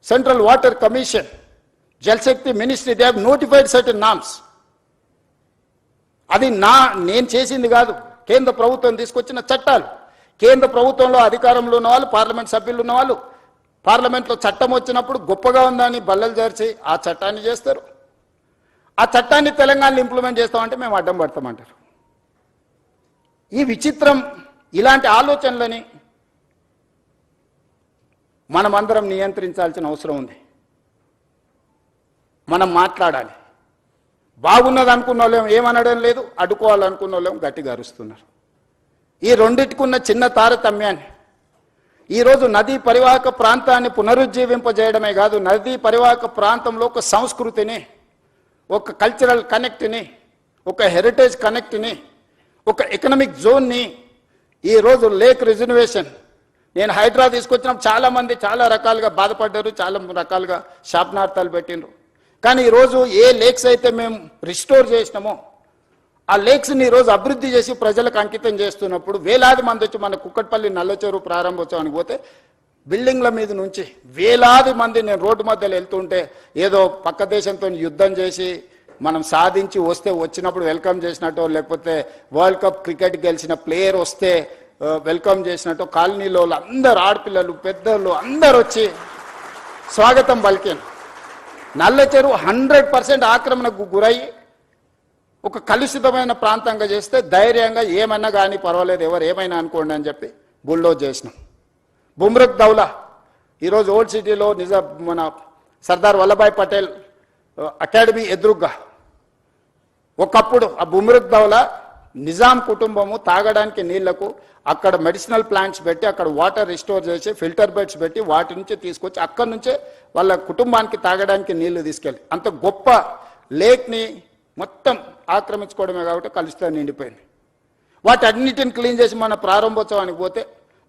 central water commission, Jal Shakti ministry, they have notified certain norms. అది నేను చేసింది కాదు, కేంద్ర ప్రభుత్వం తీసుకొచ్చిన చట్టాలు. కేంద్ర ప్రభుత్వంలో అధికారంలో ఉన్న వాళ్ళు, పార్లమెంట్ సభ్యులు ఉన్న వాళ్ళు పార్లమెంట్లో చట్టం వచ్చినప్పుడు గొప్పగా ఉందని బల్లలు జరిచి ఆ చట్టాన్ని చేస్తారు. ఆ చట్టాన్ని తెలంగాణలో ఇంప్లిమెంట్ చేస్తామంటే మేము అడ్డం పడతామంటారు. ఈ విచిత్రం, ఇలాంటి ఆలోచనలని మనమందరం నియంత్రించాల్సిన అవసరం ఉంది. మనం మాట్లాడాలి, బాగున్నది అనుకున్న వాళ్ళేమో ఏమనడం లేదు, అడ్డుకోవాలనుకున్న వాళ్ళేమో గట్టిగా అరుస్తున్నారు. ఈ రెండింటికున్న చిన్న తారతమ్యాన్ని ఈరోజు నదీ పరివాహక ప్రాంతాన్ని పునరుజ్జీవింపజేయడమే కాదు, నదీ పరివాహక ప్రాంతంలో ఒక సంస్కృతిని, ఒక కల్చరల్ కనెక్ట్ని, ఒక హెరిటేజ్ కనెక్ట్ని, ఒక ఎకనామిక్ జోన్ని ఈరోజు లేక్ రిజర్వేషన్. నేను హైడ్రా తీసుకొచ్చినప్పుడు చాలామంది చాలా రకాలుగా బాధపడ్డారు, చాలా రకాలుగా శాపనార్థాలు పెట్టిండ్రు. కానీ ఈరోజు ఏ లేక్స్ అయితే మేము రిస్టోర్ చేసినామో ఆ లేక్స్ని ఈరోజు అభివృద్ధి చేసి ప్రజలకు అంకితం చేస్తున్నప్పుడు వేలాది మంది వచ్చి మన కుక్కట్పల్లి నల్లచెరువు ప్రారంభోత్సవానికి పోతే బిల్డింగ్ల మీద నుంచి వేలాది మంది, నేను రోడ్డు మధ్యలో వెళ్తుంటే ఏదో పక్క దేశంతో యుద్ధం చేసి మనం సాధించి వస్తే వచ్చినప్పుడు వెల్కమ్ చేసినట్టు, లేకపోతే వరల్డ్ కప్ క్రికెట్ గెలిచిన ప్లేయర్ వస్తే వెల్కమ్ చేసినట్టు కాలనీలో అందరు ఆడపిల్లలు పెద్దలు అందరు వచ్చి స్వాగతం పలికాను. నల్ల చెరువు 100% ఆక్రమణకు గురయ్యి ఒక కలుషితమైన ప్రాంతంగా చేస్తే ధైర్యంగా ఏమన్నా కానీ పర్వాలేదు, ఎవరు ఏమైనా అనుకోండి అని చెప్పి బుల్డోజ్ చేసినాం. బుమ్రక్ దౌలా ఈరోజు ఓల్డ్ సిటీలో మన సర్దార్ వల్లభాయ్ పటేల్ అకాడమీ ఎదురుగ్గా ఒకప్పుడు ఆ బుమ్రక్ దౌలా నిజాం కుటుంబము తాగడానికి నీళ్లకు అక్కడ మెడిసినల్ ప్లాంట్స్ పెట్టి అక్కడ వాటర్ రిస్టోర్ చేసి ఫిల్టర్ బెడ్స్ పెట్టి వాటి నుంచి తీసుకొచ్చి అక్కడి నుంచే వాళ్ళ కుటుంబానికి తాగడానికి నీళ్లు తీసుకెళ్ళి అంత గొప్ప లేక్ని మొత్తం ఆక్రమించుకోవడమే కాబట్టి కలుషితం నిండిపోయింది. వాటి అన్నిటిని క్లీన్ చేసి మన ప్రారంభోత్సవానికి పోతే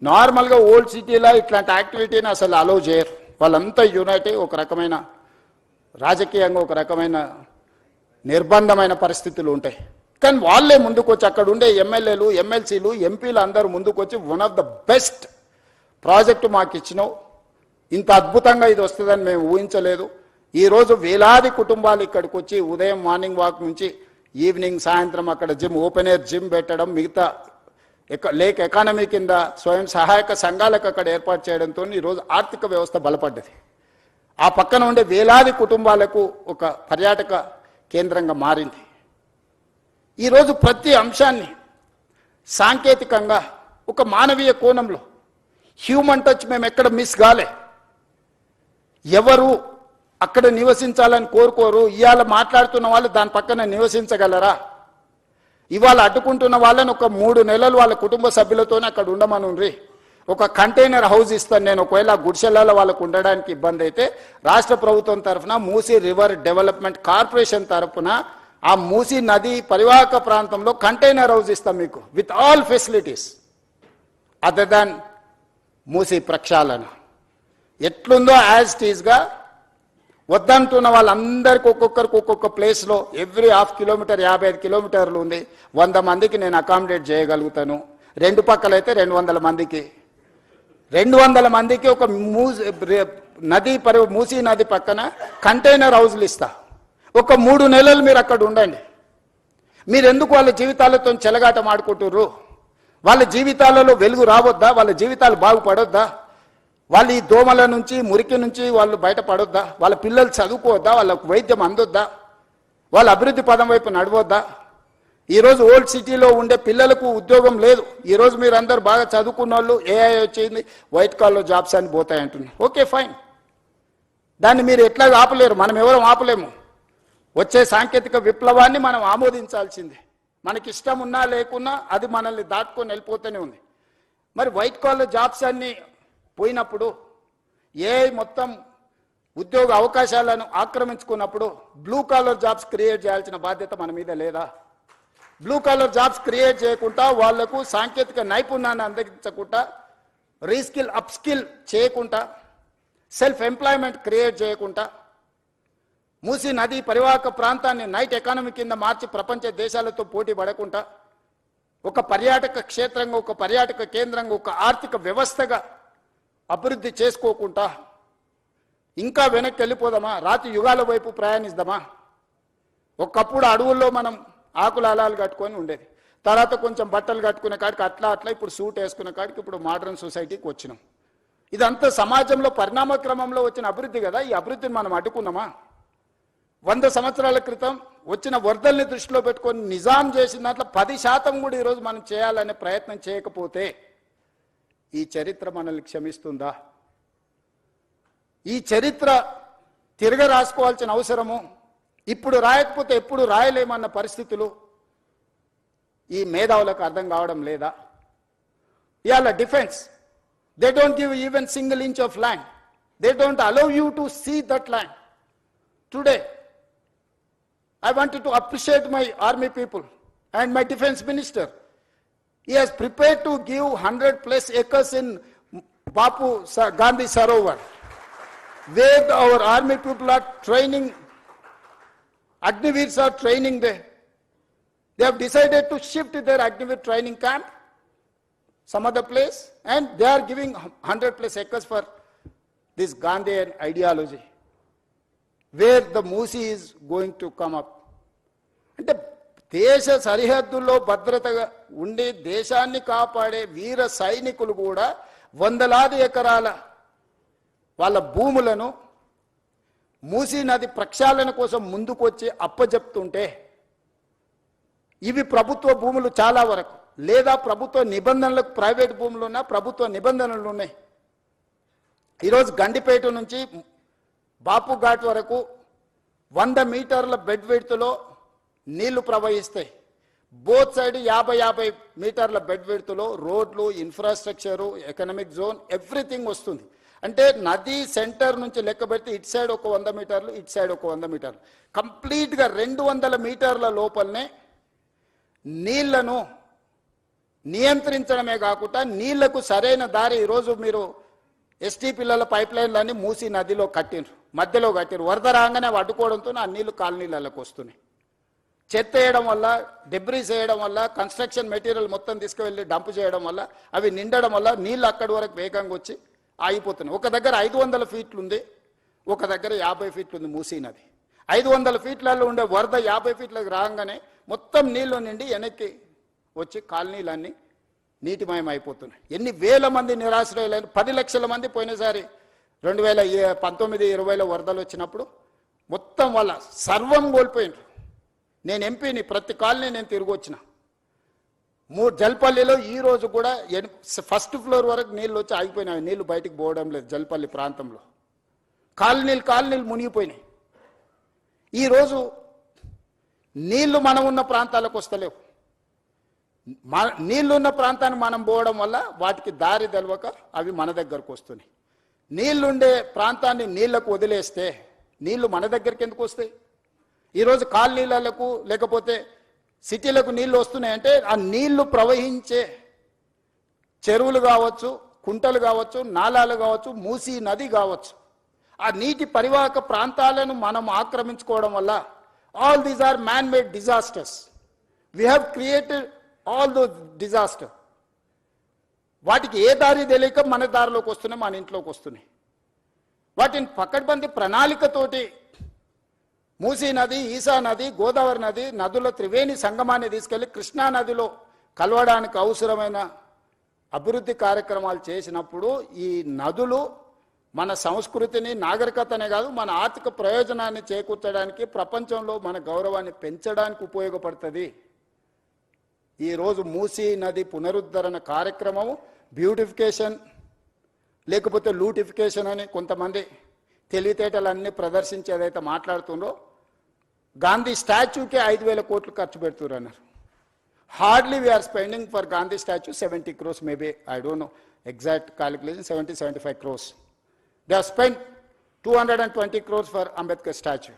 నార్మల్గా ఓల్డ్ సిటీలో ఇట్లాంటి యాక్టివిటీని అసలు అలౌ చేయరు. వాళ్ళంతా యునైట్ అయ్యి ఒక రకమైన రాజకీయంగా ఒక రకమైన నిర్బంధమైన పరిస్థితులు ఉంటాయి. కానీ వాళ్ళే ముందుకు వచ్చి అక్కడ ఉండే ఎమ్మెల్యేలు, ఎమ్మెల్సీలు, ఎంపీలు అందరూ ముందుకు వచ్చి one of the best project మాకు ఇచ్చినావు, ఇంత అద్భుతంగా ఇది వస్తుందని మేము ఊహించలేదు. ఈరోజు వేలాది కుటుంబాలు ఇక్కడికి వచ్చి ఉదయం మార్నింగ్ వాక్ నుంచి ఈవినింగ్ సాయంత్రం అక్కడ జిమ్, ఓపెన్ ఎయిర్ జిమ్ పెట్టడం, మిగతా లేక్ ఎకానమీ కింద స్వయం సహాయక సంఘాలకు అక్కడ ఏర్పాటు చేయడంతో ఈరోజు ఆర్థిక వ్యవస్థ బలపడ్డది. ఆ పక్కన ఉండే వేలాది కుటుంబాలకు ఒక పర్యాటక కేంద్రంగా మారింది. ఈరోజు ప్రతి అంశాన్ని సాంకేతికంగా ఒక మానవీయ కోణంలో హ్యూమన్ టచ్ మేము ఎక్కడ మిస్ కాలే. ఎవరు అక్కడ నివసించాలని కోరుకోరు. ఇవాళ మాట్లాడుతున్న వాళ్ళు దాని పక్కన నివసించగలరా? ఇవాళ అడ్డుకుంటున్న వాళ్ళని ఒక 3 నెలలు వాళ్ళ కుటుంబ సభ్యులతోనే అక్కడ ఉండమనుండ్రి. ఒక కంటైనర్ హౌస్ ఇస్తాను నేను, ఒకవేళ గుడిసెలలో వాళ్ళకు ఉండడానికి ఇబ్బంది అయితే రాష్ట్ర ప్రభుత్వం తరఫున మూసీ రివర్ డెవలప్మెంట్ కార్పొరేషన్ తరఫున ఆ మూసీ నది పరివాహక ప్రాంతంలో కంటైనర్ హౌస్ ఇస్తాం మీకు with all facilities other than Musi ప్రక్షాళన. ఎట్లుందో యాజ్ టీజ్గా వద్దంటున్న వాళ్ళందరికీ ఒక్కొక్కరికి ఒక్కొక్క ప్లేస్లో ఎవ్రీ 1/2 కిలోమీటర్ 55 కిలోమీటర్లు ఉంది. 100 మందికి నేను అకామిడేట్ చేయగలుగుతాను. 2 పక్కలైతే 200 మందికి 200 మందికి ఒక మూసీ నది పక్కన కంటైనర్ హౌస్లు ఇస్తా. ఒక 3 నెలలు మీరు అక్కడ ఉండండి. మీరు ఎందుకు వాళ్ళ జీవితాలతో చెలగాటం ఆడుకుంటుర్రు? వాళ్ళ జీవితాలలో వెలుగు రావద్దా? వాళ్ళ జీవితాలు బాగుపడొద్దా? వాళ్ళు ఈ దోమల నుంచి మురికి నుంచి వాళ్ళు బయటపడొద్దా? వాళ్ళ పిల్లలు చదువుకోవద్దా? వాళ్ళకు వైద్యం అందొద్దా? వాళ్ళ అభివృద్ధి పదం వైపు నడవద్దా? ఈరోజు ఓల్డ్ సిటీలో ఉండే పిల్లలకు ఉద్యోగం లేదు. ఈరోజు మీరు అందరు బాగా చదువుకున్న వాళ్ళు ఏఐ వచ్చింది, వైట్ కాలర్ జాబ్స్ అని పోతాయంటున్నారు. ఓకే ఫైన్, దాన్ని మీరు ఎట్లా ఆపలేరు, మనం ఎవరం ఆపలేము. వచ్చే సాంకేతిక విప్లవాన్ని మనం ఆమోదించాల్సిందే. మనకి ఇష్టం ఉన్నా లేకున్నా అది మనల్ని దాటుకొని వెళ్ళిపోతూనే ఉంది. మరి వైట్ కాలర్ జాబ్స్ అన్ని పోయినప్పుడు ఏఐ మొత్తం ఉద్యోగ అవకాశాలను ఆక్రమించుకున్నప్పుడు బ్లూ కాలర్ జాబ్స్ క్రియేట్ చేయాల్సిన బాధ్యత మన మీద లేదా? బ్లూ కాలర్ జాబ్స్ క్రియేట్ చేయకుండా వాళ్లకు సాంకేతిక నైపుణ్యాన్ని అందించకుండా, రీస్కిల్ అప్స్కిల్ చేయకుండా, సెల్ఫ్ ఎంప్లాయ్మెంట్ క్రియేట్ చేయకుండా, మూసీ నది పరివాహక ప్రాంతాన్ని నైట్ ఎకానమీ కింద మార్చి ప్రపంచ దేశాలతో పోటీ పడకుండా, ఒక పర్యాటక క్షేత్రంగా, ఒక పర్యాటక కేంద్రంగా, ఒక ఆర్థిక వ్యవస్థగా అభివృద్ధి చేసుకోకుండా ఇంకా వెనక్కి వెళ్ళిపోదామా? రాతి యుగాల వైపు ప్రయాణిద్దామా? ఒకప్పుడు అడవుల్లో మనం ఆకుల అలాలు కట్టుకొని ఉండేది, తర్వాత కొంచెం బట్టలు కట్టుకునే కాడికి అట్లా ఇప్పుడు సూట్ వేసుకునే కాడికి ఇప్పుడు మోడర్న్ సొసైటీకి వచ్చినాం. ఇదంతా సమాజంలో పరిణామ క్రమంలో వచ్చిన అభివృద్ధి కదా. ఈ అభివృద్ధిని మనం అడ్డుకున్నామా? 100 సంవత్సరాల క్రితం వచ్చిన వరదల్ని దృష్టిలో పెట్టుకొని నిజాం చేసిన దాంట్లో 10% కూడా ఈరోజు మనం చేయాలనే ప్రయత్నం చేయకపోతే ఈ చరిత్ర మనల్ని క్షమిస్తుందా? ఈ చరిత్ర తిరగ రాసుకోవాల్సిన అవసరము ఇప్పుడు రాయకపోతే ఎప్పుడు రాయలేమన్న పరిస్థితులు ఈ మేధావులకు అర్థం కావడం లేదా? ఇవాళ defence, they don't give even single inch of land, they don't allow you to see that land. Today I wanted to appreciate my army people and my defense minister. He has prepared to give 100+ acres in Bapu Gandhi Sarovar, where our army people are training, Agniveers are training there. They have decided to shift their Agniveer training camp some other place, and they are giving 100+ acres for this Gandhian ideology, where the MUSI is going to come up. అంటే దేశ సరిహద్దుల్లో భద్రతగా ఉండి దేశాన్ని కాపాడే వీర సైనికులు కూడా వందలాది ఎకరాల వాళ్ళ భూములను మూసీ నది ప్రక్షాళన కోసం ముందుకొచ్చి అప్పజెప్తుంటే, ఇవి ప్రభుత్వ భూములు చాలా వరకు, లేదా ప్రభుత్వ నిబంధనలకు ప్రైవేట్ భూములు ఉన్నా ప్రభుత్వ నిబంధనలు ఉన్నాయి. ఈరోజు గండిపేట నుంచి బాపు ఘాట్ వరకు 100 మీటర్ల బెడ్ విడ్త్లో నీళ్లు ప్రవహిస్తాయి. బోత్ సైడ్ 50 మీటర్ల బెడ్ విడ్త్లో రోడ్లు, ఇన్ఫ్రాస్ట్రక్చరు, ఎకనామిక్ జోన్, ఎవ్రీథింగ్ వస్తుంది. అంటే నది సెంటర్ నుంచి లెక్క పెడితే ఇటు సైడ్ ఒక 100 మీటర్లు, ఇటు సైడ్ ఒక 100 మీటర్లు, కంప్లీట్గా 200 మీటర్ల లోపలనే నీళ్లను నియంత్రించడమే కాకుండా నీళ్లకు సరైన దారి. ఈరోజు మీరు ఎస్టీ పిల్లల పైప్ లైన్లన్నీ మూసీ నదిలో కట్టిండ్రు, మధ్యలో కట్టిరు. వరద రాగానే అడ్డుకోవడంతో ఆ నీళ్లు కాలనీలకు వస్తున్నాయి. చెత్త వేయడం వల్ల, డెబ్రీస్ వేయడం వల్ల, కన్స్ట్రక్షన్ మెటీరియల్ మొత్తం తీసుకువెళ్ళి డంప్ చేయడం వల్ల, అవి నిండడం వల్ల నీళ్ళు అక్కడి వరకు వేగంగా వచ్చి ఆగిపోతున్నాయి. ఒక దగ్గర 500 ఫీట్లు ఉంది, ఒక దగ్గర 50 ఫీట్లు ఉంది మూసీ నది. 500 ఫీట్లలో ఉండే వరద 50 ఫీట్లకు రాగానే మొత్తం నీళ్లు నిండి వెనక్కి వచ్చి కాలనీలన్నీ నీటిమయం అయిపోతున్నాయి. ఎన్ని వేల మంది నిరాశ్రయులైన, 10 లక్షల మంది పోయినసారి 2019-20లో వరదలు వచ్చినప్పుడు మొత్తం వాళ్ళ సర్వం కోల్పోయినారు. నేను ఎంపీని, ప్రతి కాలనీ నేను తిరిగి వచ్చిన. జల్పల్లిలో ఈ రోజు కూడా ఫస్ట్ ఫ్లోర్ వరకు నీళ్ళు వచ్చి ఆగిపోయినాయి, నీళ్లు బయటికి పోవడం లేదు. జల్పల్లి ప్రాంతంలో కాలనీలు మునిగిపోయినాయి. ఈరోజు నీళ్లు మనం ఉన్న ప్రాంతాలకు వస్తలేవు. నీళ్లున్న ప్రాంతాన్ని మనం పోవడం వల్ల వాటికి దారి తెలవక అవి మన దగ్గరకు వస్తున్నాయి. నీళ్లుండే ప్రాంతాన్ని నీళ్లకు వదిలేస్తే నీళ్లు మన దగ్గరికి ఎందుకు వస్తాయి? ఈరోజు కాలనీలకు లేకపోతే సిటీలకు నీళ్లు వస్తున్నాయంటే ఆ నీళ్లు ప్రవహించే చెరువులు కావచ్చు, కుంటలు కావచ్చు, నాలాలు కావచ్చు, మూసీ నది కావచ్చు, ఆ నీటి పరివాహక ప్రాంతాలను మనం ఆక్రమించుకోవడం వల్ల all these are man made disasters. We have created all those disaster. వాటికి ఏ దారి తెలియక మన దారిలోకి వస్తున్నాయి, మన ఇంట్లోకి వస్తున్నాయి. వాటిని పకడ్బందీ ప్రణాళికతోటి మూసీ నది, ఈసా నది, గోదావరి నది నదుల త్రివేణి సంగమాన్ని తీసుకెళ్లి కృష్ణా నదిలో కలవడానికి అవసరమైన అభివృద్ధి కార్యక్రమాలు చేసినప్పుడు ఈ నదులు మన సంస్కృతిని, నాగరికతనే కాదు మన ఆర్థిక ప్రయోజనాన్ని చేకూర్చడానికి, ప్రపంచంలో మన గౌరవాన్ని పెంచడానికి ఉపయోగపడుతుంది. ఈరోజు మూసీ నది పునరుద్ధరణ కార్యక్రమం బ్యూటిఫికేషన్ లేకపోతే లూటిఫికేషన్ అని కొంతమంది తెలివితేటలన్నీ ప్రదర్శించి ఏదైతే మాట్లాడుతుందో, గాంధీ స్టాచ్యూకే 5,000 కోట్లు ఖర్చు పెడుతున్నారు అన్నారు. Hardly we are spending for Gandhi statue 70 crores, maybe I don't know exact calculation, 70-75 crores. They have spent 220 crores for Ambedkar statue.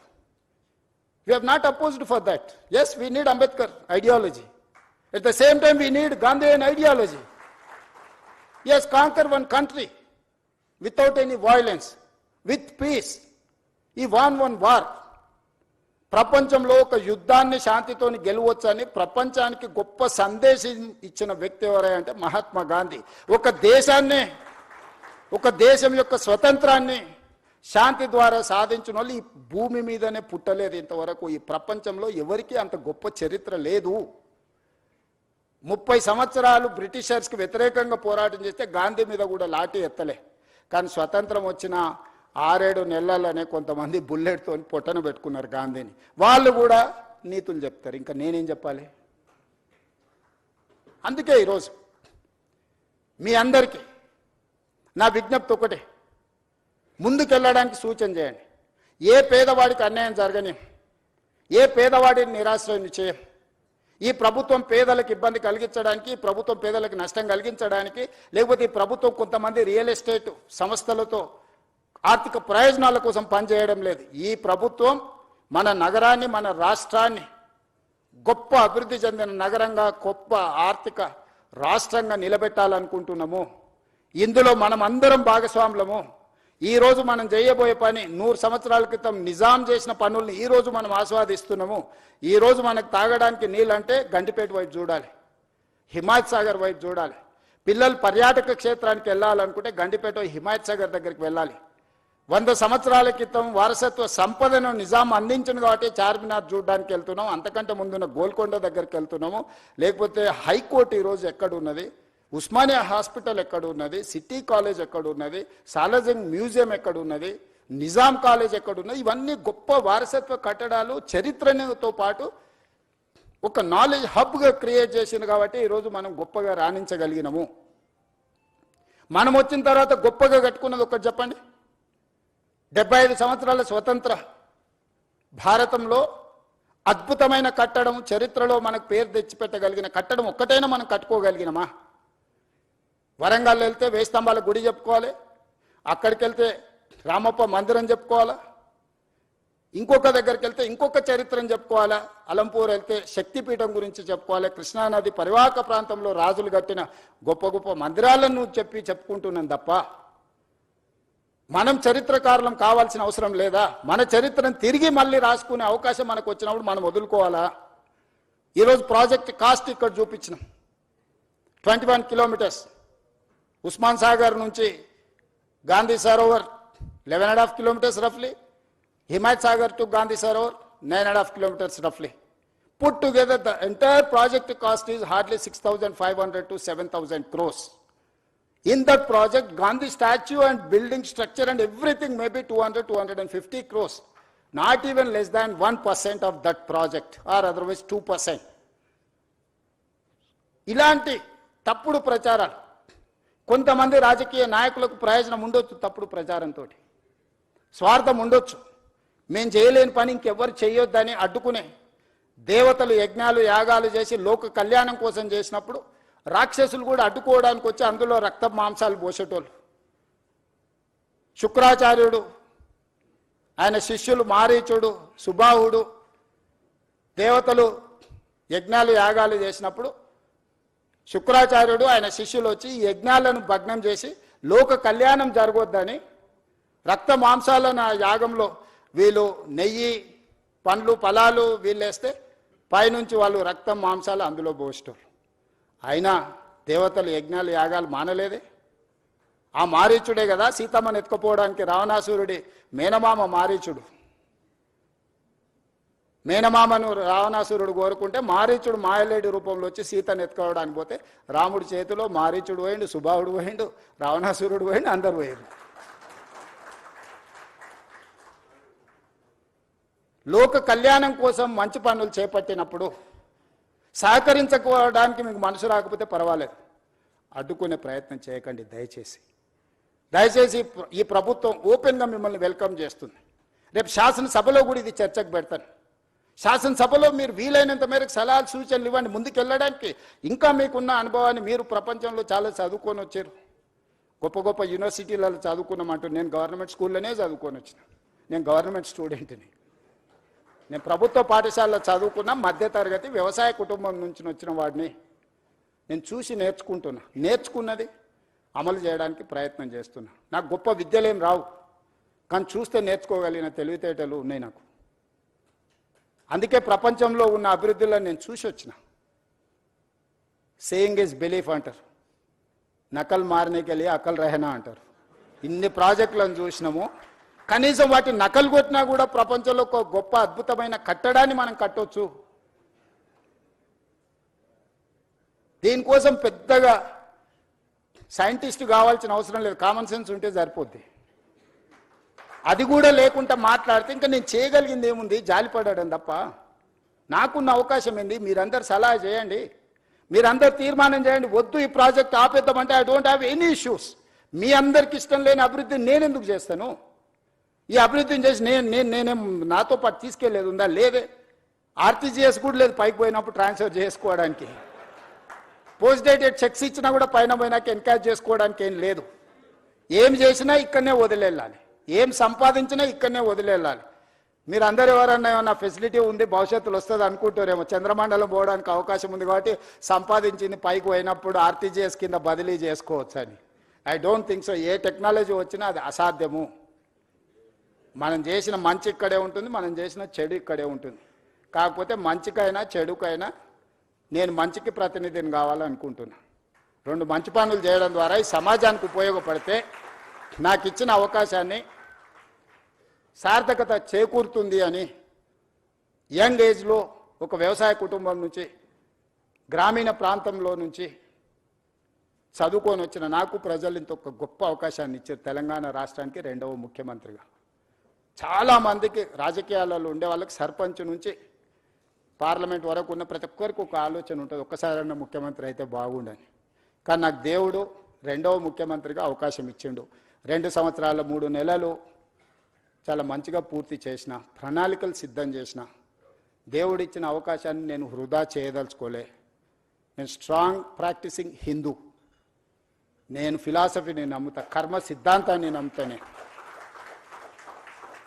We have not opposed for that. Yes, we need Ambedkar ideology. At the same time, we need Gandhian ideology. Yes, conquer one country without any violence, with peace. He won one war. ప్రపంచంలో ఒక యుద్ధాన్ని శాంతితోని గెలవచ్చని ప్రపంచానికి గొప్ప సందేశం ఇచ్చిన వ్యక్తి ఎవరంటే మహాత్మా గాంధీ. ఒక దేశం యొక్క స్వతంత్రాన్ని శాంతి ద్వారా సాధించిన వాళ్ళు ఈ భూమి మీదనే పుట్టలేదు ఇంతవరకు. ఈ ప్రపంచంలో ఎవరికి అంత గొప్ప చరిత్ర లేదు. 30 సంవత్సరాలు బ్రిటిషర్స్కి వ్యతిరేకంగా పోరాటం చేస్తే గాంధీ మీద కూడా లాఠీ ఎత్తలే. కానీ స్వతంత్రం వచ్చిన 6-7 నెలలనే కొంతమంది బుల్లెట్తో పొట్టన పెట్టుకున్నారు గాంధీని. వాళ్ళు కూడా నీతులు చెప్తారు, ఇంకా నేనేం చెప్పాలి? అందుకే ఈరోజు మీ అందరికీ నా విజ్ఞప్తి ఒకటే, ముందుకెళ్ళడానికి సూచన చేయండి. ఏ పేదవాడికి అన్యాయం జరగని, ఏ పేదవాడిని నిరాశ్రయం చేయం. ఈ ప్రభుత్వం పేదలకు ఇబ్బంది కలిగించడానికి, ఈ ప్రభుత్వం పేదలకు నష్టం కలిగించడానికి, లేకపోతే ఈ ప్రభుత్వం కొంతమంది రియల్ ఎస్టేట్ సంస్థలతో ఆర్థిక ప్రయోజనాల కోసం పనిచేయడం లేదు. ఈ ప్రభుత్వం మన నగరాన్ని, మన రాష్ట్రాన్ని గొప్ప అభివృద్ధి చెందిన నగరంగా, గొప్ప ఆర్థిక రాష్ట్రంగా నిలబెట్టాలనుకుంటున్నాము. ఇందులో మనం అందరం భాగస్వాములము. ఈరోజు మనం చేయబోయే పని 100 సంవత్సరాల క్రితం నిజాం చేసిన పనుల్ని ఈరోజు మనం ఆస్వాదిస్తున్నాము. ఈరోజు మనకు తాగడానికి నీళ్ళంటే గండిపేట వైపు చూడాలి, హిమాయత్ సాగర్ వైపు చూడాలి. పిల్లలు పర్యాటక క్షేత్రానికి వెళ్ళాలనుకుంటే గండిపేట హిమాయత్ సాగర్ దగ్గరికి వెళ్ళాలి. 100 సంవత్సరాల క్రితం వారసత్వ సంపదను నిజాం అందించింది కాబట్టి చార్మినార్ చూడడానికి వెళ్తున్నాం. అంతకంటే ముందున్న గోల్కొండ దగ్గరికి వెళ్తున్నాము. లేకపోతే హైకోర్టు ఈరోజు ఎక్కడున్నది, ఉస్మానియా హాస్పిటల్ ఎక్కడున్నది, సిటీ కాలేజ్ ఎక్కడున్నది, సాలార్జంగ్ మ్యూజియం ఎక్కడున్నది, నిజాం కాలేజ్ ఎక్కడున్నది. ఇవన్నీ గొప్ప వారసత్వ కట్టడాలు, చరిత్రతో పాటు ఒక నాలెడ్జ్ హబ్గా క్రియేట్ చేసింది కాబట్టి ఈరోజు మనం గొప్పగా రాణించగలిగినాము. మనం వచ్చిన తర్వాత గొప్పగా కట్టుకున్నది ఒకటి చెప్పండి. 75 సంవత్సరాల స్వతంత్ర భారతంలో అద్భుతమైన కట్టడం, చరిత్రలో మనకు పేరు తెచ్చిపెట్టగలిగిన కట్టడం ఒక్కటైనా మనం కట్టుకోగలిగినమా? వరంగల్ వెళ్తే వేయి స్తంభాల గుడి చెప్పుకోవాలి, అక్కడికి వెళ్తే రామప్ప మందిరం చెప్పుకోవాలా, ఇంకొక దగ్గరికి వెళ్తే ఇంకొక చరిత్రను చెప్పుకోవాలా, అలంపూర్ వెళ్తే శక్తిపీఠం గురించి చెప్పుకోవాలి, కృష్ణానది పరివాహక ప్రాంతంలో రాజులు కట్టిన గొప్ప గొప్ప మందిరాలను చెప్పుకుంటున్నాం తప్ప మనం చరిత్రకారులం కావాల్సిన అవసరం లేదా? మన చరిత్రను తిరిగి మళ్ళీ రాసుకునే అవకాశం మనకు వచ్చినప్పుడు మనం వదులుకోవాలా? ఈరోజు ప్రాజెక్ట్ కాస్ట్ ఇక్కడ చూపించినాం. 21 కిలోమీటర్స్ ఉస్మాన్ సాగర్ నుంచి Gandhi Sarovar 11.5 kilometers roughly, Himayat Sagar to Gandhi Sarovar 9.5 kilometers roughly. Put together the entire project cost is hardly 6,500 to 7,000 crores. In that project, Gandhi statue and building structure and everything may be 200-250 crores. Not even less than 1% of that project, or otherwise 2%. ఇలాంటి తప్పుడు ప్రచారాలు కొంతమంది రాజకీయ నాయకులకు ప్రయోజనం ఉండొచ్చు. తప్పుడు ప్రచారంతో స్వార్థం ఉండొచ్చు. మేము చేయలేని పని ఇంకెవ్వరు చేయొద్దని అడ్డుకునే దేవతలు యజ్ఞాలు యాగాలు చేసి లోక కళ్యాణం కోసం చేసినప్పుడు రాక్షసులు కూడా అడ్డుకోవడానికి వచ్చి అందులో రక్త మాంసాలు పోసేటోళ్ళు. శుక్రాచార్యుడు, ఆయన శిష్యులు మారీచుడు, సుబాహుడు దేవతలు యజ్ఞాలు యాగాలు చేసినప్పుడు శుక్రాచార్యుడు ఆయన శిష్యులు వచ్చి ఈ యజ్ఞాలను భగ్నం చేసి లోక కళ్యాణం జరగొద్దని రక్త మాంసాలను ఆ యాగంలో వీళ్ళు నెయ్యి పండ్లు ఫలాలు వీళ్ళేస్తే పైనుంచి వాళ్ళు రక్తం మాంసాలు అందులో పోస్తారు. అయినా దేవతలు యజ్ఞాలు యాగాలు మానలేదే. ఆ మారీచుడే కదా సీతమ్మను ఎత్తుకుపోవడానికి రావణాసురుడి మేనమామ మారీచుడు. మేనమామను రావణాసురుడు కోరుకుంటే మారీచుడు మాయలేడి రూపంలో వచ్చి సీతను ఎత్తుకోవడానికి పోతే రాముడి చేతిలో మారీచుడు పోయిండు, సుబాహుడు పోయిండు, రావణాసురుడు పోయిండు, అందరు పోయిండు. లోక కళ్యాణం కోసం మంచి పనులు చేపట్టినప్పుడు సహకరించుకోవడానికి మీకు మనసు రాకపోతే పర్వాలేదు, అడ్డుకునే ప్రయత్నం చేయకండి దయచేసి. దయచేసి ఈ ప్రభుత్వం ఓపెన్గా మిమ్మల్ని వెల్కమ్ చేస్తుంది. రేపు శాసనసభలో కూడా ఇది చర్చకు పెడతాను. శాసనసభలో మీరు వీలైనంత మేరకు సలహాలు సూచనలు ఇవ్వండి ముందుకెళ్ళడానికి. ఇంకా మీకున్న అనుభవాన్ని, మీరు ప్రపంచంలో చాలా చదువుకొని వచ్చారు, గొప్ప గొప్ప యూనివర్సిటీలలో చదువుకున్నామంటూ. నేను గవర్నమెంట్ స్కూల్లోనే చదువుకొని వచ్చిన, నేను గవర్నమెంట్ స్టూడెంట్ని. నేను ప్రభుత్వ పాఠశాలలో చదువుకున్న మధ్యతరగతి వ్యవసాయ కుటుంబం నుంచి వచ్చిన వాడిని. నేను చూసి నేర్చుకున్నది అమలు చేయడానికి ప్రయత్నం చేస్తున్నా. నాకు గొప్ప విద్యలేం రావు, కానీ చూస్తే నేర్చుకోగలిగిన తెలివితేటలు ఉన్నాయి నాకు. అందుకే ప్రపంచంలో ఉన్న అభివృద్ధిలో నేను చూసి వచ్చిన. సేయింగ్ ఇస్ బిలీఫ్ అంటారు, నకల్ మారనేకి వెళ్ళి అకల్ రెహనా అంటారు. ఇన్ని ప్రాజెక్టులను చూసినాము, కనీసం వాటి నకలు కొట్టినా కూడా ప్రపంచంలో ఒక గొప్ప అద్భుతమైన కట్టడాన్ని మనం కట్టవచ్చు. దీనికోసం పెద్దగా సైంటిస్ట్ కావాల్సిన అవసరం లేదు, కామన్ సెన్స్ ఉంటే సరిపోద్ది. అది కూడా లేకుండా మాట్లాడితే ఇంకా నేను చేయగలిగింది ఏముంది, జాలిపడడం తప్ప. నాకున్న అవకాశం ఏంది, మీరందరూ సలహా చేయండి, మీరందరూ తీర్మానం చేయండి. వద్దు ఈ ప్రాజెక్ట్ ఆపేద్దామంటే I don't have any issues. మీ అందరికి ఇష్టం లేని అభివృద్ధి నేనెందుకు చేస్తాను? ఈ అభివృద్ధిని చేసి నేనేం నాతో పాటు తీసుకెళ్లేది ఉందా? లేదే. ఆర్టీజీఎస్ కూడా లేదు పైకి పోయినప్పుడు ట్రాన్స్ఫర్ చేసుకోవడానికి. పోస్ట్ డేటెడ్ చెక్స్ ఇచ్చినా కూడా పైన పోయినాక ఎన్కాష్ చేసుకోవడానికి ఏం లేదు. ఏం చేసినా ఇక్కడనే వదిలేళ్ళాలి, ఏం సంపాదించినా ఇక్కడనే వదిలేళ్ళాలి. మీరు అందరు ఎవరన్నా ఏమన్నా ఫెసిలిటీ ఉంది భవిష్యత్తులో వస్తుంది అనుకుంటారేమో, చంద్రమండలం పోవడానికి అవకాశం ఉంది కాబట్టి సంపాదించింది పైకి పోయినప్పుడు ఆర్టీజీఎస్ కింద బదిలీ చేసుకోవచ్చు అని. I don't think so. A technology వచ్చినా అది అసాధ్యము. మనం చేసిన మంచి ఇక్కడే ఉంటుంది, మనం చేసిన చెడు ఇక్కడే ఉంటుంది. కాకపోతే మంచికైనా చెడుకైనా నేను మంచికి ప్రతినిధిని కావాలనుకుంటున్నా. 2 మంచి పనులు చేయడం ద్వారా ఈ సమాజానికి ఉపయోగపడితే నాకు ఇచ్చిన అవకాశాన్ని సార్థకత చేకూరుతుంది అని యంగ్ ఏజ్లో ఒక వ్యవసాయ కుటుంబం నుంచి గ్రామీణ ప్రాంతంలో నుంచి చదువుకొని వచ్చిన నాకు ప్రజలు ఇంత ఒక గొప్ప అవకాశాన్ని ఇచ్చారు. తెలంగాణ రాష్ట్రానికి 2వ ముఖ్యమంత్రిగా. చాలామందికి రాజకీయాలలో ఉండే వాళ్ళకి సర్పంచ్ నుంచి పార్లమెంట్ వరకు ఉన్న ప్రతి ఒక్కరికి ఒక ఆలోచన ఉంటుంది, ఒక్కసారైనా ముఖ్యమంత్రి అయితే బాగుండని. కానీ నాకు దేవుడు 2వ ముఖ్యమంత్రిగా అవకాశం ఇచ్చిండు. 2 సంవత్సరాల 3 నెలలు చాలా మంచిగా పూర్తి చేసిన, ప్రణాళికలు సిద్ధం చేసిన. దేవుడిచ్చిన అవకాశాన్ని నేను వృధా చేయదలుచుకోలే. నేను స్ట్రాంగ్ ప్రాక్టీసింగ్ హిందూ. నేను ఫిలాసఫీని నమ్ముతా, కర్మ సిద్ధాంతాన్ని నమ్ముతానే.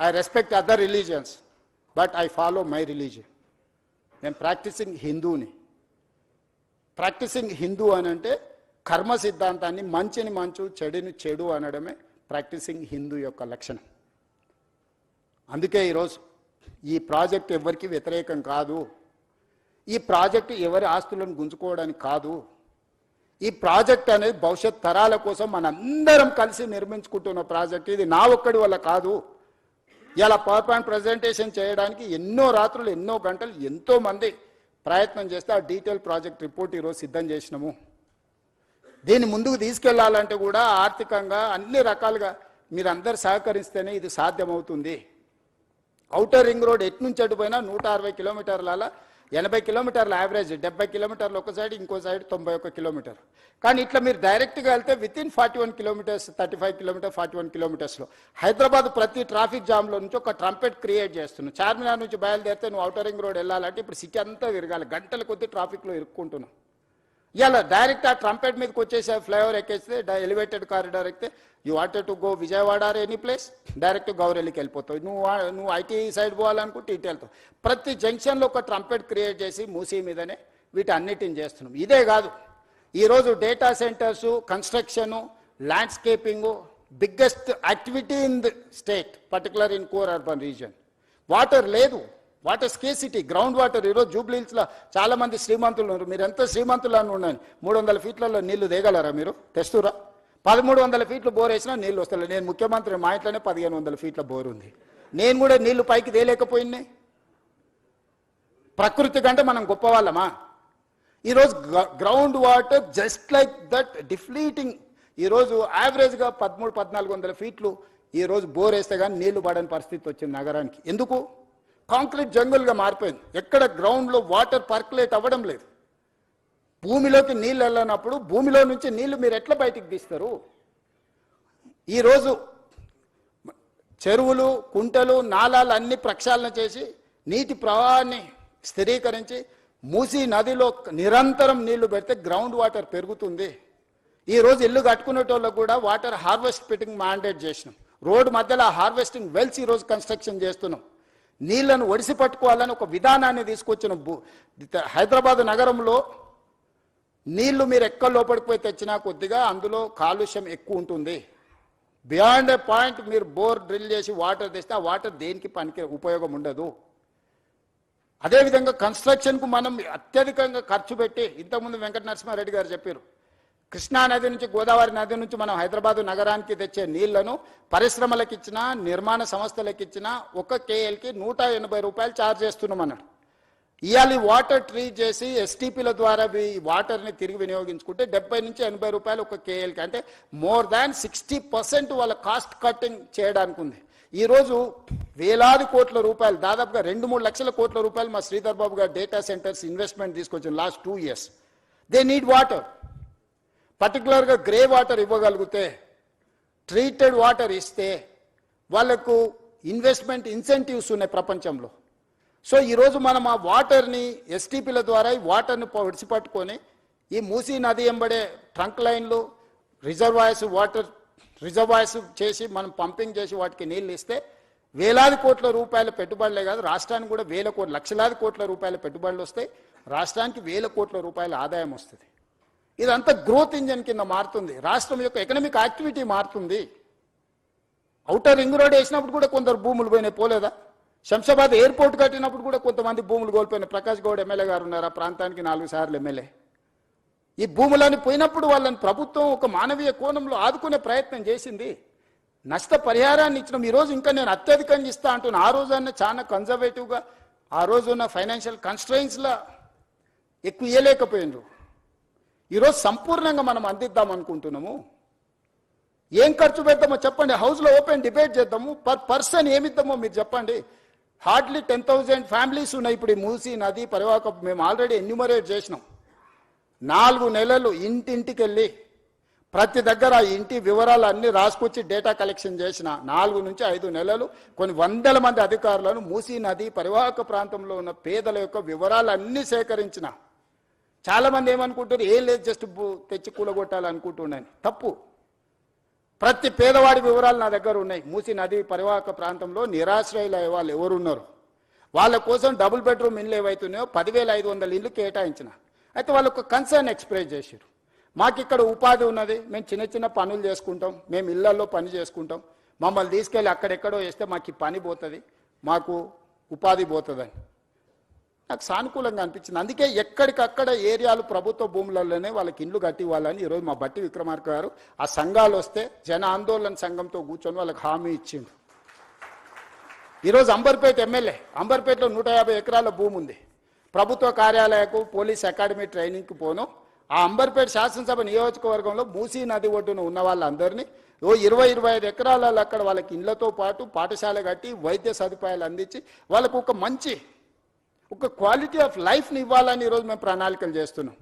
I respect other religions but I follow my religion. నేను ప్రాక్టీసింగ్ హిందూని. ప్రాక్టీసింగ్ హిందూ అని అంటే కర్మ సిద్ధాంతాన్ని, మంచిని మంచు చెడుని చెడు అనడమే ప్రాక్టీసింగ్ హిందూ యొక్క లక్షణం. అందుకే ఈరోజు ఈ ప్రాజెక్ట్ ఎవరికి వ్యతిరేకం కాదు. ఈ ప్రాజెక్టు ఎవరి ఆస్తులను గుంజుకోవడానికి కాదు. ఈ ప్రాజెక్ట్ అనేది భవిష్యత్ తరాల కోసం మనందరం కలిసి నిర్మించుకుంటున్న ప్రాజెక్ట్. ఇది నా ఒక్కడి వల్ల కాదు. ఇలా పవర్ పాయింట్ ప్రజెంటేషన్ చేయడానికి ఎన్నో రాత్రులు, ఎన్నో గంటలు, ఎంతోమంది ప్రయత్నం చేస్తే ఆ డీటెయిల్ ప్రాజెక్ట్ రిపోర్ట్ ఈరోజు సిద్ధం చేసినాము. దీన్ని ముందుకు తీసుకెళ్లాలంటే కూడా ఆర్థికంగా అన్ని రకాలుగా మీరందరూ సహకరిస్తేనే ఇది సాధ్యమవుతుంది. ఔటర్ రింగ్ రోడ్ ఎటు నుంచి అటు పోయినా 160 కిలోమీటర్ల, 80 కిలోమీటర్ల యావరేజ్, 70 కిలోమీటర్లు ఒక సైడ్, ఇంకో సైడ్ 91 కిలోమీటర్. కానీ ఇట్లా మీరు డైరెక్ట్గా వెళ్తే వితిన్ 41 కిలోమీటర్స్, 35 కిలోమీటర్, 41 కిలోమీటర్స్లో హైదరాబాద్ ప్రతి ట్రాఫిక్ జామ్లో నుంచి ఒక ట్రంపెట్ క్రియేట్ చేస్తున్నావు. చార్మినార్ నుంచి బయలుదేరితే నువ్వు ఔటర్ రింగ్ రోడ్ వెళ్ళాలంటే ఇప్పుడు సిటీ అంతా తిరగాలి, గంటల కొద్ది ట్రాఫిక్లో ఇరుక్కుంటున్నావు. ఇలా డైరెక్ట్ ఆ ట్రంపెట్ మీదకి వచ్చేసే ఫ్లైఓవర్ ఎక్కేస్తే ఎలివేటెడ్ కారిడార్ ఎక్కితే you wanted to go Vijayawada or any place, direct గౌరెల్లికి వెళ్ళిపోతావు. నువ్వు ఐటీ సైడ్ పోవాలనుకుంటే ఇటు వెళ్తావు. ప్రతి జంక్షన్లో ఒక ట్రంపెట్ క్రియేట్ చేసి మూసీ మీదనే వీటన్నిటిని చేస్తున్నాం. ఇదే కాదు, ఈరోజు data centres, construction, landscaping biggest activity in the state, particular in core urban region. Water లేదు, వాటర్ స్కేసిటీ, గ్రౌండ్ వాటర్. ఈరోజు జూబ్లీహిల్స్లో చాలా మంది శ్రీమంతులు ఉన్నారు. మీరు ఎంత శ్రీమంతులు అని ఉండండి, 300 ఫీట్లలో నీళ్లు దిగలరా? మీరు తెస్తురా? 1300 ఫీట్లు బోర్ వేసినా నీళ్ళు వస్తలేదు. నేను ముఖ్యమంత్రి, మా ఇంట్లోనే 1500 ఫీట్ల బోర్ ఉంది. నేను కూడా నీళ్లు పైకి తేలేకపోయినాయి. ప్రకృతి కంటే మనం గొప్పవాళ్ళమా? ఈరోజు ground water just like that depleting. ఈరోజు యావరేజ్గా 1300-1400 ఫీట్లు ఈరోజు బోర్ వేస్తే కానీ నీళ్లు పడని పరిస్థితి వచ్చింది నగరానికి. ఎందుకు? కాంక్రీట్ జంగుల్గా మారిపోయింది. ఎక్కడ గ్రౌండ్లో వాటర్ పర్కులేట్ అవ్వడం లేదు. భూమిలోకి నీళ్ళు వెళ్ళినప్పుడు భూమిలో నుంచి నీళ్లు మీరు ఎట్లా బయటికి తీస్తారు? ఈరోజు చెరువులు, కుంటలు, నాలాలు అన్ని ప్రక్షాళన చేసి నీటి ప్రవాహాన్ని స్థిరీకరించి మూసీ నదిలో నిరంతరం నీళ్లు పెడితే గ్రౌండ్ వాటర్ పెరుగుతుంది. ఈరోజు ఇల్లు కట్టుకునేటోళ్ళకు కూడా వాటర్ హార్వెస్టింగ్ మ్యాండేట్ చేసినాం. రోడ్డు మధ్యలో హార్వెస్టింగ్ వెల్స్ ఈరోజు కన్స్ట్రక్షన్ చేస్తున్నాం. నీళ్లను ఒడిసి పట్టుకోవాలని ఒక విధానాన్ని తీసుకొచ్చిన హైదరాబాద్ నగరంలో నీళ్లు మీరు ఎక్కడ లోపలికి పోయి తెచ్చినా కొద్దిగా అందులో కాలుష్యం ఎక్కువ ఉంటుంది. బియాండ్ ఏ పాయింట్ మీరు బోర్ డ్రిల్ చేసి వాటర్ తెస్తే ఆ వాటర్ దేనికి పనికి ఉపయోగం ఉండదు. అదేవిధంగా కన్స్ట్రక్షన్కు మనం అత్యధికంగా ఖర్చు పెట్టి, ఇంతకుముందు వెంకట నరసింహారెడ్డి గారు చెప్పారు, కృష్ణా నది నుంచి, గోదావరి నది నుంచి మనం హైదరాబాదు నగరానికి తెచ్చే నీళ్లను పరిశ్రమలకు ఇచ్చినా, నిర్మాణ సంస్థలకు ఇచ్చినా 1 KLకి 180 రూపాయలు ఛార్జ్ చేస్తున్నాం అన్నాడు. ఇవాళ వాటర్ ట్రీట్ చేసి ఎస్టీపీల ద్వారా వాటర్ని తిరిగి వినియోగించుకుంటే 70 నుంచి 80 రూపాయలు 1 KLకి, అంటే మోర్ దాన్ 60% వాళ్ళ కాస్ట్ కట్టింగ్ చేయడానికి ఉంది. ఈరోజు వేలాది కోట్ల రూపాయలు, దాదాపుగా 2-3 లక్షల కోట్ల రూపాయలు మా శ్రీధర్ బాబు గారు డేటా సెంటర్స్ ఇన్వెస్ట్మెంట్ తీసుకొచ్చిన last 2 years. They need water. పర్టికులర్గా గ్రే వాటర్ ఇవ్వగలిగితే, ట్రీటెడ్ వాటర్ ఇస్తే వాళ్ళకు ఇన్వెస్ట్మెంట్ ఇన్సెంటివ్స్ ఉన్నాయి ప్రపంచంలో. సో ఈరోజు మనం ఆ వాటర్ని ఎస్టీపీల ద్వారా ఈ వాటర్ని విడిచిపట్టుకొని ఈ మూసీ నది ఎంబడే ట్రంక్ లైన్లు రిజర్వాయర్స్ వాటర్ రిజర్వాయర్స్ చేసి మనం పంపింగ్ చేసి వాటికి నీళ్ళు ఇస్తే వేలాది కోట్ల రూపాయల పెట్టుబడులే కాదు, రాష్ట్రానికి కూడా లక్షలాది కోట్ల రూపాయల పెట్టుబడులు వస్తాయి, రాష్ట్రానికి వేల కోట్ల రూపాయల ఆదాయం వస్తుంది. ఇదంతా గ్రోత్ ఇంజన్ కింద మారుతుంది, రాష్ట్రం యొక్క ఎకనామిక్ యాక్టివిటీ మారుతుంది. ఔటర్ రింగ్ రోడ్ వేసినప్పుడు కూడా కొందరు భూములు పోయినాయి, పోలేదా? శంషాబాద్ ఎయిర్పోర్ట్ కట్టినప్పుడు కూడా కొంతమంది భూములు కోల్పోయినాయి. ప్రకాష్ గౌడ్ ఎమ్మెల్యే గారు ఉన్నారు, ఆ ప్రాంతానికి 4 సార్లు ఎమ్మెల్యే. ఈ భూములని పోయినప్పుడు వాళ్ళని ప్రభుత్వం ఒక మానవీయ కోణంలో ఆదుకునే ప్రయత్నం చేసింది, నష్ట పరిహారాన్ని ఇచ్చినాం. ఈరోజు ఇంకా నేను అత్యధికంగా ఇస్తా అంటున్నా. ఆ రోజన్నా చాలా కన్జర్వేటివ్గా ఆ రోజు ఉన్న ఫైనాన్షియల్ కన్స్ట్రెయిన్స్లో ఎక్కువ ఇవ్వలేకపోయినారు. ఈరోజు సంపూర్ణంగా మనం అందిద్దాం అనుకుంటున్నాము. ఏం ఖర్చు పెడతామో చెప్పండి, హౌస్లో ఓపెన్ డిబేట్ చేద్దాము. పర్ పర్సన్ ఏమిద్దామో మీరు చెప్పండి. హార్డ్లీ 10,000 ఫ్యామిలీస్ ఉన్నాయి ఇప్పుడు ఈ మూసీ నది పరివాహక. మేము ఆల్రెడీ ఎన్యూమరేట్ చేసినాం. 4 నెలలు ఇంటింటికి వెళ్ళి ప్రతి దగ్గర ఆ ఇంటి వివరాలు అన్ని రాసుకొచ్చి డేటా కలెక్షన్ చేసిన 4 నుంచి 5 నెలలు కొన్ని వందల మంది అధికారులను మూసీ నది పరివాహక ప్రాంతంలో ఉన్న పేదల యొక్క వివరాలు అన్ని సేకరించిన. చాలామంది ఏమనుకుంటారు, ఏం లేదు జస్ట్ తెచ్చి కూలగొట్టాలనుకుంటున్నాను. తప్పు. ప్రతి పేదవాడి వివరాలు నా దగ్గర ఉన్నాయి. మూసీ నది పరివాహక ప్రాంతంలో నిరాశ్రయుల వాళ్ళు ఎవరున్నారు, వాళ్ళ కోసం డబుల్ బెడ్రూమ్ ఇళ్ళు ఏవైతున్నాయో 10,500 ఇళ్ళు కేటాయించిన. అయితే వాళ్ళకు కన్సర్న్ ఎక్స్ప్రెస్ చేశారు, మాకు ఇక్కడ ఉపాధి ఉన్నది, మేము చిన్న చిన్న పనులు చేసుకుంటాం, మేము ఇళ్లలో పని చేసుకుంటాం, మమ్మల్ని తీసుకెళ్ళి అక్కడెక్కడో వేస్తే మాకు ఈ పని పోతుంది, మాకు ఉపాధి పోతుందని నాకు సానుకూలంగా అనిపించింది. అందుకే ఎక్కడికక్కడ ఏరియాలు ప్రభుత్వ భూములలోనే వాళ్ళకి ఇండ్లు కట్టి ఇవ్వాలని ఈరోజు మా బట్టి విక్రమార్క గారు ఆ సంఘాలు వస్తే జన ఆందోళన సంఘంతో కూర్చొని వాళ్ళకి హామీ ఇచ్చిండు. ఈరోజు అంబర్పేట ఎమ్మెల్యే, అంబర్పేటలో 150 ఎకరాల భూమి ఉంది. ప్రభుత్వ కార్యాలయకు పోలీస్ అకాడమీ ట్రైనింగ్కి పోను. ఆ అంబర్పేట శాసనసభ నియోజకవర్గంలో మూసీ నది ఒడ్డున ఉన్న వాళ్ళందరినీ 20-25 ఎకరాలలో అక్కడ వాళ్ళకి ఇళ్లతో పాటు పాఠశాల కట్టి వైద్య సదుపాయాలు అందించి వాళ్ళకు ఒక క్వాలిటీ ఆఫ్ లైఫ్ని ఇవ్వాలని ఈరోజు మేము ప్రణాళికలు చేస్తున్నాం.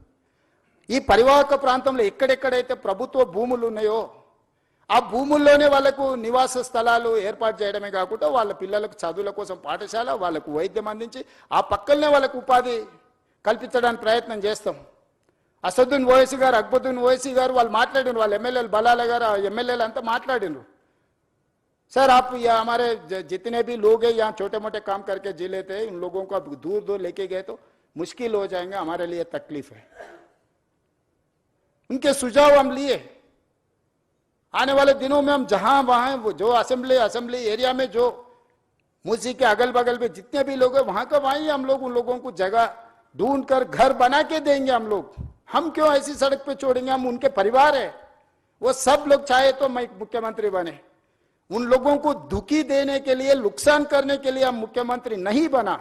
ఈ పరివాహక ప్రాంతంలో ఎక్కడెక్కడైతే ప్రభుత్వ భూములు ఉన్నాయో ఆ భూముల్లోనే వాళ్ళకు నివాస స్థలాలు ఏర్పాటు చేయడమే కాకుండా వాళ్ళ పిల్లలకు చదువుల కోసం పాఠశాల, వాళ్ళకు వైద్యం అందించి ఆ పక్కనే వాళ్ళకు ఉపాధి కల్పించడానికి ప్రయత్నం చేస్తాం. అసదుద్దీన్ ఓవైసీ గారు, అక్బరుద్దీన్ ఓవైసీ గారు వాళ్ళు మాట్లాడినారు, వాళ్ళ ఎమ్మెల్యేలు బలాల గారు ఎమ్మెల్యేలు అంతా మాట్లాడినారు. सर आप यहाँ हमारे जितने भी लोग हैं यहाँ छोटे मोटे काम करके जी लेते हैं, उन लोगों को आप दूर दूर लेके गए तो मुश्किल हो जाएंगे, हमारे लिए तकलीफ है. उनके सुझाव हम लिए. आने वाले दिनों में हम जहां वहां जो असेंबली एरिया में जो मूसी के अगल बगल में जितने भी लोग हैं वहां का वहीं हम लोग उन लोगों को जगह ढूंढ कर घर बना के देंगे. हम लोग, हम क्यों ऐसी सड़क पे छोड़ेंगे? हम उनके परिवार है, वो सब लोग चाहे तो मैं मुख्यमंत्री बने. उन लोगों को दुखी देने के लिए, नुकसान करने के लिए हम मुख्यमंत्री नहीं बना.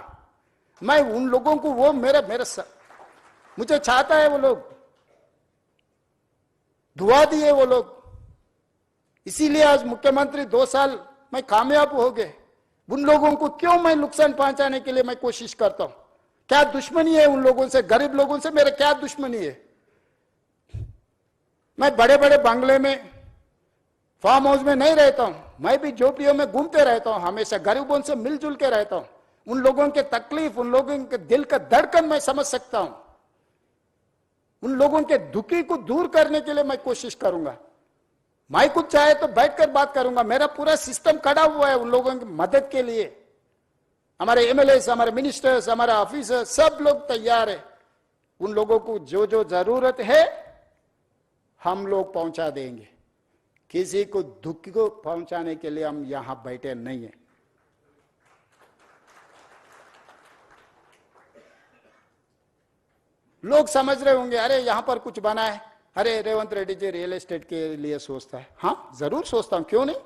मैं उन लोगों को वो मुझे चाहता है वो लोग, दुआ दिए वो लोग, इसीलिए आज मुख्यमंत्री 2 साल मैं कामयाब हो गए. उन लोगों को क्यों मैं नुकसान पहुंचाने के लिए मैं कोशिश करता हूं? क्या दुश्मनी है उन लोगों से? गरीब लोगों से मेरा क्या दुश्मनी है? मैं बड़े बड़े बंगले में, फार्म हाउस में नहीं रहता हूं, मैं भी झोपड़ियों में घूमते रहता हूं, हमेशा गरीबों से मिलजुल के रहता हूं. उन लोगों के तकलीफ, उन लोगों के दिल का धड़कन मैं समझ सकता हूं. उन लोगों के दुखी को दूर करने के लिए मैं कोशिश करूंगा. मैं कुछ चाहे तो बैठकर बात करूंगा. मेरा पूरा सिस्टम खड़ा हुआ है उन लोगों की मदद के लिए. हमारे एमएलए, हमारे मिनिस्टर्स, हमारे ऑफिसर सब लोग तैयार है. उन लोगों को जो जो जरूरत है हम लोग पहुंचा देंगे. किसी को दुख को पहुंचाने के लिए हम यहां बैठे नहीं है. लोग समझ रहे होंगे अरे यहां पर कुछ बना है, अरे रेवंत रेड्डी जी रियल एस्टेट के लिए सोचता है. हाँ जरूर सोचता हूं, क्यों नहीं.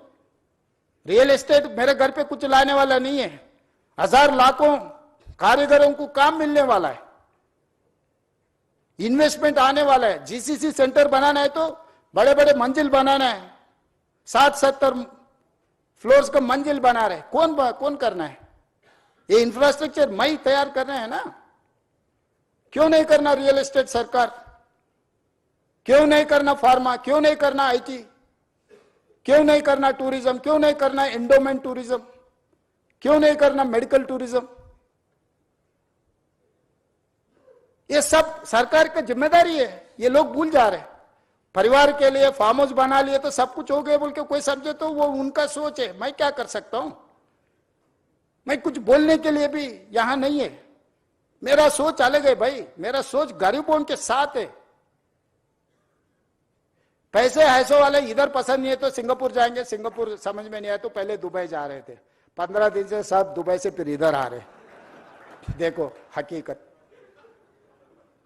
रियल एस्टेट मेरे घर पे कुछ लाने वाला नहीं है. 1000 लाखों कारीगरों को काम मिलने वाला है, इन्वेस्टमेंट आने वाला है. जीसीसी सेंटर बनाना है तो बड़े बड़े मंजिल बनाना है, 60-70 फ्लोर्स का मंजिल बना रहे. कौन करना है? ये इंफ्रास्ट्रक्चर मैं तैयार करना है ना. क्यों नहीं करना रियल एस्टेट सरकार? क्यों नहीं करना फार्मा? क्यों नहीं करना आईटी? क्यों नहीं करना टूरिज्म? क्यों नहीं करना एंडोमेंट टूरिज्म? क्यों नहीं करना मेडिकल टूरिज्म? ये सब सरकार का जिम्मेदारी है, ये लोग भूल जा रहे हैं। परिवार के लिए फार्म हाउस बना लिए तो सब कुछ हो गया बोल के कोई समझे तो वो उनका सोच है, मैं क्या कर सकता हूं। मैं कुछ बोलने के लिए भी यहां नहीं है, मेरा सोच अलग है भाई, मेरा सोच गरीबों के साथ है। पैसे हैसो वाले इधर पसंद नहीं है तो सिंगापुर जाएंगे, सिंगापुर समझ में नहीं आया तो पहले दुबई जा रहे थे, 15 दिन से सब दुबई से फिर इधर आ रहे। देखो हकीकत,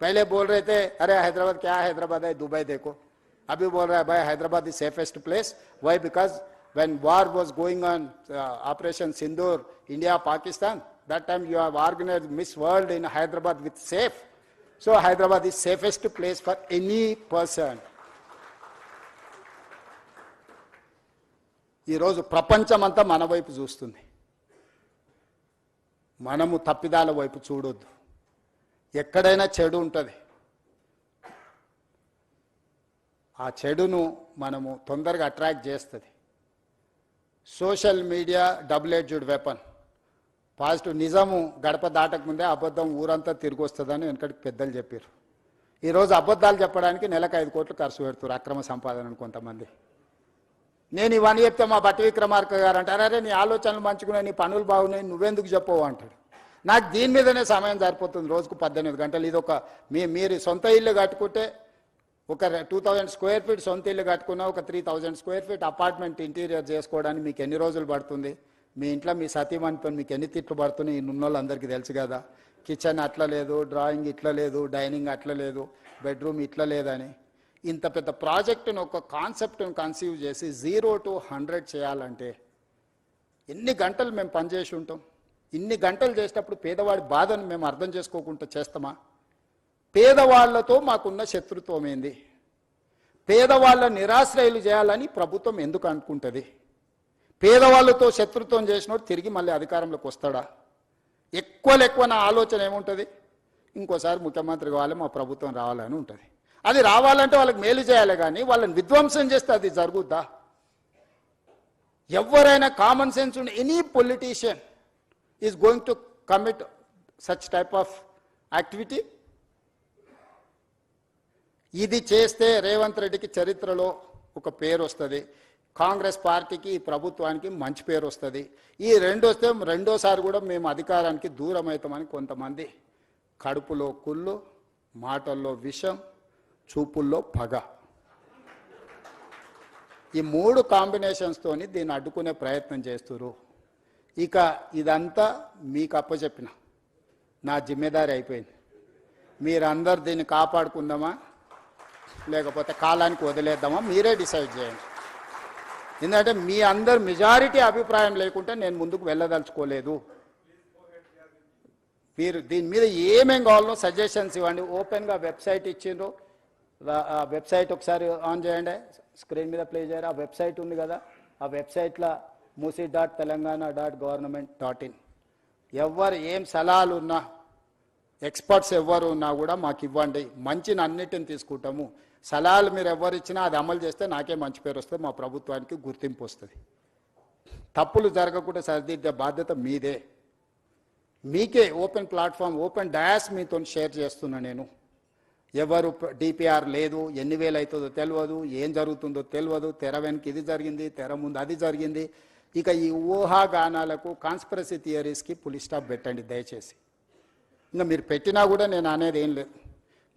पहले बोल रहे थे अरे हैदराबाद क्या हैदराबाद है, दुबई देखो। अभी बोल रहा है भाई Hyderabad is safest place. Why? Because when war was going on, operation Sindoor, India Pakistan, that time you have organized Miss World in Hyderabad with safe. So Hyderabad is safest place for any person. ఈ రోజు ప్రపంచం అంతా మన వైపు చూస్తుంది, మనము తప్పిదాల వైపు చూడొద్దు. ఎక్కడైనా చెడు ఉంటుంది, ఆ చెడును మనము తొందరగా అట్రాక్ట్ చేస్తుంది. Social media double edged weapon. Positive నిజము గడప దాటక ముందే అబద్ధం ఊరంతా తిరిగి వస్తుందని వెనకటికి పెద్దలు చెప్పారు. ఈరోజు అబద్ధాలు చెప్పడానికి నెలకు 5 కోట్లు ఖర్చు పెడుతున్నారు అక్రమ సంపాదనను కొంతమంది. నేను ఇవన్నీ చెప్తే మా బట్టి విక్రమార్క గారు అంటారు అరే నీ ఆలోచనలు మంచుకున్నాయి, నీ పనులు బాగున్నాయి, నువ్వెందుకు చెప్పవు అంటాడు. నాకు దీని మీదనే సమయం సరిపోతుంది, రోజుకు 18 గంటలు. ఇది ఒక మీరు సొంత ఇల్లు కట్టుకుంటే ఒక 2000 స్క్వేర్ ఫీట్ సొంత ఇల్లు కట్టుకున్నా ఒక 3000 స్క్వేర్ ఫీట్ అపార్ట్మెంట్ ఇంటీరియర్ చేసుకోవడానికి మీకు ఎన్ని రోజులు పడుతుంది? మీ ఇంట్లో మీ సతీమణితో మీకు ఎన్ని తిట్లు పడుతున్నాయి ఉన్న వాళ్ళందరికీ తెలుసు కదా. కిచెన్ అట్లా లేదు, డ్రాయింగ్ ఇట్లా లేదు, డైనింగ్ అట్లా లేదు, బెడ్రూమ్ ఇట్లా లేదని. ఇంత పెద్ద ప్రాజెక్టును ఒక కాన్సెప్ట్ను కన్సీవ్ చేసి 0 to 100 చేయాలంటే ఎన్ని గంటలు మేము పనిచేసి ఉంటాం? ఇన్ని గంటలు చేసేటప్పుడు పేదవాడి బాధను మేము అర్థం చేసుకోకుండా చేస్తామా? పేదవాళ్లతో మాకున్న శత్రుత్వం ఏంది? పేదవాళ్ళ నిరాశ్రయులు చేయాలని ప్రభుత్వం ఎందుకు అనుకుంటుంది? పేదవాళ్ళతో శత్రుత్వం చేసినోడు తిరిగి మళ్ళీ అధికారంలోకి వస్తాడా? ఎక్కువ నా ఆలోచన ఏముంటుంది? ఇంకోసారి ముఖ్యమంత్రి కావాలి, మా ప్రభుత్వం రావాలని ఉంటుంది. అది రావాలంటే వాళ్ళకి మేలు చేయాలి, కానీ వాళ్ళని విధ్వంసం చేస్తే అది జరుగుద్దా? ఎవరైనా కామన్ సెన్స్ ఉండి any politician is going to commit such type of activity. ఇది చేస్తే రేవంత్ రెడ్డికి చరిత్రలో ఒక పేరు వస్తుంది, కాంగ్రెస్ పార్టీకి ప్రభుత్వానికి మంచి పేరు వస్తుంది. ఈ రెండు వస్తే రెండోసారి కూడా మేము అధికారానికి దూరం అవుతామని కొంతమంది కడుపులో కుళ్ళు, మాటల్లో విషం, చూపుల్లో పగ, ఈ 3 కాంబినేషన్స్తోని దీన్ని అడ్డుకునే ప్రయత్నం చేస్తున్నారు. ఇక ఇదంతా మీకు అప్పచెప్పిన నా జిమ్మేదారి అయిపోయింది. మీరందరు దీన్ని కాపాడుకుందామా లేకపోతే కాలానికి వదిలేద్దామా మీరే డిసైడ్ చేయండి. ఎందుకంటే మీ అందరు మెజారిటీ అభిప్రాయం లేకుంటే నేను ముందుకు వెళ్ళదలుచుకోలేదు. మీరు దీని మీద ఏమేం కావాలో సజెషన్స్ ఇవ్వండి. ఓపెన్గా వెబ్సైట్ ఇచ్చిండ్రు, ఆ వెబ్సైట్ ఒకసారి ఆన్ చేయండి, స్క్రీన్ మీద ప్లే చేయరు. ఆ వెబ్సైట్ ఉంది కదా, ఆ వెబ్సైట్లో musi.telangana.government.in. ఎవరు ఏం సలహాలు ఉన్నా, ఎక్స్పర్ట్స్ ఎవరు ఉన్నా కూడా మాకు ఇవ్వండి, మంచిని అన్నిటిని తీసుకుంటాము. సలహాలు మీరు ఎవరు ఇచ్చినా అది అమలు చేస్తే నాకే మంచి పేరు వస్తుంది, మా ప్రభుత్వానికి గుర్తింపు వస్తుంది. తప్పులు జరగకుండా సరిదిద్దే బాధ్యత మీదే. మీకే ఓపెన్ ప్లాట్ఫామ్, ఓపెన్ డయాస్ మీతో షేర్ చేస్తున్నా నేను. ఎవరు డిపిఆర్ లేదు, ఎన్ని వేలు అవుతుందో తెలియదు, ఏం జరుగుతుందో తెలియదు, తెర వెనక ఇది జరిగింది, తెర ముందు అది జరిగింది. ఇక ఈ ఊహాగానాలకు, కాన్స్పిరసీ థియరీస్కి పులి స్టాప్ పెట్టండి దయచేసి. ఇంకా మీరు పెట్టినా కూడా నేను అనేది ఏం లేదు.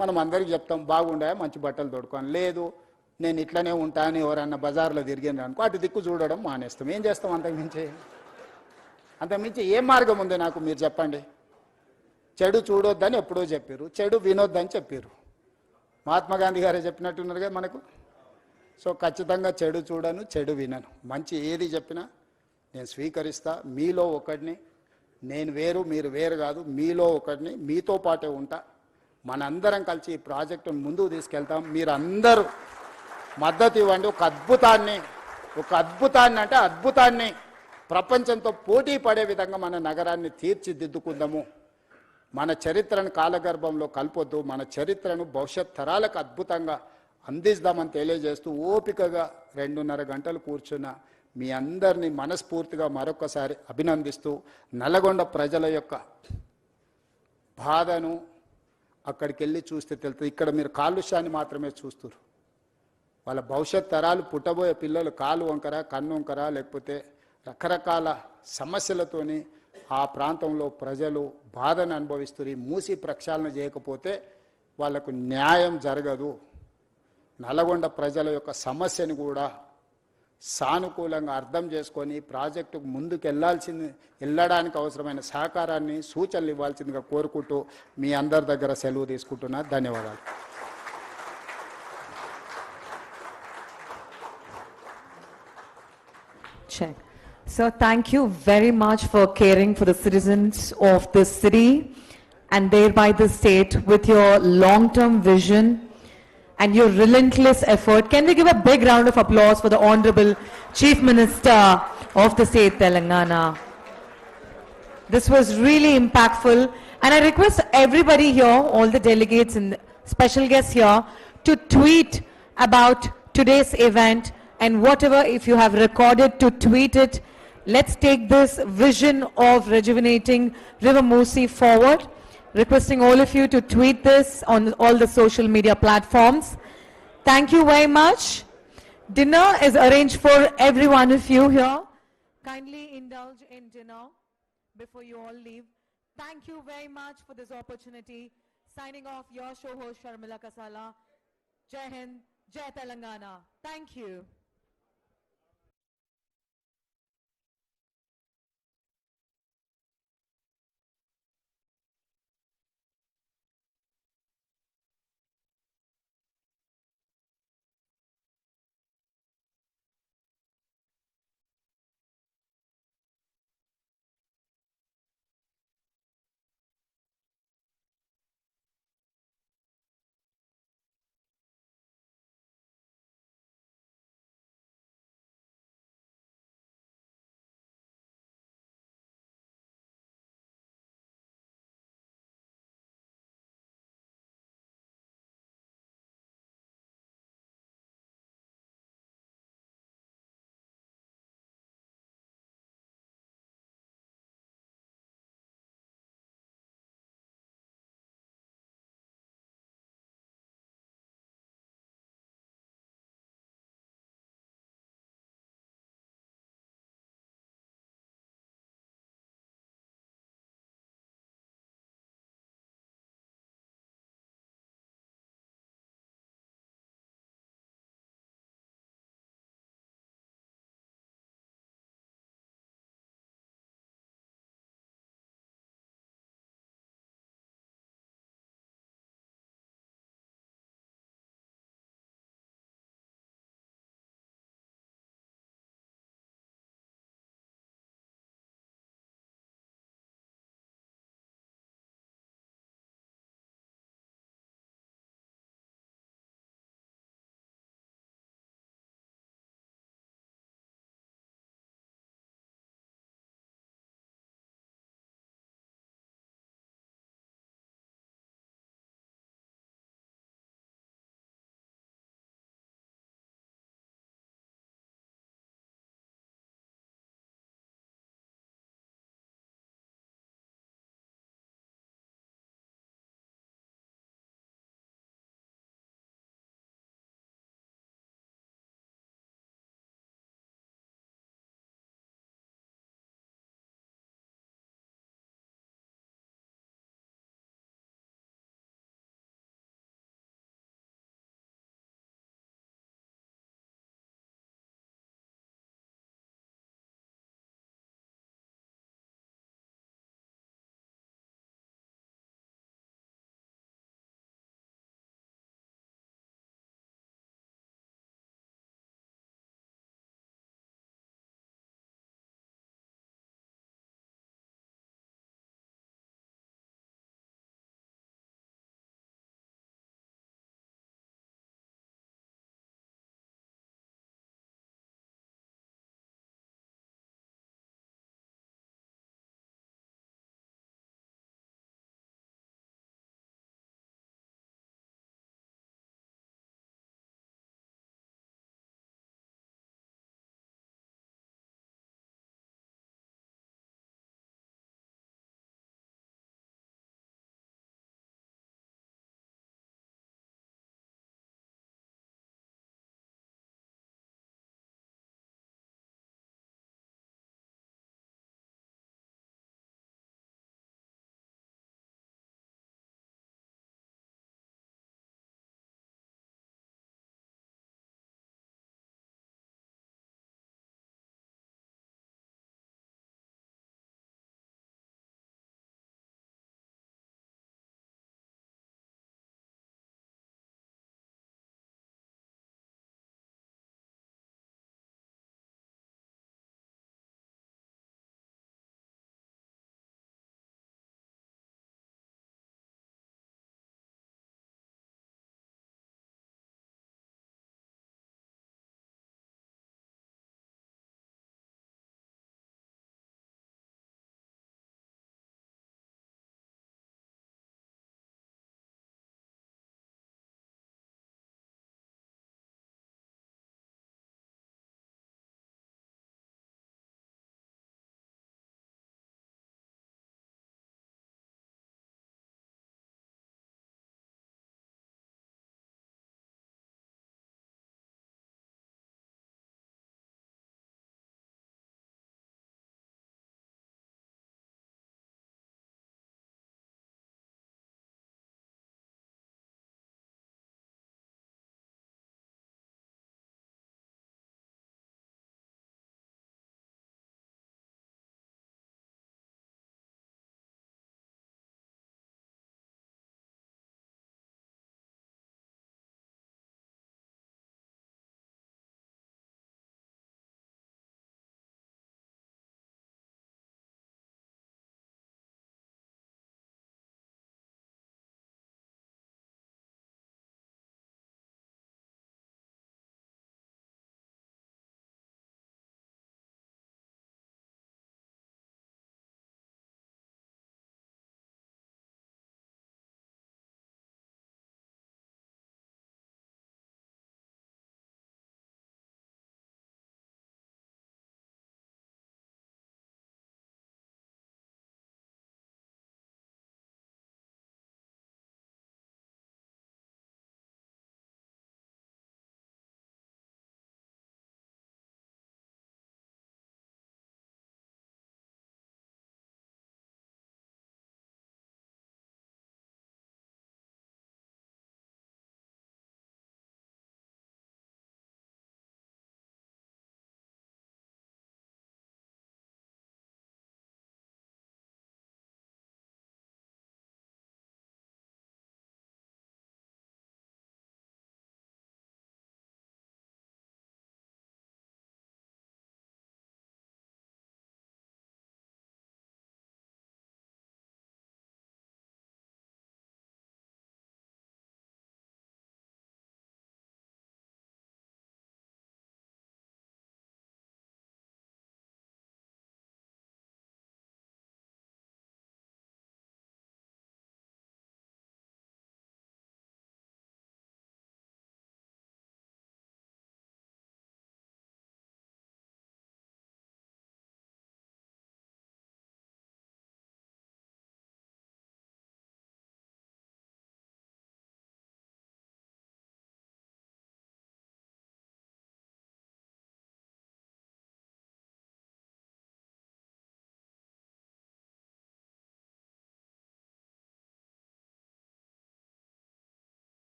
మనం అందరికీ చెప్తాం బాగుండా మంచి బట్టలు తొడుకోని, లేదు నేను ఇట్లనే ఉంటాను ఎవరన్నా బజార్లో తిరిగింది అనుకో అటు దిక్కు చూడడం మానేస్తాం. ఏం చేస్తాం? అంతకుమించి ఏం మార్గం ఉంది నాకు? మీరు చెప్పండి. చెడు చూడొద్దని ఎప్పుడో చెప్పారు, చెడు వినొద్దని చెప్పారు. మహాత్మా గాంధీ గారే చెప్పినట్టున్నారు కదా మనకు. సో ఖచ్చితంగా చెడు చూడను, చెడు వినను. మంచి ఏది చెప్పినా నేను స్వీకరిస్తా. మీలో ఒకడిని, నేను వేరు మీరు వేరు కాదు, మీలో ఒకడిని, మీతో పాటే ఉంటా. మనందరం కలిసి ఈ ప్రాజెక్టును ముందుకు తీసుకెళ్తాం. మీరందరూ మద్దతు ఇవ్వండి. ఒక అద్భుతాన్ని అంటే అద్భుతాన్ని ప్రపంచంతో పోటీ పడే విధంగా మన నగరాన్ని తీర్చిదిద్దుకుందాము. మన చరిత్రను కాలగర్భంలో కల్పొద్దు, మన చరిత్రను భవిష్యత్ తరాలకు అద్భుతంగా అందిస్తామని తెలియజేస్తూ ఓపికగా 2.5 గంటలు కూర్చున్న మీ అందరినీ మనస్ఫూర్తిగా మరొకసారి అభినందిస్తూ, నల్లగొండ ప్రజల యొక్క బాధను, అక్కడికి వెళ్ళి చూస్తే తెలుస్తుంది. ఇక్కడ మీరు కాలుష్యాన్ని మాత్రమే చూస్తారు. వాళ్ళ భవిష్యత్ తరాలు పుట్టబోయే పిల్లలు కాలు వంకర, కన్ను వంకర, లేకపోతే రకరకాల సమస్యలతోని ఆ ప్రాంతంలో ప్రజలు బాధను అనుభవిస్తారు. ఈ మూసి ప్రక్షాళన చేయకపోతే వాళ్లకు న్యాయం జరగదు. నల్గొండ ప్రజల యొక్క సమస్యను కూడా సానుకూలంగా అర్థం చేసుకొని ప్రాజెక్టుకు ముందుకు వెళ్ళడానికి అవసరమైన సహకారాన్ని సూచనలు ఇవ్వాల్సిందిగా కోరుకుంటూ మీ అందరి దగ్గర సెలవు తీసుకుంటున్నా. ధన్యవాదాలు. Check. So thank you very much for caring for the citizens of this city and thereby the state with your long-term vision and your relentless effort. Can we give a big round of applause for the Honorable Chief Minister of the state Telangana? This was really impactful, and I request everybody here, all the delegates and special guests here, to tweet about today's event, and whatever, if you have recorded, to tweet it. Let's take this vision of rejuvenating River Musi forward. Requesting all of you to tweet this on all the social media platforms. Thank you very much. Dinner is arranged for every one of you here. Kindly indulge in dinner before you all leave. Thank you very much for this opportunity. Signing off, your show host Sharmila Kasala. Jai Hind, Jai Telangana. Thank you.